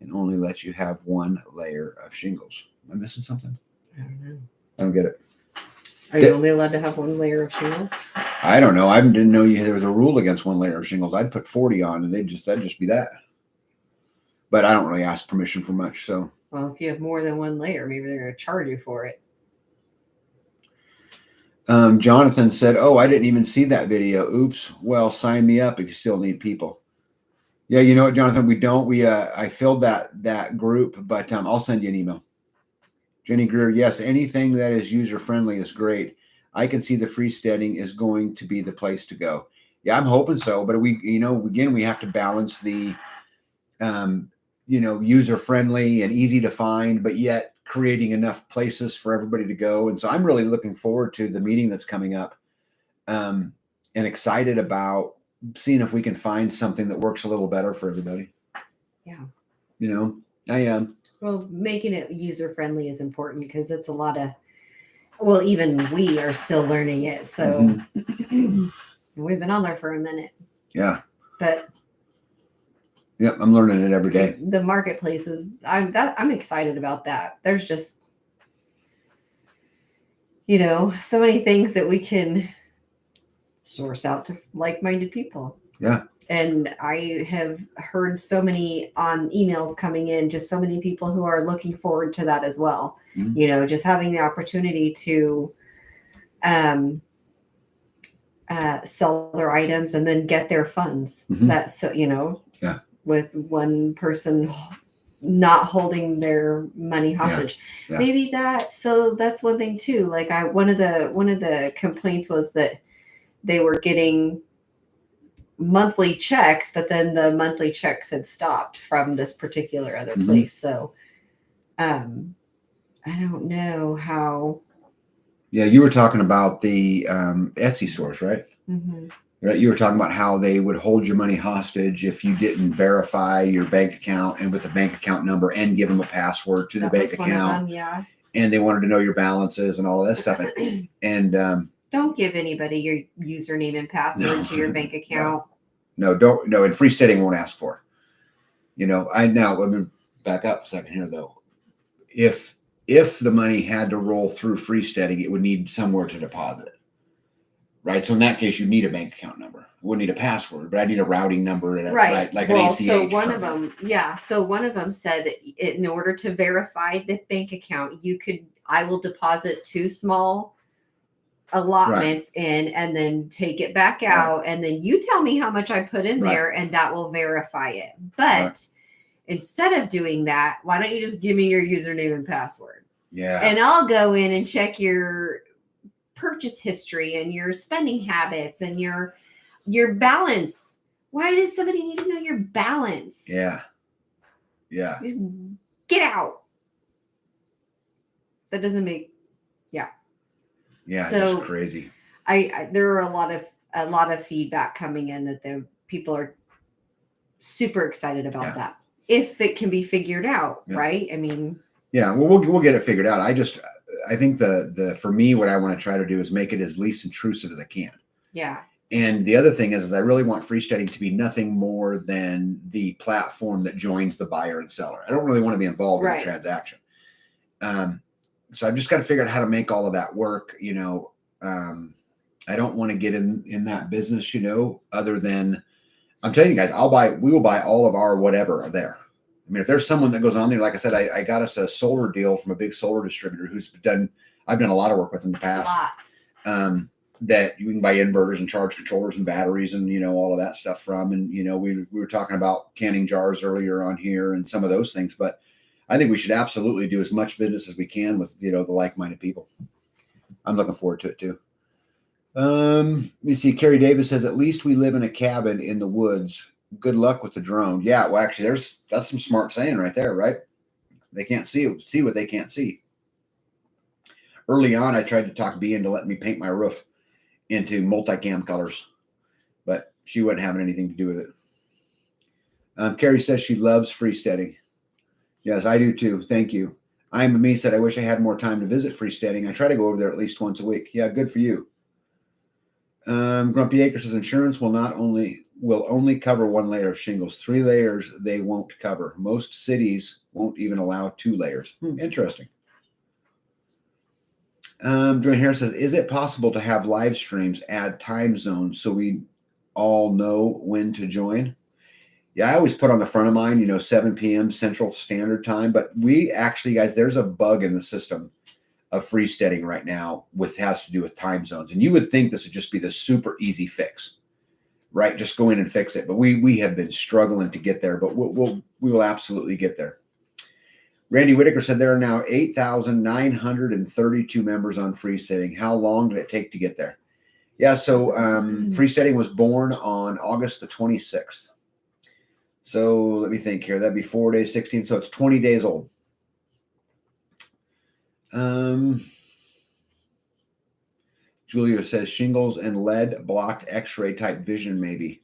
and only let you have one layer of shingles? Am I missing something? I don't know. I don't get it. Are you only allowed to have one layer of shingles? I don't know. I didn't know there was a rule against one layer of shingles. I'd put 40 on and that'd just be that. but I don't really ask permission for much. So, Well, if you have more than one layer, maybe they're going to charge you for it. Jonathan said, "Oh, I didn't even see that video. Oops. Well, sign me up if you still need people." Yeah, you know what, Jonathan? We don't. I filled that group, but I'll send you an email. Jenny Greer, yes, anything that is user friendly is great. I can see the freesteading is going to be the place to go. Yeah, I'm hoping so. But again, we have to balance the, user friendly and easy to find, but yet creating enough places for everybody to go. And so I'm really looking forward to the meeting that's coming up, and excited about seeing if we can find something that works a little better for everybody. Yeah. I am. Well, making it user friendly is important because it's a lot of, well, even we are still learning it. So we've been on there for a minute. Yeah. But yep, I'm learning it every day. The marketplace is, I'm excited about that. There's just, so many things that we can source out to like-minded people. Yeah. And I have heard so many on emails coming in, just so many people who are looking forward to that as well. Mm-hmm. Just having the opportunity to sell their items and then get their funds. Mm-hmm. That's so, yeah, with one person not holding their money hostage. Yeah. Maybe that's one thing too. Like one of the complaints was that they were getting monthly checks, but then the monthly checks had stopped from this particular other place. So I don't know how. Yeah, you were talking about the Etsy stores, right? Mm-hmm. Right. You were talking about how they would hold your money hostage if you didn't verify your bank account and with a bank account number and give them a password to the bank account. Yeah. And they wanted to know your balances and all of that stuff. And don't give anybody your username and password to your bank account. No, don't. No, and Freesteading won't ask for it. Let me back up a second here though. If the money had to roll through Freesteading, it would need somewhere to deposit it. Right. So in that case, you need a bank account number. I wouldn't need a password, but I need a routing number and right. Like an ACH. So one of them said in order to verify the bank account, I will deposit 2 small allotments in and then take it back out. And then you tell me how much I put in there and that will verify it. But instead of doing that, why don't you just give me your username and password? Yeah. And I'll go in and check your purchase history and your spending habits and your balance. Why does somebody need to know your balance? Yeah. Just get out. That doesn't make. Yeah. So it's crazy. There are a lot of feedback coming in that the people are super excited about that if it can be figured out, right? I mean. Yeah. Well, we'll get it figured out. I think for me, what I want to try to do is make it as least intrusive as I can. Yeah. And the other thing is I really want Freesteading to be nothing more than the platform that joins the buyer and seller. I don't really want to be involved in the transaction. So I've just got to figure out how to make all of that work. I don't want to get in that business, other than I'm telling you guys, we will buy all of our whatever there. I mean, if there's someone that goes on there, like I said, I got us a solar deal from a big solar distributor I've done a lot of work with in the past. Lots. That you can buy inverters and charge controllers and batteries and, all of that stuff from. And, we were talking about canning jars earlier on here and some of those things, but I think we should absolutely do as much business as we can with, the like-minded people. I'm looking forward to it too. Let me see. Carrie Davis says, at least we live in a cabin in the woods. Good luck with the drone. Yeah. Well, actually that's some smart saying right there, right? They can't see what they can't see. Early on, I tried to talk B into letting me paint my roof into multicam colors, but she wasn't having anything to do with it. Carrie says she loves Freesteading. Yes, I do too. Thank you. I'm amazed that I wish I had more time to visit Freesteading. I try to go over there at least once a week. Yeah, good for you. Grumpy Acre says insurance will only cover 1 layer of shingles. 3 layers they won't cover. Most cities won't even allow 2 layers. Interesting. Joanne Harris says, is it possible to have live streams add time zones so we all know when to join? Yeah, I always put on the front of mine, 7 p.m. Central Standard Time. But we actually, guys, there's a bug in the system of Freesteading right now, which has to do with time zones. And you would think this would just be the super easy fix, right? Just go in and fix it. But we have been struggling to get there, but we will absolutely get there. Randy Whitaker said there are now 8,932 members on Freesteading. How long did it take to get there? Yeah, so Freesteading was born on August the 26th. So let me think here. That'd be 4 days, 16. So it's 20 days old. Julia says shingles and lead blocked X-ray type vision, maybe.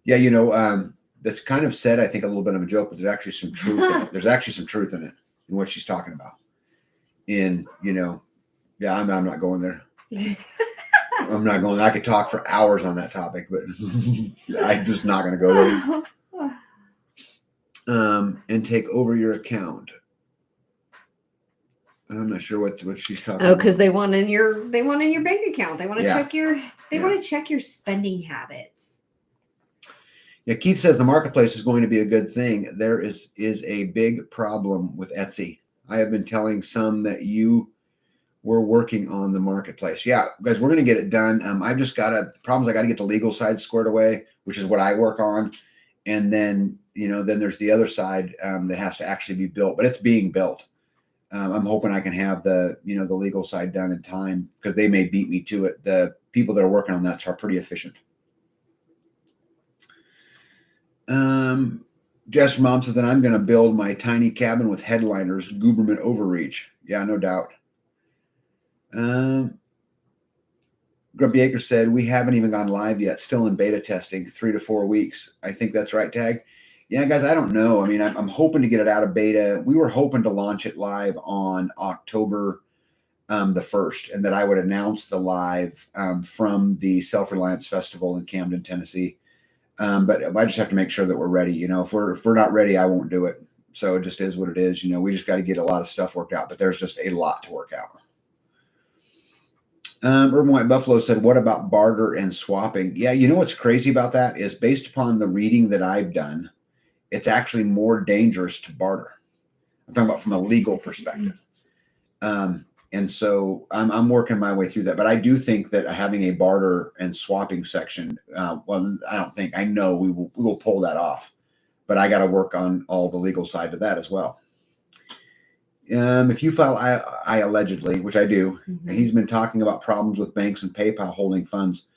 Yeah, that's kind of said, I think, a little bit of a joke, but there's actually some truth in it. There's actually some truth in it, in what she's talking about. I'm not going there. I'm not going. I could talk for hours on that topic, but I'm just not going to go there. And take over your account. I'm not sure what she's talking about. Oh, because they want in your bank account. They want to check want to check your spending habits. Yeah, Keith says the marketplace is going to be a good thing. There is a big problem with Etsy. I have been telling some that you were working on the marketplace. Yeah, guys, we're going to get it done. I've just got the problems. I got to get the legal side squared away, which is what I work on. And then, then there's the other side that has to actually be built, but it's being built. I'm hoping I can have the legal side done in time, because they may beat me to it. The people that are working on that are pretty efficient. Jess Mom says that I'm going to build my tiny cabin with headliners, Guberman overreach. Yeah, no doubt. Grumpy Acre said we haven't even gone live yet, still in beta testing, 3 to 4 weeks. I think that's right, Tag. Yeah, guys, I don't know. I mean, I'm hoping to get it out of beta. We were hoping to launch it live on October the 1st, and that I would announce the live from the Self-Reliance Festival in Camden, Tennessee. But I just have to make sure that we're ready. If we're not ready, I won't do it. So it just is what it is. We just got to get a lot of stuff worked out, but there's just a lot to work out. Urban White Buffalo said, what about barter and swapping? Yeah, what's crazy about that is, based upon the reading that I've done, it's actually more dangerous to barter. I'm talking about from a legal perspective. And so I'm working my way through that. But I do think that having a barter and swapping section, I know we will pull that off. But I got to work on all the legal side of that as well. If you file I allegedly, which I do, and he's been talking about problems with banks and PayPal holding funds.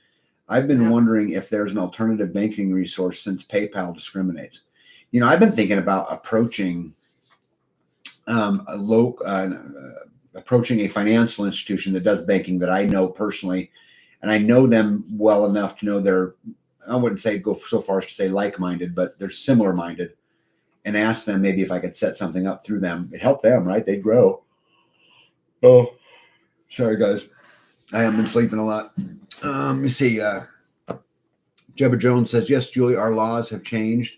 I've been wondering if there's an alternative banking resource, since PayPal discriminates. I've been thinking about approaching approaching a financial institution that does banking that I know personally, and I know them well enough to know they're, I wouldn't say go so far as to say like-minded, but they're similar-minded, and ask them maybe if I could set something up through them. It helped them, right? They'd grow. Oh, sorry, guys. I haven't been sleeping a lot. Let me see. Jebba Jones says, yes, Julie, our laws have changed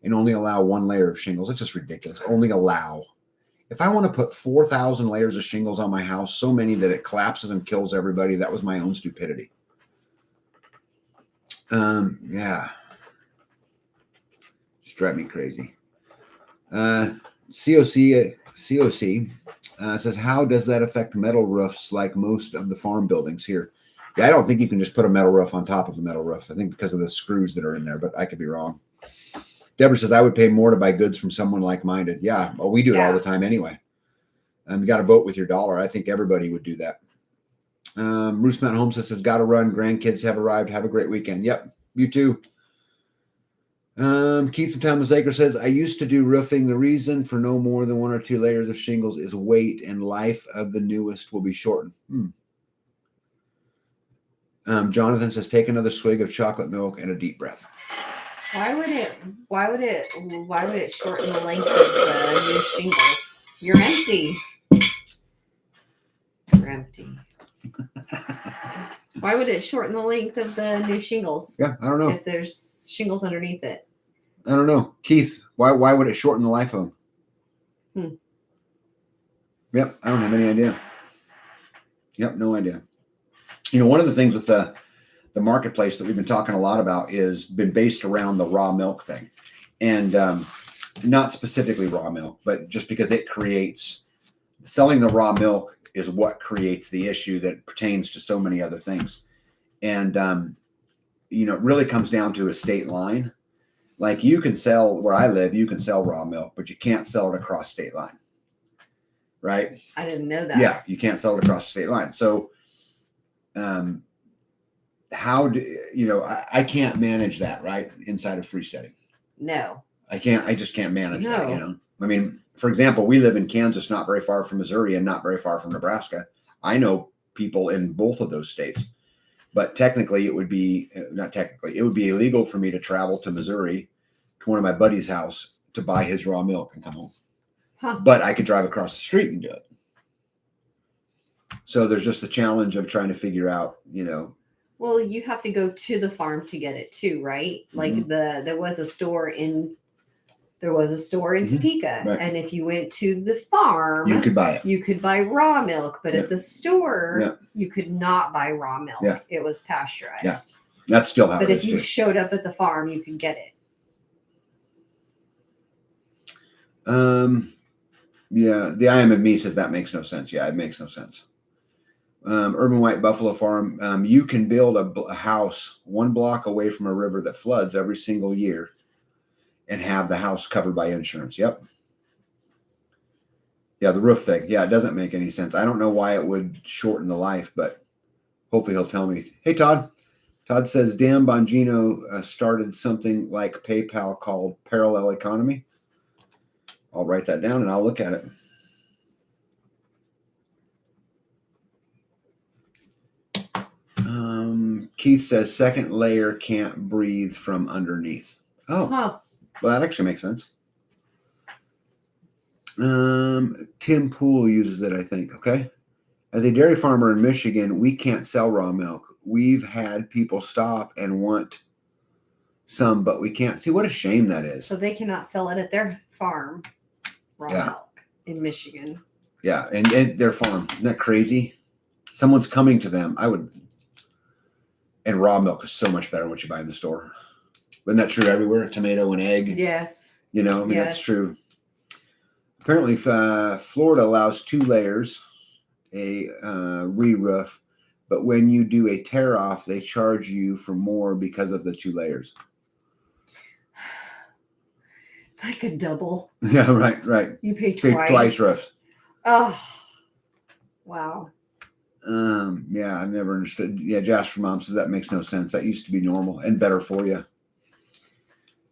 and only allow 1 layer of shingles. It's just ridiculous. Only allow. If I want to put 4,000 layers of shingles on my house, so many that it collapses and kills everybody, that was my own stupidity. Yeah. Just drive me crazy. COC says, how does that affect metal roofs like most of the farm buildings here? Yeah, I don't think you can just put a metal roof on top of a metal roof. I think because of the screws that are in there, but I could be wrong. Deborah says, I would pay more to buy goods from someone like-minded. Yeah, well, we do it all the time anyway. You got to vote with your dollar. I think everybody would do that. Bruce Mountain Homestead says, got to run. Grandkids have arrived. Have a great weekend. Yep, you too. Keith from Thomas Acre says, I used to do roofing. The reason for no more than 1 or 2 layers of shingles is weight, and life of the newest will be shortened. Jonathan says, take another swig of chocolate milk and a deep breath. Why would it shorten the length of the new shingles? You're empty. You're empty. Why would it shorten the length of the new shingles? Yeah, I don't know. If there's shingles underneath it. I don't know. Keith, why would it shorten the life of them? Yep, I don't have any idea. Yep, no idea. One of the things with the marketplace that we've been talking a lot about is been based around the raw milk thing. And not specifically raw milk, but just because it creates selling the raw milk is what creates the issue that pertains to so many other things. And, it really comes down to a state line. Like you can sell where I live, you can sell raw milk, but you can't sell it across state line. Right. I didn't know that. Yeah. You can't sell it across the state line. So, how do, I can't manage that right inside of Freesteading. No. I just can't manage that, I mean, for example, we live in Kansas, not very far from Missouri and not very far from Nebraska. I know people in both of those states, but technically it would be illegal for me to travel to Missouri to one of my buddy's house to buy his raw milk and come home. Huh. But I could drive across the street and do it. So there's just the challenge of trying to figure out, Well, you have to go to the farm to get it too, right? Like there was a store in Topeka, Right. and if you went to the farm, you could buy it. You could buy raw milk, but Yeah. at the store, Yeah. you could not buy raw milk. Yeah. It was pasteurized. Yeah. That's still how But it if is you too. showed up at the farm, you could get it. Yeah, the I am of me says that makes no sense. Yeah, it makes no sense. Urban White Buffalo Farm, you can build a house 1 block away from a river that floods every single year and have the house covered by insurance. Yep. Yeah, the roof thing. Yeah, it doesn't make any sense. I don't know why it would shorten the life, but hopefully he'll tell me. Hey, Todd. Todd says Dan Bongino started something like PayPal called Parallel Economy. I'll write that down and I'll look at it. Keith says second layer can't breathe from underneath. Oh, Huh. well, that actually makes sense. Tim Pool uses it, I think. Okay. As a dairy farmer in Michigan, we can't sell raw milk. We've had people stop and want some, but we can't. See, what a shame that is. So they cannot sell it at their farm, raw Yeah. milk in Michigan. Yeah, and their farm. Isn't that crazy? Someone's coming to them. And raw milk is so much better than what you buy in the store. Isn't that true everywhere? Tomato and egg. Yes. That's Yes. true. Apparently, Florida allows 2 layers, a re-roof, but when you do a tear off, they charge you for more because of the 2 layers. Like a double. Yeah, right. You pay Pay twice. twice roofs. Oh, wow. Yeah, I've never understood. Yeah, Josh from Mom says that makes no sense. That used to be normal and better for you.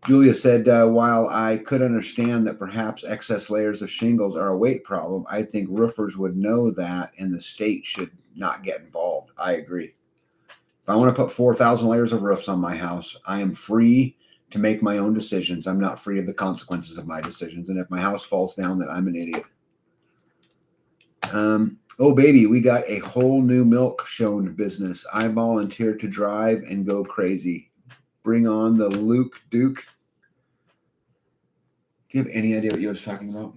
Julia said, while I could understand that perhaps excess layers of shingles are a weight problem, I think roofers would know that and the state should not get involved. I agree. If I want to put 4,000 layers of roofs on my house, I am free to make my own decisions. I'm not free of the consequences of my decisions. And if my house falls down, then I'm an idiot. Oh, baby, we got a whole new milk shown business. I volunteer to drive and go crazy. Bring on the Luke Duke. Do you have any idea what you was talking about?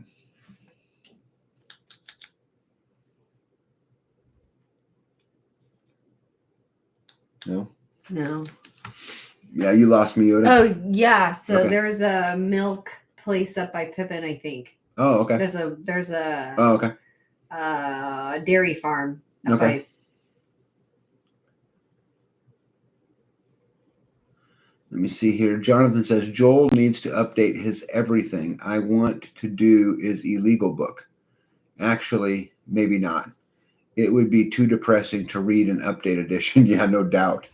No? No. Yeah, you lost me, Yoda. Oh, yeah. So Okay. there's a milk place up by Pippin, I think. Oh, okay. There's a Oh, okay. dairy farm up Okay. by. Let me see here. Jonathan says Joel needs to update his everything I want to do is illegal book. Actually, maybe not. It would be too depressing to read an update edition. Yeah, no doubt.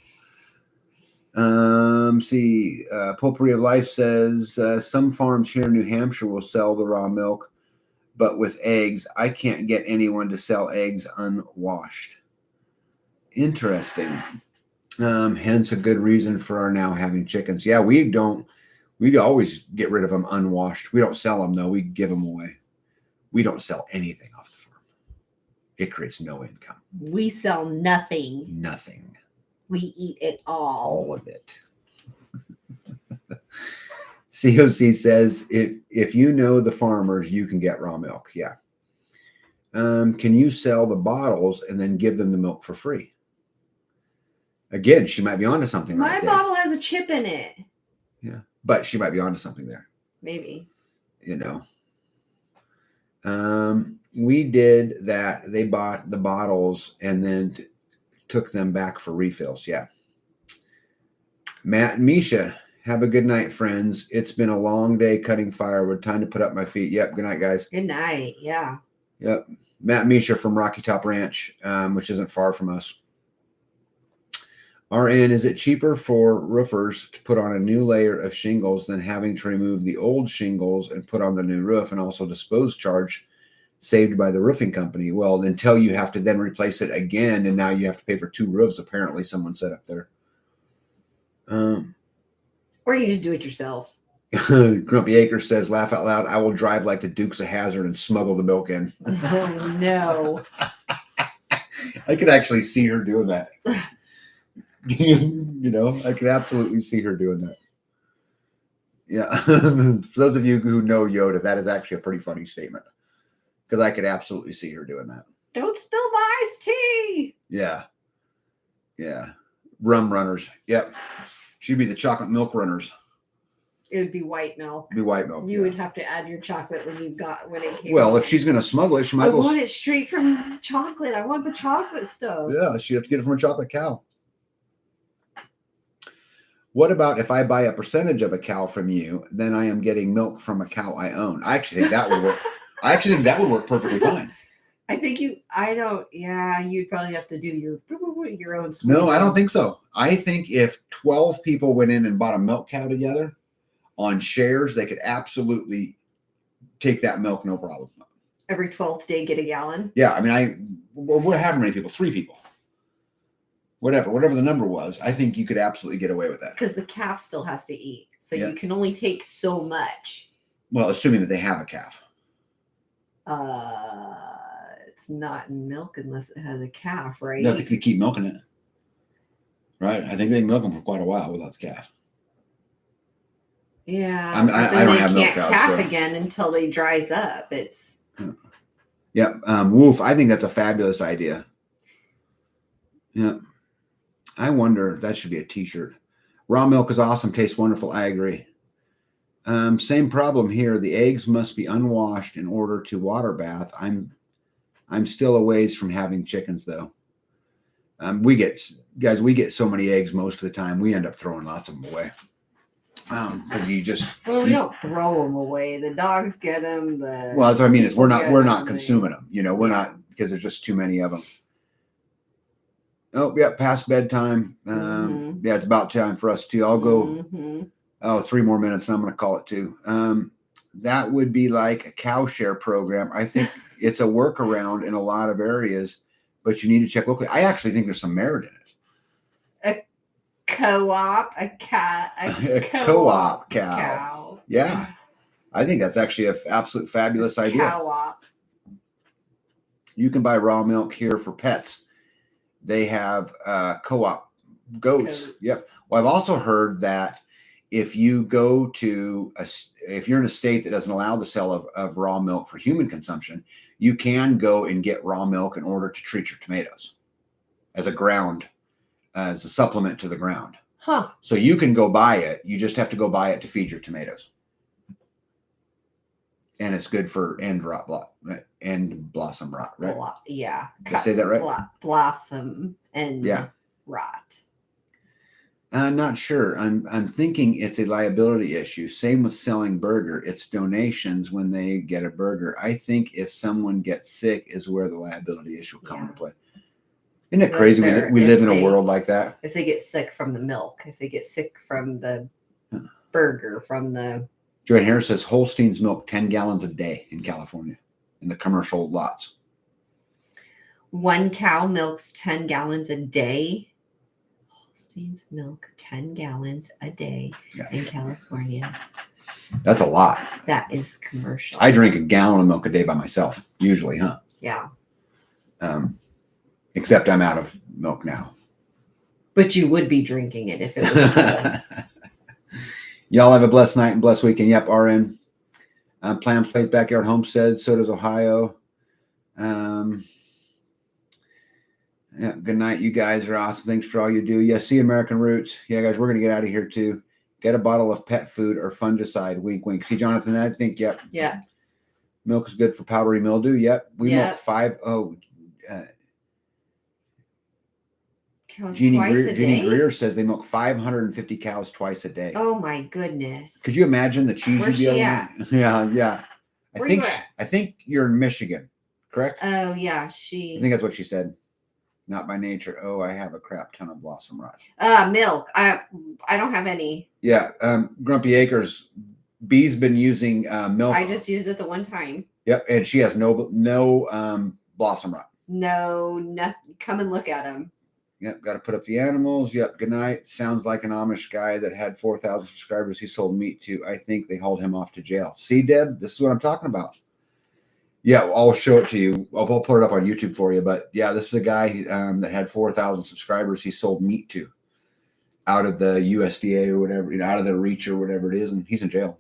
Potpourri of Life says some farms here in New Hampshire will sell the raw milk, but with eggs, I can't get anyone to sell eggs unwashed. Interesting. Hence a good reason for our now having chickens. Yeah, we always get rid of them unwashed. We don't sell them though. We give them away. We don't sell anything off the farm. It creates no income. We sell nothing. Nothing. We eat it all. All of it. COC says if you know the farmers, you can get raw milk. Yeah. Can you sell the bottles and then give them the milk for free? Again, she might be onto something. My right there. bottle has a chip in it. Yeah. but she might be onto something there. Maybe. You know, we did that. They bought the bottles and then took them back for refills. Yeah. Matt and Misha, have a good night, friends. It's been a long day cutting firewood. Time to put up my feet. Yep. Good night, guys. Good night. Yeah. Yep. Matt and Misha from Rocky Top Ranch, which isn't far from us. RN, is it cheaper for roofers to put on a new layer of shingles than having to remove the old shingles and put on the new roof, and also dispose charge saved by the roofing company? Well, until you have to then replace it again, and now you have to pay for 2 roofs, apparently someone said up there. Or you just do it yourself. Grumpy Acres says, laugh out loud, I will drive like the Dukes of Hazzard and smuggle the milk in. Oh, no. I could actually see her doing that. You know, I could absolutely see her doing that. Yeah. For those of you who know Yoda, that is actually a pretty funny statement, because I could absolutely see her doing that. Don't spill my iced tea. Yeah. Yeah. Rum runners. Yep. She'd be the chocolate milk runners. It would be white milk. Be white milk. You yeah. would have to add your chocolate when it came. Well, out. if she's going to smuggle it, she might I as well. want it straight from chocolate. I want the chocolate stuff. Yeah, she'd have to get it from a chocolate cow. What about if I buy a percentage of a cow from you, then I am getting milk from a cow I own? I actually think that would work. I actually think that would work perfectly fine. I think you'd probably have to do your own. No, I don't think so. I think if 12 people went in and bought a milk cow together on shares, they could absolutely take that milk, no problem. Every 12th day, get a gallon. Yeah, I mean, we're having many people, 3 people. Whatever the number was, I think you could absolutely get away with that. Because the calf still has to eat. So Yeah. you can only take so much. Well, assuming that they have a calf. It's not in milk unless it has a calf, right? No, I think they keep milking it. Right? I think they can milk them for quite a while without the calf. Yeah. I don't have milk cows, calf so. again until they dries up. It's. Yeah. Wolf, I think that's a fabulous idea. Yeah. I wonder, that should be a t-shirt. Raw milk is awesome. Tastes wonderful. I agree. Same problem here. The eggs must be unwashed in order to water bath. I'm still a ways from having chickens though. We get so many eggs most of the time. We end up throwing lots of them away. Because we don't throw them away. The dogs get them. Well, that's what I mean. Is we're not consuming them. You know, we're not, because there's just too many of them. Oh, yeah, past bedtime. Yeah, it's about time for us too. I'll go. 3 more minutes, and I'm going to call it 2. That would be like a cow share program. I think it's a workaround in a lot of areas, but you need to check locally. I actually think there's some merit in it. A co-op, a co-op cow. Yeah, I think that's actually an absolute fabulous idea. Cow-op. You can buy raw milk here for pets. They have co-op goats. Yep. Well, I've also heard that if you go to if you're in a state that doesn't allow the sale of raw milk for human consumption, you can go and get raw milk in order to treat your tomatoes as a supplement to the ground. Huh. So you can go buy it. You just have to go buy it to feed your tomatoes. And it's good for end blossom rot, right? Yeah. Did I say that right? Blossom and rot. I'm not sure. I'm thinking it's a liability issue. Same with selling burger. It's donations when they get a burger. I think if someone gets sick is where the liability issue will come into play. Isn't it crazy we live in a world like that? If they get sick from the milk, if they get sick from the burger, from the... Joanne Harris says Holstein's milk 10 gallons a day in California in the commercial lots. 1 cow milks 10 gallons a day. Holstein's milk 10 gallons a day in California. That's a lot. That is commercial. I drink a gallon of milk a day by myself, usually, huh? Yeah. Except I'm out of milk now. But you would be drinking it if it was full. Y'all have a blessed night and blessed weekend. Yep, RN. Plan Plate Backyard Homestead. So does Ohio. Yeah, good night. You guys are awesome. Thanks for all you do. Yeah, see American Roots. Yeah, guys, we're going to get out of here too. Get a bottle of pet food or fungicide. Wink, wink. See, Jonathan, I think, yep. Yeah. Milk is good for powdery mildew. Yep. We milk Yep. 5. Oh, Cows Jeannie twice Greer, a Jeannie day? Greer says they milk 550 cows twice a day. Oh my goodness. Could you imagine the cheese Where's you'd be she able at? to? Yeah, yeah. Where you at? I think you're in Michigan, correct? Oh yeah, I think that's what she said. Not by nature. Oh, I have a crap ton of blossom rot. Milk. I don't have any. Yeah, Grumpy Acres. Bee's been using milk. I just used it the one time. Yep, and she has no blossom rot. No, nothing. Come and look at them. Yep, got to put up the animals. Yep, good night. Sounds like an Amish guy that had 4,000 subscribers he sold meat to. I think they hauled him off to jail. See, Deb, this is what I'm talking about. Yeah, I'll show it to you. I'll put it up on YouTube for you. But yeah, this is a guy that had 4,000 subscribers he sold meat to out of the USDA or whatever, out of the reach or whatever it is, and he's in jail.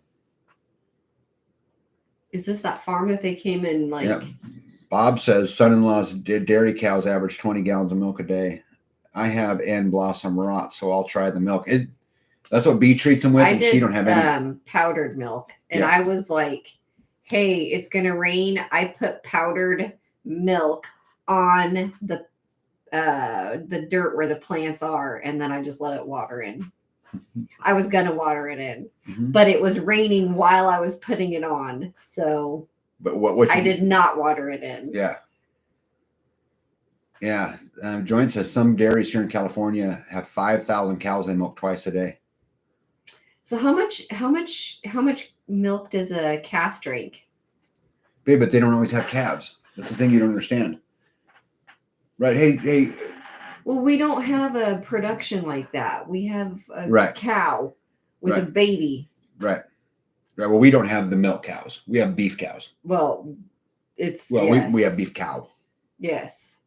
Is this that farm that they came in like? Yep. Bob says son-in-law's dairy cows average 20 gallons of milk a day. I have N blossom rot, so I'll try the milk. That's what Bee treats them with, and she don't have any. Powdered milk, and Yeah. I was like, "Hey, it's gonna rain." I put powdered milk on the dirt where the plants are, and then I just let it water in. I was gonna water it in, but it was raining while I was putting it on, so. But what I did not water it in. Yeah. Yeah. Joint says some dairies here in California have 5,000 cows they milk twice a day. So how much milk does a calf drink? Babe, but they don't always have calves. That's the thing you don't understand. Right. Hey. Well, we don't have a production like that. We have a Right. cow with a Right. baby. Right. Right. Well, we don't have the milk cows. We have beef cows. Well, it's Well, we have beef cow. Yes.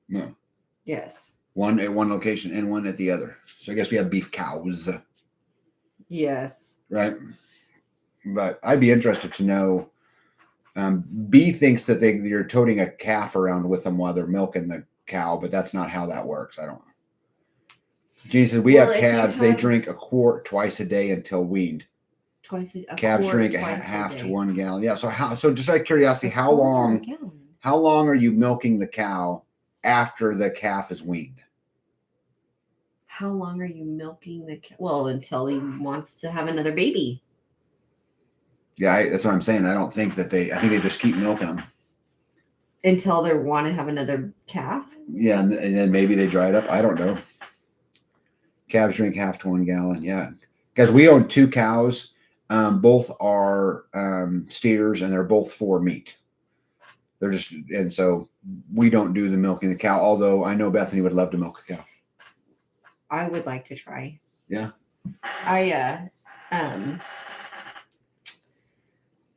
No. Yes. One at one location and one at the other. So I guess we have beef cows. Yes. Right. But I'd be interested to know. B thinks that you're toting a calf around with them while they're milking the cow, but that's not how that works. I don't know. Jeannie says we have calves. They drink a quart twice a day until weaned. Twice a Calves drink a half to 1 gallon. Yeah. So just out of curiosity, how long are you milking the cow after the calf is weaned? How long are you milking the cow? Well, until he wants to have another baby. Yeah, that's what I'm saying. I don't think that I think they just keep milking them. Until they want to have another calf? Yeah, and then maybe they dry it up. I don't know. Calves drink half to 1 gallon. Yeah. Guys, we own 2 cows. Both are steers, and they're both for meat. And so we don't do the milking the cow, although I know Bethany would love to milk a cow. I would like to try. Yeah.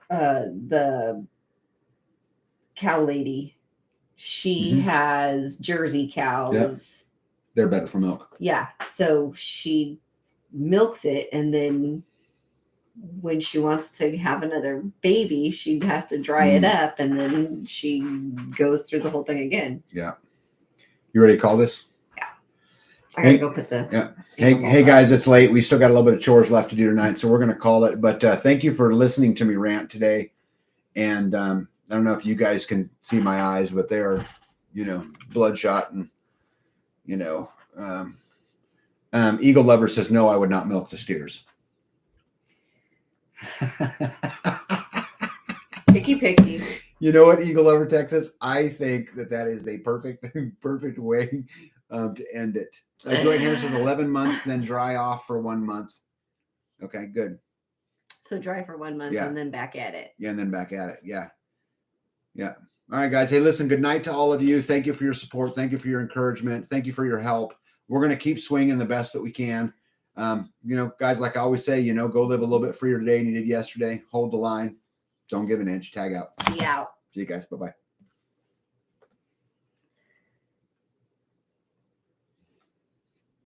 The cow lady, she has Jersey cows. Yep. They're better for milk. Yeah. So she milks it, and then when she wants to have another baby, she has to dry it up, and then she goes through the whole thing again. Yeah. You ready to call this? Yeah. I gotta go put the. Yeah. Hey guys, it's late. We still got a little bit of chores left to do tonight, so we're going to call it. But thank you for listening to me rant today. And I don't know if you guys can see my eyes, but they're, bloodshot and, Eagle Lover says, no, I would not milk the steers. Picky. You know what, Eagle Lover Texas? I think that is the perfect way to end it. Joy Harris says 11 months, then dry off for 1 month. Okay, good. So dry for 1 month and then back at it. Yeah, and then back at it. Yeah. Yeah. All right, guys. Hey, listen, good night to all of you. Thank you for your support. Thank you for your encouragement. Thank you for your help. We're going to keep swinging the best that we can. Guys, like I always say, go live a little bit freer today than you did yesterday. Hold the line. Don't give an inch. Tag out. Be out. See you guys. Bye-bye.